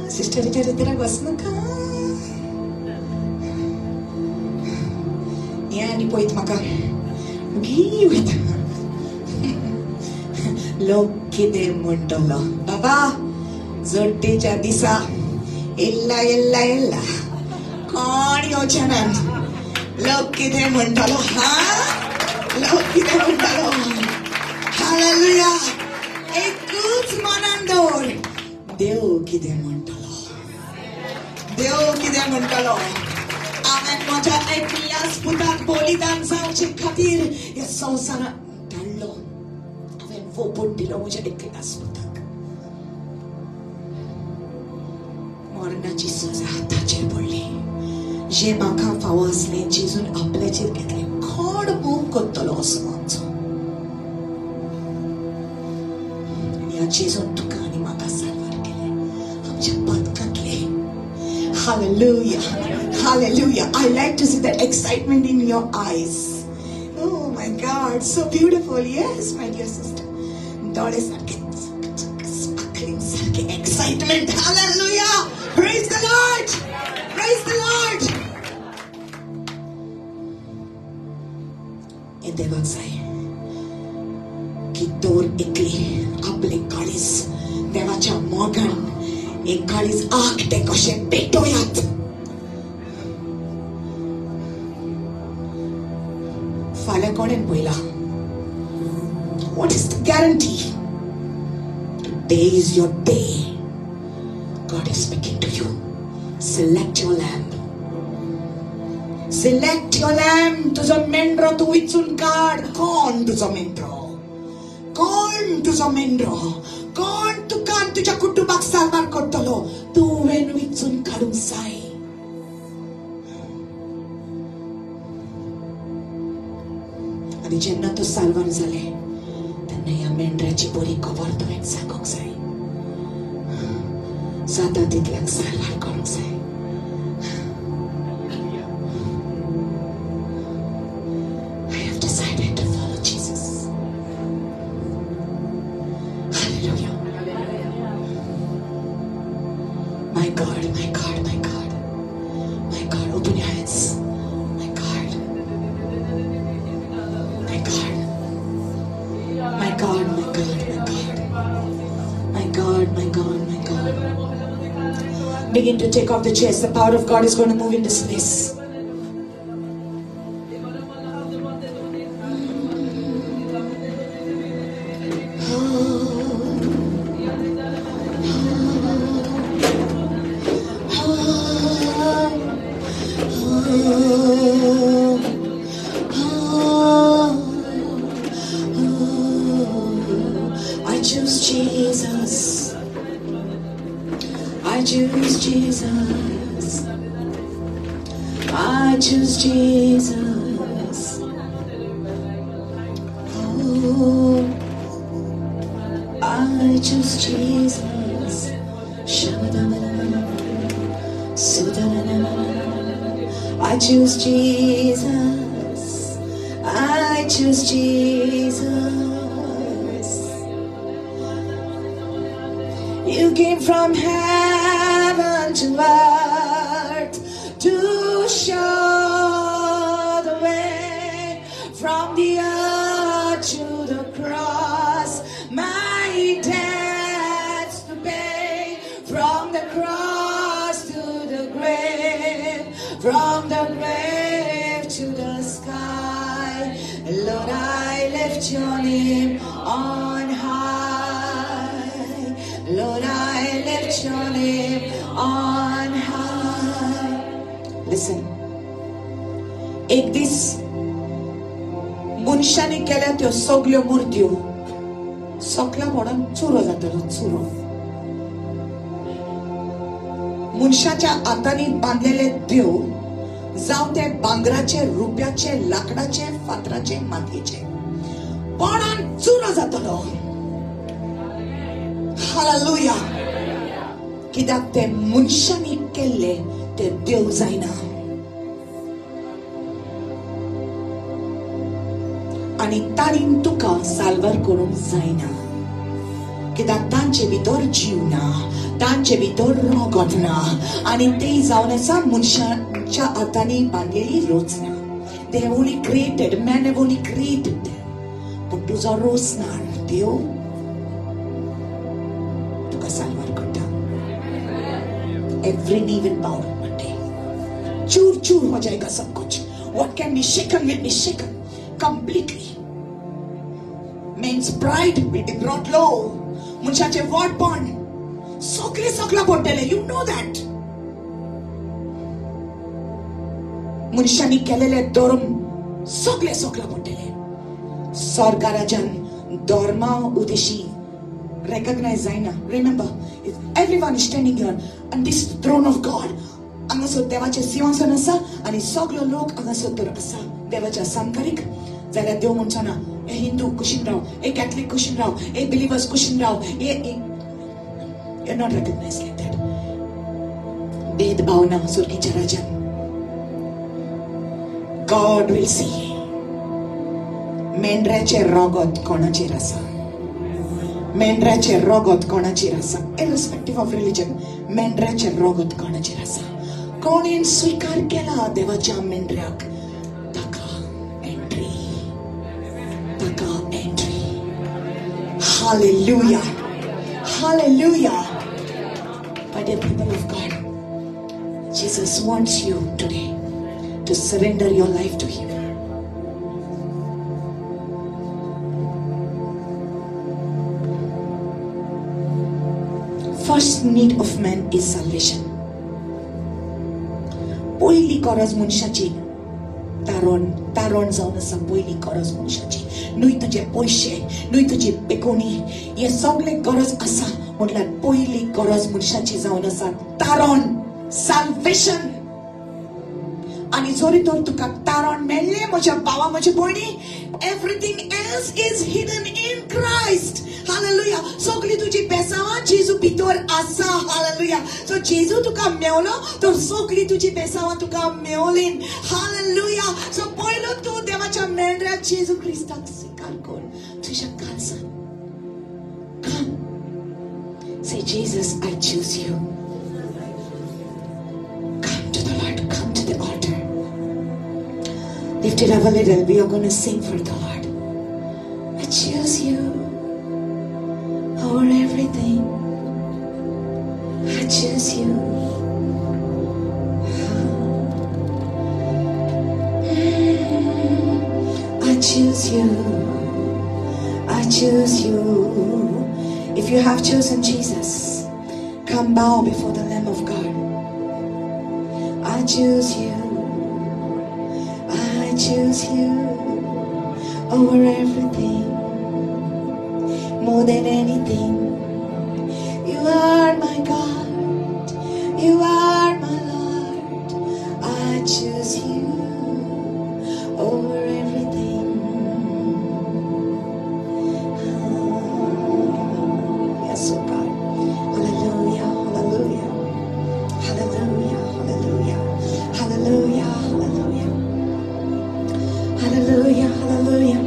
Sister Veronica was naka. आणि पळयत म्हाका घी वयता. लोक कितें म्हणटलो? बाबा जोड्डेच्या दिसा येल्ला येल्ला येल्ला कोण येवचे ना. लोक कितें म्हणटलो? लोक कितें म्हणटलो? हालेलुया. एकूच मनान दवर देव कितें म्हणटलो. देव कितें म्हणटलो. हांवें म्हज्या एकल्याच पुताक बलिदान जावचे खातीर ह्या संवसारांत धाडलो. हांवें वोपोट दिलो म्हज्या एकल्याच पुताक. मरणाची सजा हाताचेर पडली. जे म्हाका फावो आसलें जेजून आपल्याचेर घेतलें. कोण मोग करतलो असो आमचो? ह्या जेजून तुका आनी म्हाका सारवार केलें आमच्या बदकांतले. Hallelujah. Hallelujah. I like to see that excitement in your eyes. Oh my God, so beautiful. Yes, my dear sister. Dolle sarke sparkling sarke excitement. Hallelujah. Praise the Lord. Praise the Lord. हे देवाक जाय की दोर एकली आपले काळीज देवाच्या मोगान एक काळीज आखटे कशे पेटोयात. फाल्यां कोणें पळयला? What is the guarantee? Today is your day. God is speaking to you. Select your lamb. Select your lamb. तुझो मेंढरो तू विचून काढ. कोण तुझो मेंढरो? कोण तुझो मेंढरो? कोण तुका तुझ्या कुटुंबाक सारवार करतलो? तुवें विचून काडूंक जाय. आणि जेन्ना तू सारवार जाले तेन्ना ह्या मेंढऱ्याची बरी खबर तुवें सांगूंक जाय. जाता तितल्याक सारवार करूंक जाय. I have decided to follow Jesus. Hallelujah. My God, my God, my God. My God, open your hands. My God. My God. My God, my God, my God. My God, my God, my God. Begin to take off the chairs. The power of God is going to move in this place. choose Jesus. I choose Jesus. Oh, I choose Jesus. I choose Jesus. I choose Jesus. You came from heaven to earth to show the way, from the earth to the cross, my debts to pay, from the cross to the grave, from the grave to the sky. Lord, I lift your name on high. Lord, I lift your name on high. Listen. एक this मनशाने केल्या त्यो सगळ्यो मूर्त्यो सकला पडून चुरो जातलो चुरो. मनशाच्या हातांनी बांधलेले देव जावं ते भांगराचे, रुप्याचे, लाकडाचे, फातराचे, मातयेचे पडून चुरो जातलो. हालेलुया. कित्याक ते मनशांनी केल्ले ते देव जायना. आनी तांणी तुका साल्वार करूंक जायना. कित्याक तांचे भितर जीव ना, तांचे भितर रगत ना, आनी ते जावन आसा मनशाच्या हातांनी बांदलेली रोचना. They have only created, man have only created them. But तुजो रोचणार देव तुका साल्वार करता. Every knee will bow one day. चूर चूर हो जाएगा सब कुछ. What can be shaken will be shaken completely. Man's pride will be brought low. मनशाचे वाटपण सगळे सकला पडटले. You know that. मनशांनी केलेले धर्म सगळे सकला पडटले. स्वर्गा राज्यान धर्मा उदेशी recognize जायना. Remember, if everyone is standing here on this throne of God, हांगासर देवाचे सिंहासन आसा आनी सगळो लोक हांगासर आसा देवाच्या समकालीक. जाल्यार देव म्हणचो ना ए हिंदू कुशीन राव, ए कॅथलिक कुशीन राव, ए बिलिवर्स कुशीन Rao. You're not recognized like that. भेदभाव ना स्वर्गीच्या राज्यान. God will see. मेंढऱ्याचे रगत कोणाचेर आसा. मेंढऱ्याचे रगत कोणाचेर आसा. Irrespective of religion, मेंढऱ्याचे रगत कोणाचेर आसा. कोणेन स्वीकार केला देवाच्या मेंढऱ्याक ताका एंट्री. ताका entry. Hallelujah. Hallelujah. My dear people of God, Jesus wants you today to surrender your life to Him. First need of man is salvation. पहिली गरज मनशाची तारण जावन आसा. पहिली गरज मनशाची. न्हय तुजे पयशे, न्हय तुजी बेकोनी, हे सगळे गरज आसा. म्हटल्यार पहिली गरज मनशाची जावन आसा तारण, salvation. आनी जरी तर तुका तारण मेळ्ळें म्हज्या भावा, म्हज्या भयणी, everything else is hidden in Christ. Hallelujah. सगळी तुजी बेसांवां जेजू भितर आसा. Hallelujah. So जेजू तुका मेवलो तर सगळी तुजी बेसांवां तुका मेवलीन. Hallelujah. So पयलो तूं देवाच्या मेंढऱ्या जेजू क्रिस्ताक स्वीकार कर तुज्या काळजांत. Come. Say, Jesus, I choose you. Come to the Lord. Come to the altar. Lift it up a little. We are going to sing for the Lord. I choose you over everything. I choose you. I choose you. I choose you. If you have chosen Jesus, come bow before the Lamb of God. I choose you. I choose you over everything. More than anything, you are my God. You are my Lord. I choose you over everything. Yes, oh God. Hallelujah, hallelujah, hallelujah, hallelujah, hallelujah, hallelujah, hallelujah, hallelujah.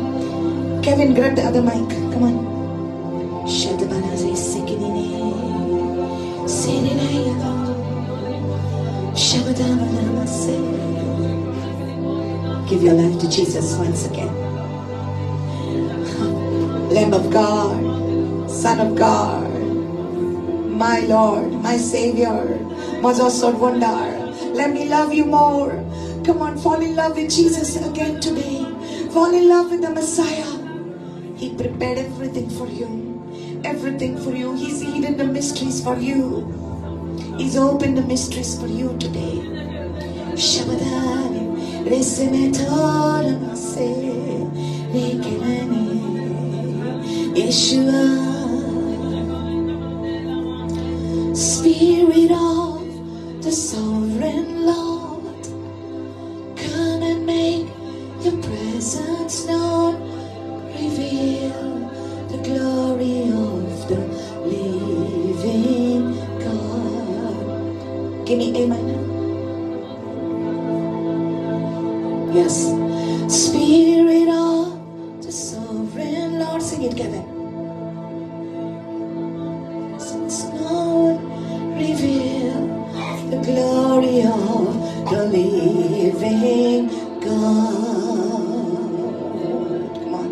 Kevin, grab the other mic. Come on. Shadabana say sikinini. Sininayala. Shabadana say. Give your life to Jesus once again. Lamb of God, Son of God, my Lord, my Savior, Mazasor Wondar. Let me love you more. Come on, fall in love with Jesus again today. Fall in love with the Messiah. He prepared everything for you. Everything for you. He's hidden the mysteries for you. He's opened the mysteries for you today. Shabadani, Resemetora Mase, Rekelani, Yeshua. Spirit of the Sovereign Lord, come and make your presence known. Reveal the glory of the living God. Give me amen. Yes. Spirit of the Sovereign Lord, sing it together. Presence known, reveal the glory of the living God. Come on.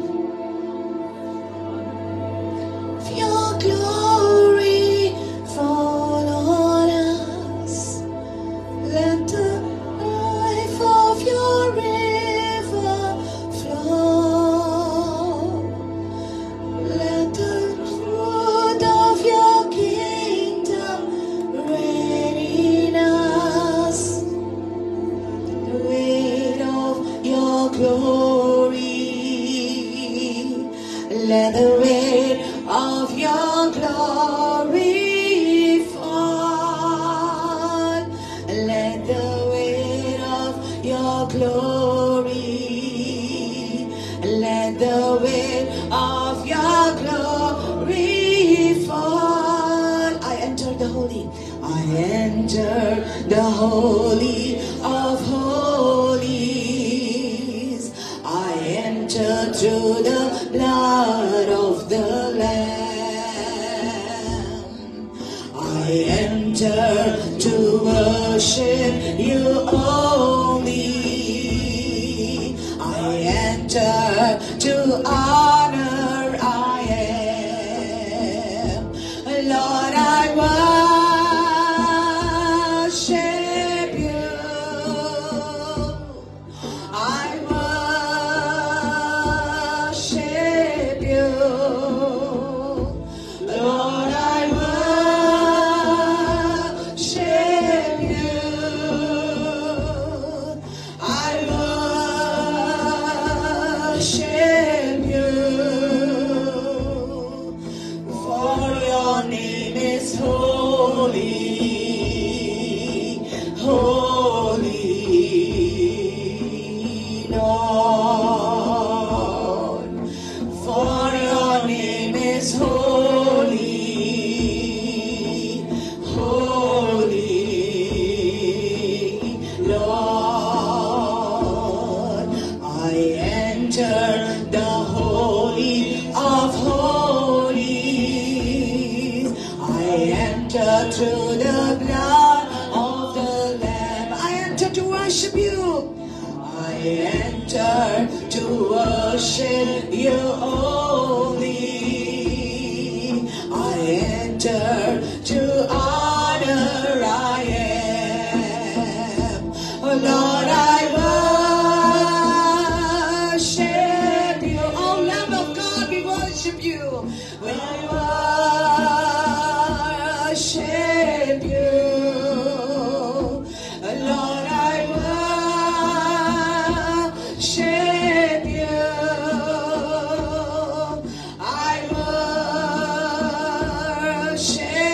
Your glory fall on us. Let the life of your river flow. Let the fruit of your kingdom reign in us. The weight of your glory. Let the weight of your glory fall. Let the weight of your glory. Let the weight of your glory fall. I enter the holy. I enter the holy of holies. I enter through the blood of the Lamb. I enter to worship you only. I enter to honor I am. Lord, I worship you. I worship you. Lord, I worship you. I worship you. For your name is holy, holy, Lord. For your name is holy, holy, Lord. I enter the holy of holies. I enter through the blood of the Lamb. I enter to worship you. I enter to worship you only. I enter to honor I am. Oh Lord, I worship you. Oh Lamb of God, we worship you. I worship you. Lord, I worship you. I worship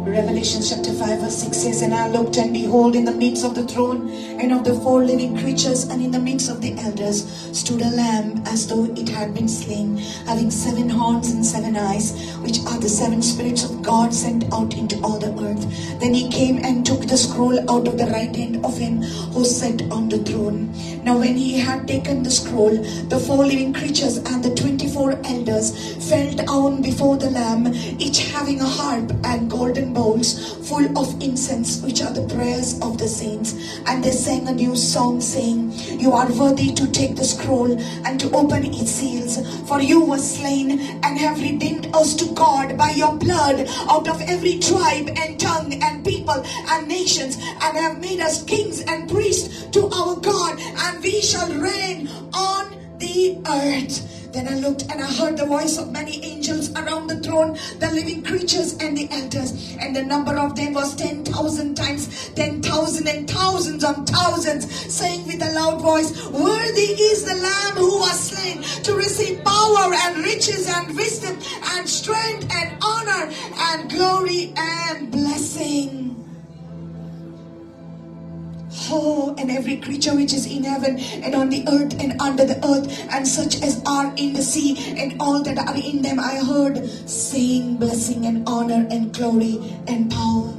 Revelation chapter 5 verse 6 says, "And I looked, and behold, in the midst of the throne and of the four living creatures, and in the midst of the elders, stood a lamb as though it had been slain, having 7 horns and 7 eyes, which are the 7 spirits of God sent out into all the earth. Then he came and took the scroll out of the right hand of him who sat on the throne. Now when he had taken the scroll, the 4 living creatures and the 24 elders fell down before the Lamb, each having a harp and golden bowls full of incense, which are the prayers of the saints. And they sang a new song, saying, You are worthy to take the scroll and to open its seals. For you were slain and have redeemed us to God by your blood out of every tribe and tongue and people and nations, and have made us kings and priests to our God, and we shall reign on the earth. Then I looked, and I heard the voice of many angels around the throne, the living creatures and the elders, and the number of them was 10,000 times 10,000 and thousands on thousands, saying with a loud voice, Worthy is the Lamb who was slain to receive power and riches and wisdom and strength and honor and glory and blessing. Oh, and every creature which is in heaven and on the earth and under the earth, and such as are in the sea and all that are in them, I heard saying, blessing and honor and glory and power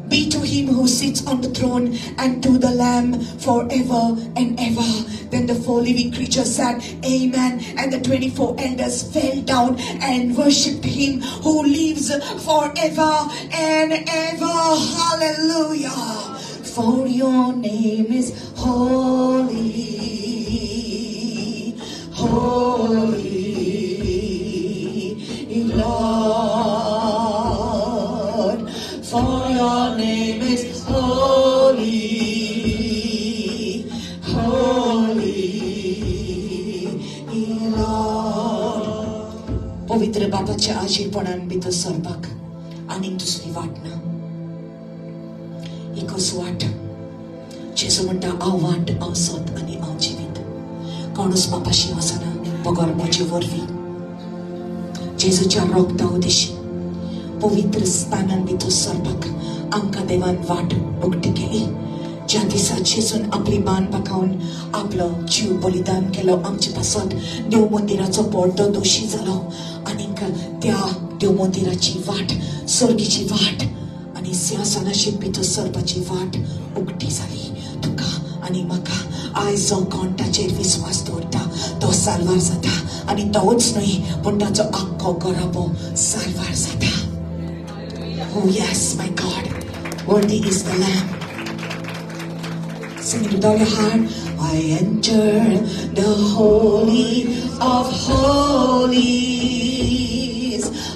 be to him who sits on the throne and to the Lamb forever and ever. Then the 4 living creatures said, Amen. And the 24 elders fell down and worshipped him who lives forever and ever. Hallelujah. For your name is holy, holy, Lord. For your name is holy, holy, Lord. पवित्र बाबाच्या आशीर्वादान भितर सरपाक आनीक दुसरी वाट ना. एकच वाट. जेजू म्हणटा हांव वाट, हांव सत आनी हांव जिवीत. कोणूच बापाशी वचना बगर म्हजे वरवीं. जेजूच्या रोगता उदेशी पवित्र स्थानान भितर सरपाक आमकां देवान वाट उक्ती केली. ज्या दिसा जेजून आपली मान पाकावन आपलो जीव बलिदान केलो आमचे पासत देव मंदिराचो पडदो दोशी जालो, आनीक त्या देव मंदिराची वाट, सर्गीची वाट आनी सिंहासनाची भितर सरपाची वाट उक्ती जाली. तुका आनी म्हाका आयज जो कोण ताचेर विस्वास दवरता तो साल्वार जाता, आनी तोच न्हय पूण ताचो आख्खो घराबो साल्वार जाता. Oh yes, my God, worthy is the Lamb. Sing it with all your heart. I enter the holy of holies.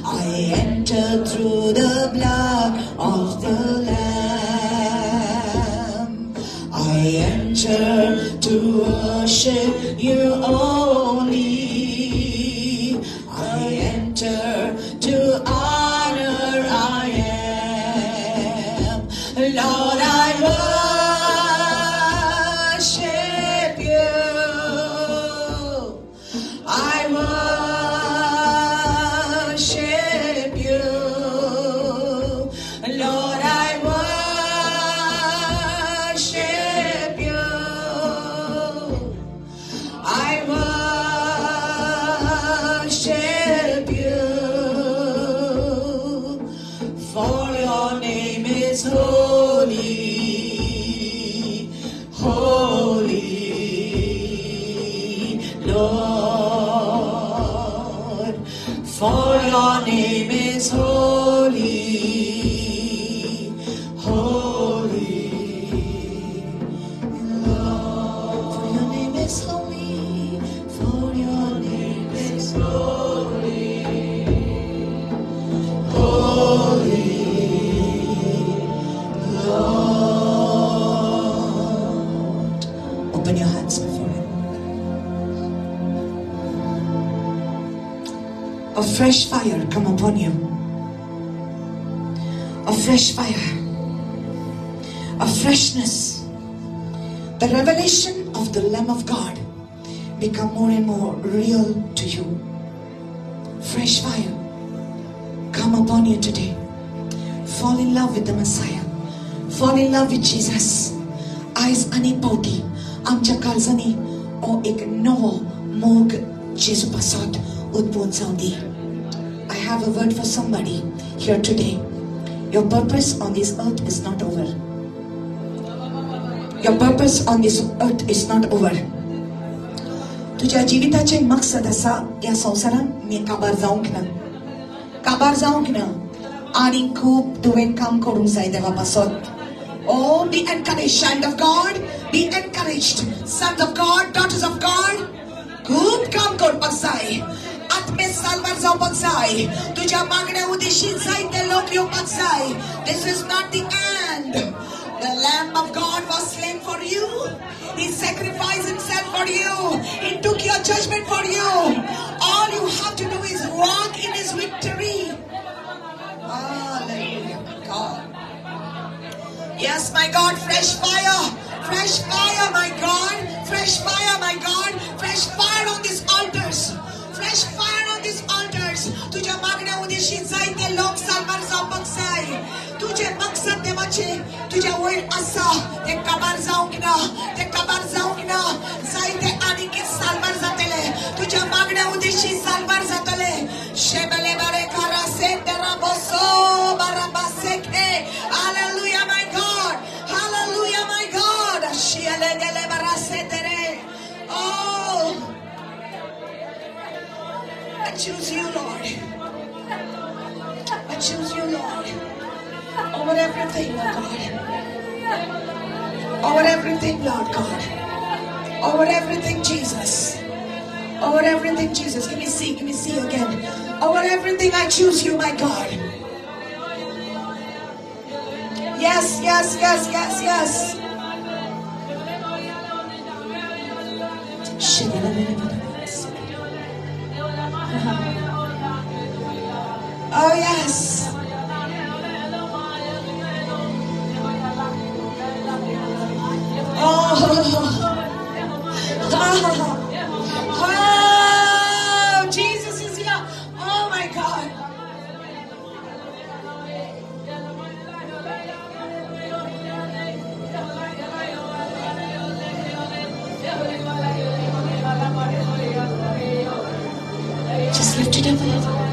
I enter through the blood of the Lamb. I enter to worship you only. I enter to honor I am. Lord, I worship you. I worship you. Lord, I worship you. I worship you. For your name is holy, holy, Lord. For your name is holy, holy, Lord. For your name is holy, for your name is holy, holy, Lord. Open your hands before him. A fresh fire come upon you. A fresh fire. A freshness. The revelation of the Lamb of God become more and more real to you. Fresh fire come come upon you today. Fall in love with the Messiah. Fall in love with Jesus. आयज आनी पावटी आमच्या काळजांनी हो एक नवो मोग जेजू पासत उद्भवून जावं दी. I have a word for somebody here today. Your purpose on this earth is not over. Your purpose on this earth is not over. तुझ्या जीविताचे मकसद असा या संसारान मी काबार जावंक ना. काबार जावंक ना. आणि खूप तुवें काम करूंक जाय देवा पासत. Oh, be encouraged, child of God. Be encouraged, sons of God, daughters of God. खूप काम करपाक जाय. आत्मे सालवार जावपाक जाय. तुझ्या मागण्या उद्देशी जायते लोक येवपाक जाय. This is not the end. The Lamb of God was slain for you. He sacrificed himself for you. He took your judgment for you. All you have to do is walk in his victory. Hallelujah, God. Yes, my God, fresh fire, my God, fresh fire, my God, fresh fire on these altars, fresh fire on these altars. तुझ्या मागण्या उद्देशी जायते लोक सालवार जावपाक जाय. तुझे मकसद देवाचे तुझ्या वयर आसा ते काबार जावंक ना. ते काबार जावंक ना. जायते आनीक सालवार जातले. तुझ्या मागण्या उद्देशी सालवार जातले. शेबले बारे कारा सेंटरा बसो बाराबासेके. Hallelujah, my God. Hallelujah, my God. Shiele dele barasetere. Oh, I choose you, Lord. I choose you, Lord. Over everything, Lord God. Over everything, Lord God. Over everything, Jesus. Over everything, Jesus. Give me see again. Over everything, I choose you, my God. Yes, yes, yes, yes, yes. Oh, yes. Oh, Jesus is here. Oh, my God. Just lift it up a little.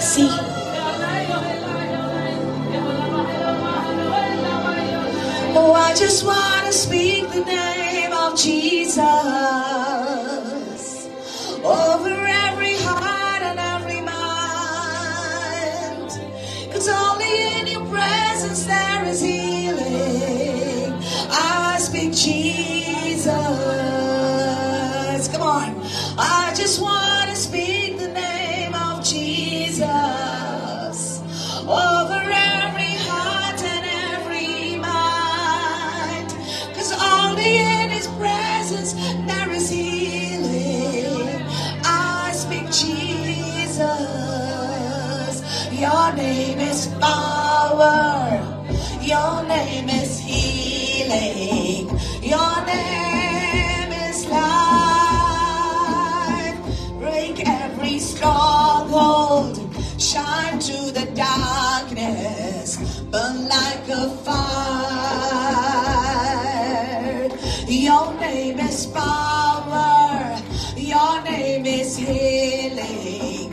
See. Oh, I just want to speak the name of Jesus over every heart and every mind. 'Cause only in your presence there is healing. I speak Jesus. Come on. I just want to speak the name of Jesus over every heart and every mind. 'Cause only in his presence there is healing. I speak Jesus. Your name is power. Your name is healing. Your name is life. Break every stronghold. Shine through the darkness. Burn like a fire. Your name is power. Your name is healing.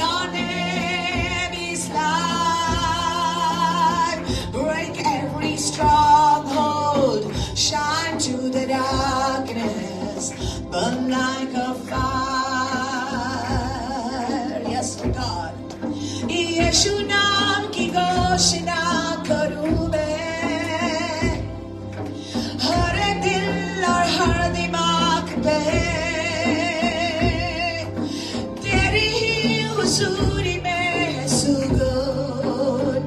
Your name is life. Break every stronghold. Shine through the darkness. Burn like a fire. Yes, God. Yeshu naam ki ghosna karu main. Har dil aur har dimag pe teri hi huzuri mein sugun.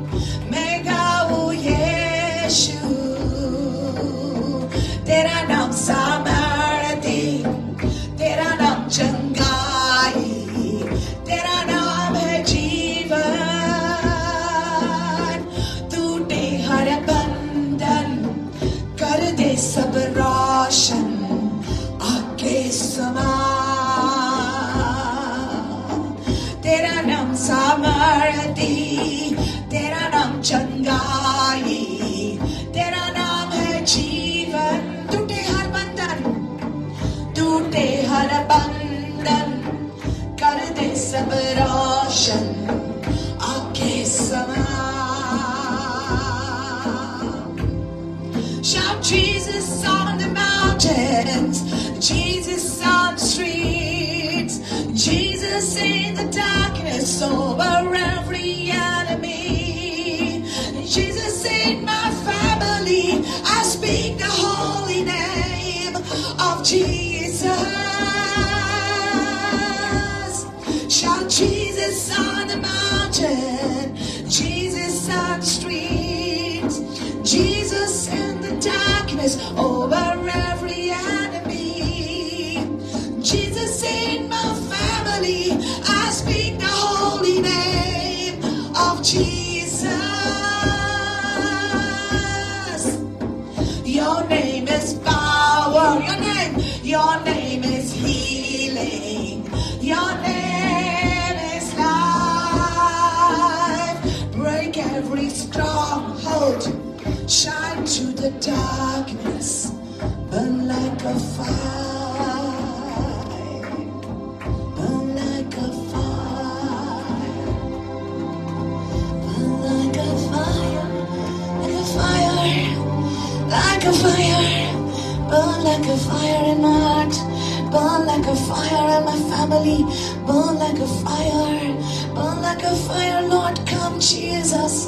Main gaun Yeshu. Tera naam samarthi. Tera naam changai. Tera naam hai jeevan. समा, तेरा नाम सामर्थी, तेरा नाम चंगाई, तेरा नाम है जीवन। टूटे हर बंधन, टूटे हर बंधन, कर दे सब रोशन आके समा। Shout Jesus on the mountains, Jesus on the streets, Jesus in the darkness over every enemy, Jesus in my family. I speak the holy name of Jesus. Shout Jesus on the mountain, Jesus on the streets, Jesus in the darkness over every enemy, Jesus in my family. I speak the holy name of Jesus. Your name is power, your name is healing, your name is life. Break every stronghold, shine through the darkness, burn like a fire, burn like a fire, burn like a fire, like a fire, like a fire, burn like a fire in my heart, burn like a fire in my family, burn like a fire, burn like a fire. Lord, come Jesus,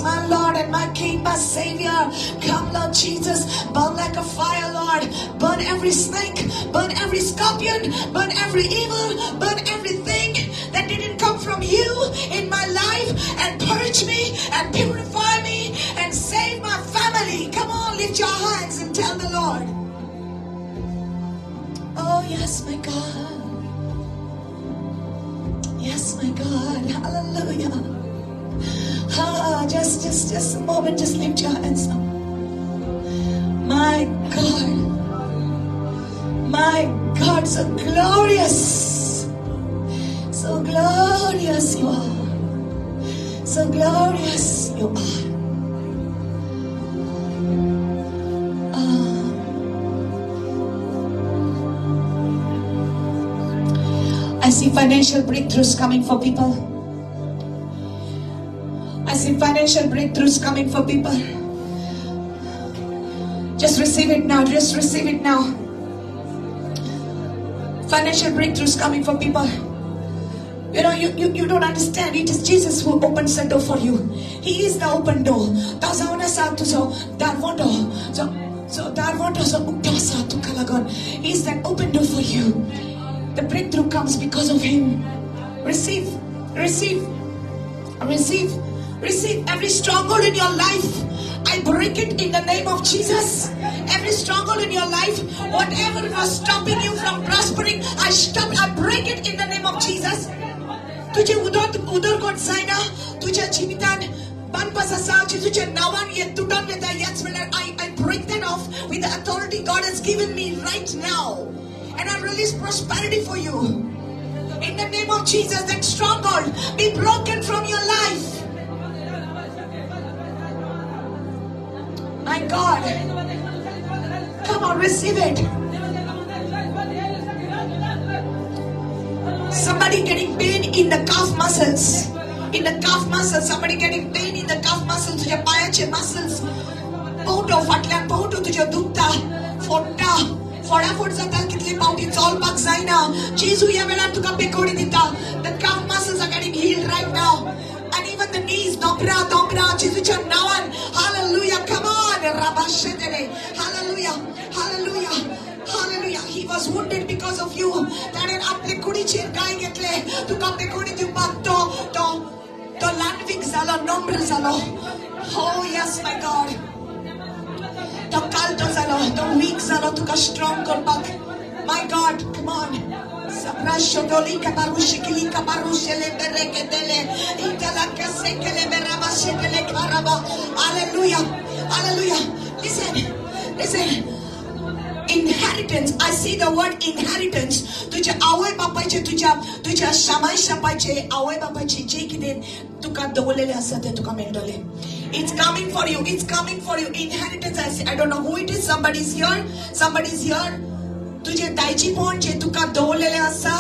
my Lord and my King, my Savior. Come Lord Jesus, burn like a fire, Lord. Burn every snake, burn every scorpion, burn every evil, burn everything that didn't come from you in my life, and purge me and purify me and save my family. Come on, lift your hands and tell the Lord. Oh yes, my God. Yes, my God. Hallelujah. Just a moment. Just lift your hands up. My God, so glorious. So glorious you are. So glorious you are. I see financial breakthroughs coming for people. I see financial breakthroughs coming for people. Just receive it now. Just receive it now. Financial breakthroughs coming for people. You know, you don't understand. It is Jesus who opens the door for you. He is the open door. He is that open door for you. The breakthrough comes because of Him. Receive, receive, receive, receive. Every stronghold in your life, I break it in the name of Jesus. Every stronghold in your life, whatever was stopping you from prospering, I break it in the name of Jesus. तुझे उदर कोण जायना, तुझ्या जीवितान banpasasachi, तुझ्या नावान येत तुटून येता याच वेळार I break that off with the authority God has given me right now. And I release prosperity for you. In the name of Jesus, that stronghold be broken from your life. My God. Come on, receive it. Somebody getting pain in the calf muscles. In the calf muscles. Somebody getting pain in the calf muscles. तुझ्या पायाचे muscles. Poto फाटल्यान पोटो तुझ्या दुखता. फोडटा. फटाफट जाता कितले पावटी चलपाक जायना. जेजू ह्या वेळार तुका बेकोडी दिता. The calf muscles are getting healed right now. And even the knees, dobra, जेजूच्या नावान. Hallelujah. Come on. Hallelujah. Hallelujah. Hallelujah. He was wounded because of you. ताणें आपले कुडीचेर गाय घेतले. तुका बेकोडी दिवपाक तो landwick जालो, नम्र जालो. Oh yes, my God. To kalto zalo, to weak zalo, to strong korpak. My God, come on. Sabrasho dolika barushikili kabarushele bereketele. Intalaka sekele beraba sekele karaba. Hallelujah. Hallelujah. Listen. Inheritance. I see the word inheritance. तुझ्या आवय बापाचे तुझ्या शामाय शापाचे आवय बापाचे जे कितें तुका दवरलेले आसा ते तुका मेळटले. It's coming for you. It's coming for you. Inheritance. I don't know who it is. Somebody's here. Somebody's here. तुझे दायचीपण जे तुका दवरलेले आसा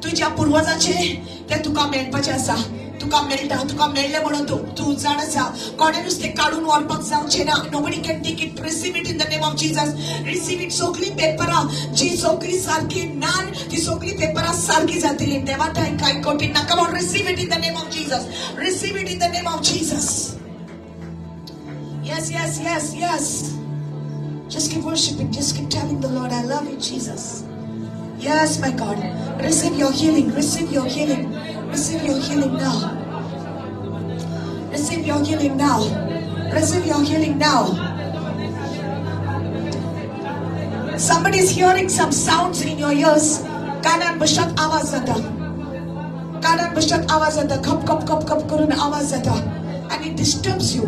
तुझ्या पूर्वजाचे ते तुका मेळपाचे आसा. तुका मेळले म्हणून तू जाण आसा. कोणे नुस्तें काडून व्हरपाक जावचें ना. Nobody can take it. Receive it in the name of Jesus. Receive it. सगळी पेपरां जी सगळी सारखी नान ती सगळी पेपरां सारखी जातली. देवा थंय कांय कठीण ना. Come on, receive it in the name of Jesus. Receive it in the name of Jesus. Yes, yes, yes, yes. Just keep worshiping. Just keep telling the Lord, I love you, Jesus. Yes, my God. Receive your healing. Receive your healing. Receive your healing now. Receive your healing now. Receive your healing now. Somebody is hearing some sounds in your ears. Kanan bashak आवाज जाता. Kanan bashak आवाज जाता. Kap kap kap kap करून आवाज जाता. And it disturbs you.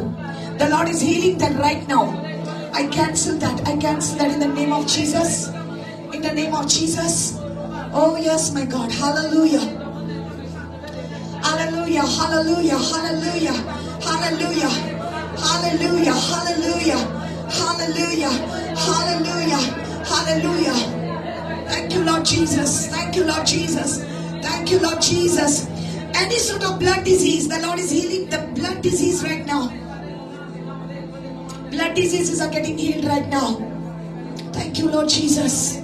The Lord is healing that right now. I cancel that. I cancel that in the name of Jesus. In the name of Jesus. Oh yes, my God. Hallelujah. Hallelujah. Hallelujah. Hallelujah. Hallelujah. Hallelujah. Hallelujah. Hallelujah. Hallelujah. Hallelujah. Thank you, Lord Jesus. Thank you, Lord Jesus. Thank you, Lord Jesus. Any sort of blood disease, the Lord is healing the blood disease right now. Blood diseases are getting healed right now. Thank you, Lord Jesus.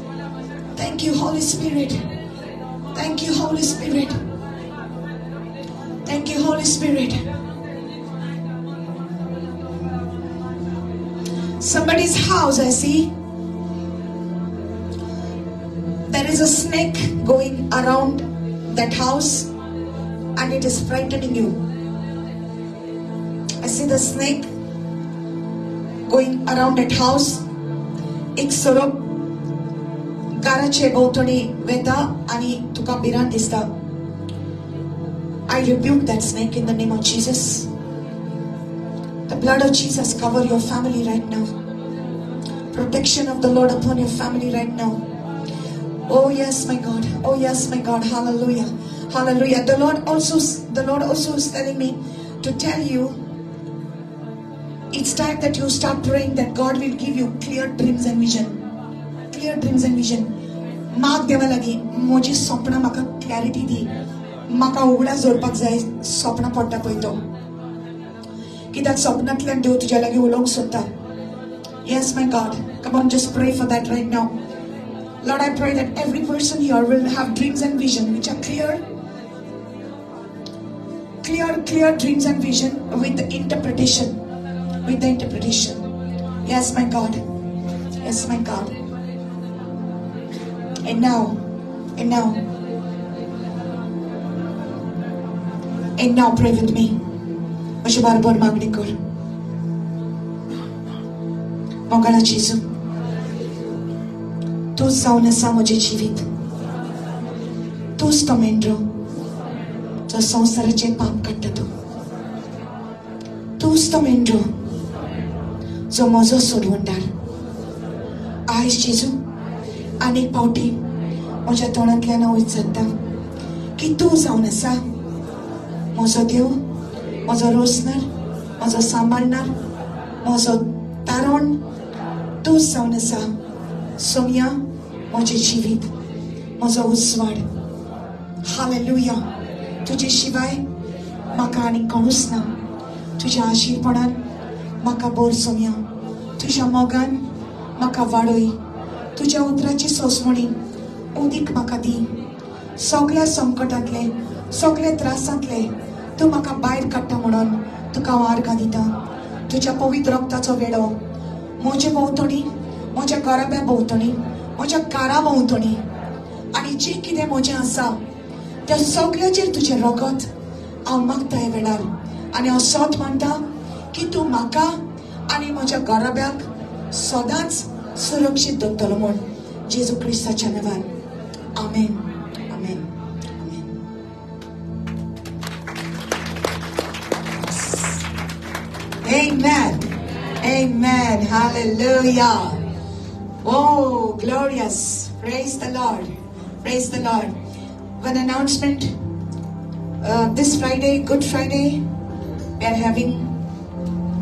Thank you, Holy Spirit. Thank you, Holy Spirit. Thank you, Holy Spirit. Somebody's house, I see. There is a snake going around that house and it is frightening you. I see the snake going around that house. एक सोरोप घराचे भोवतणी वेता आणि तुका भिरांत दिसता. I rebuke that snake in the name of Jesus. The blood of Jesus cover your family right now. Protection of the Lord upon your family right now. Oh yes, my God. Oh yes, my God. Hallelujah. Hallelujah. The Lord also is telling me to tell you it's time that you start praying that God will give you clear dreams and vision. Clear dreams and vision. माग देवा लागी मोजी स्वप्न म्हाका clarity दी. म्हाका उगडा जोडपाक जाय स्वप्न पडटा पळय तो. कित्याक स्वप्नांतल्यान देव तुज्या लागी उलोवंक सोदता. Yes, my God. Come on, just pray for that right now. Lord, I pray that every person here will have dreams and vision which are clear. Clear dreams and vision with the interpretation. With the interpretation. Yes, my God. Yes, my God. And now, pray with me. अशी बारबार मागणी कर. मोगाला जेजू, तूच जावन आसा म्हजें जिवीत. तूच तो मेंढरो जो संवसाराचें पाप काडटा तो. तूच तो मेंढरो जो म्हजो सोडवणदार. आयज जेजू आनीक पावटी म्हज्या तोंडांतल्यान हांव विचारता की तूं जावन आसा म्हजो देव, म्हजो रोसणार, म्हजो सांबाळणार, म्हजो तारण. तूंच जावन आसा सोम्या म्हजें जिवीत, म्हजो उजवाड. हालेलुया. तुजे शिवाय म्हाका आनीक कोणूच ना. तुज्या आशीर्वादान म्हाका बोर सोम्या. तुज्या मोगान म्हाका वाडय. तुज्या उतराची सोसवणी उदीक म्हाका दी. सगळ्या संकटांतले, सगळ्या त्रासांतले तूं म्हाका भायर काडटा म्हणून तुका हांव आर्गां दिता. तुज्या पवित्र रक्ताचो वेळो म्हजे भोंवतणी, म्हज्या घराब्या भोंवतणी, म्हज्या कारा भोंवतणी आनी जें कितें म्हजें आसा त्या सगळ्याचेर तुजें रगत हांव मागता ह्या वेळार. आनी हांव सोत म्हणटा की तूं म्हाका आनी म्हज्या घराब्याक सदांच सुरक्षीत दवरतलो म्हूण जेजू क्रिस्ताच्या नांवान. आमेन. आमेन. आमेन. Amen. Amen. Hallelujah. Oh, glorious. Praise the Lord. Praise the Lord. One announcement. This Friday, Good Friday, we are having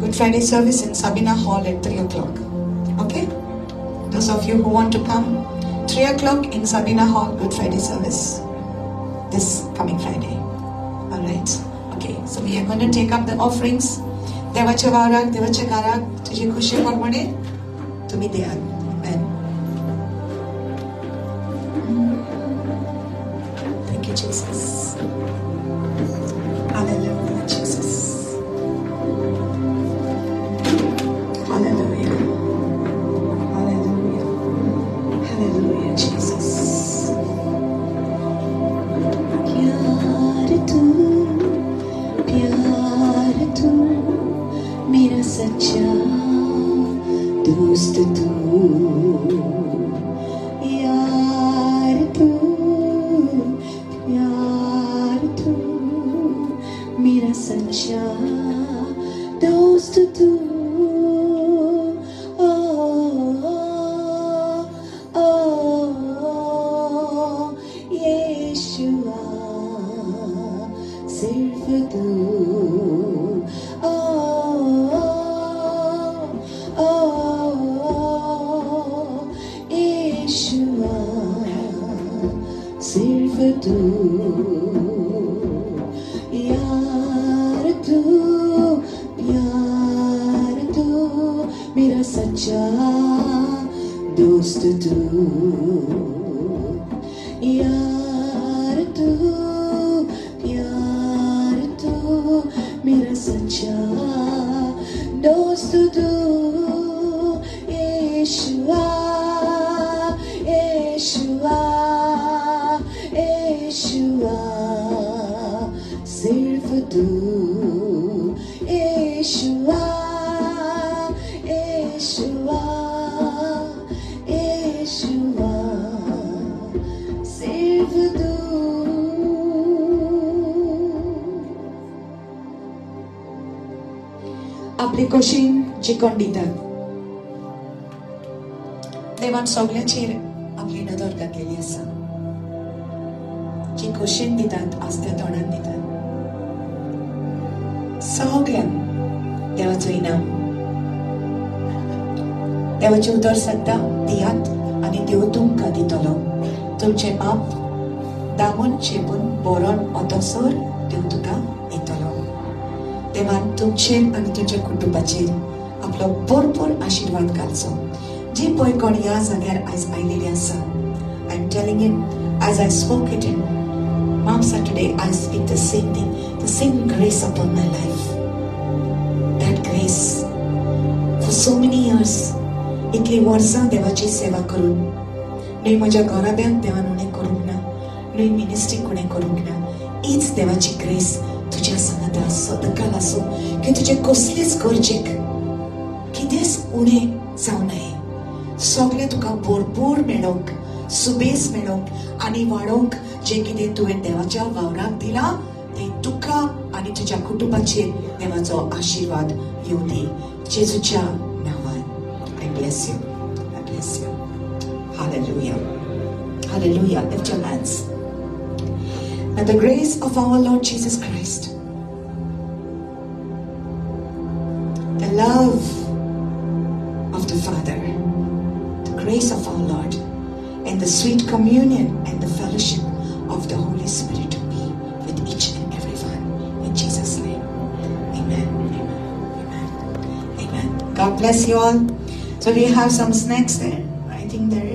Good Friday service in Sabina Hall at 3 o'clock. Okay? Those of you who want to come, 3 o'clock in Sabina Hall, Good Friday service. This coming Friday. Alright. Okay, so we are going to take up the offerings. देवाचे वाराक, देवाचे गाराक, तुझी खुशी प्रमाणे तुम्ही द्याल. Amen. Thank you, Jesus. Hallelujah, Jesus. Hallelujah. Hallelujah. Hallelujah, Jesus. प्यार तू मेरा सच्चा दोस्त तू यार तू प्यार तू मेरा सच्चा दोस्त तू सिर्फ तू यीशुआ सिर्फ तू यार तू प्यार तू मेरा सच्चा दोस्त तू यार तू मेरा सच्चा दोस्त तू यीशुआ यीशुआ यीशुआ सिर्फ तू यीशुआ यीशुआ यीशुआ सिर्फ तू आपली कोशीन जिखून दितात. देवान सगळ्यांचेर आपली नदर घातलेली आसा. जी कोशीन दितात आज त्या तोंडान दितात. सगळ्यांक देवाचो इनाम. देवाचे उतर सद्दां दियात आनी देव तुमकां दितलो. तुमचे पाप दामून चेपून बरोवन वतसर देव तुका दितलो. देवान तुमचेर आनी तुमच्या कुटुंबाचेर आपलो भरपूर आशीर्वाद घालचो. जी पळय कोण ह्या जाग्यार आयज आयिल्ली आसा, I am telling it as I spoke it in Mom Saturday, I speak the same thing, the same grace upon my life. That grace for so many years, इतली वर्सां देवाची सेवा करून न्हय म्हज्या घराब्यांक देवान उणें करूंक ना, न्हय मिनिस्ट्रीक उणें करूंक ना. हीच देवाची ग्रेस तुझ्या सांगात आसो दकाल आसो की तुजे कसलेच गरजेक कितेंच उणें जावं नये. सगळें तुका भरपूर मेळोंक, सुबेज मेळोंक आनी वाडोवंक जे कितें तुवें देवाच्या वावराक दिलां तें तुका आनी तुज्या कुटुंबाचेर देवाचो आशीर्वाद येवं दी. जेजूच्या नांवान. I bless you. I bless you. Hallelujah. Hallelujah. Lift your hands. Now the grace of our Lord Jesus Christ, the love of the Father, the grace of our Lord, and the sweet communion and the fellowship of the Holy Spirit to be with each and every one. In Jesus' name. Amen. Amen. Amen. Amen. God bless you all. So we have some snacks there. I think there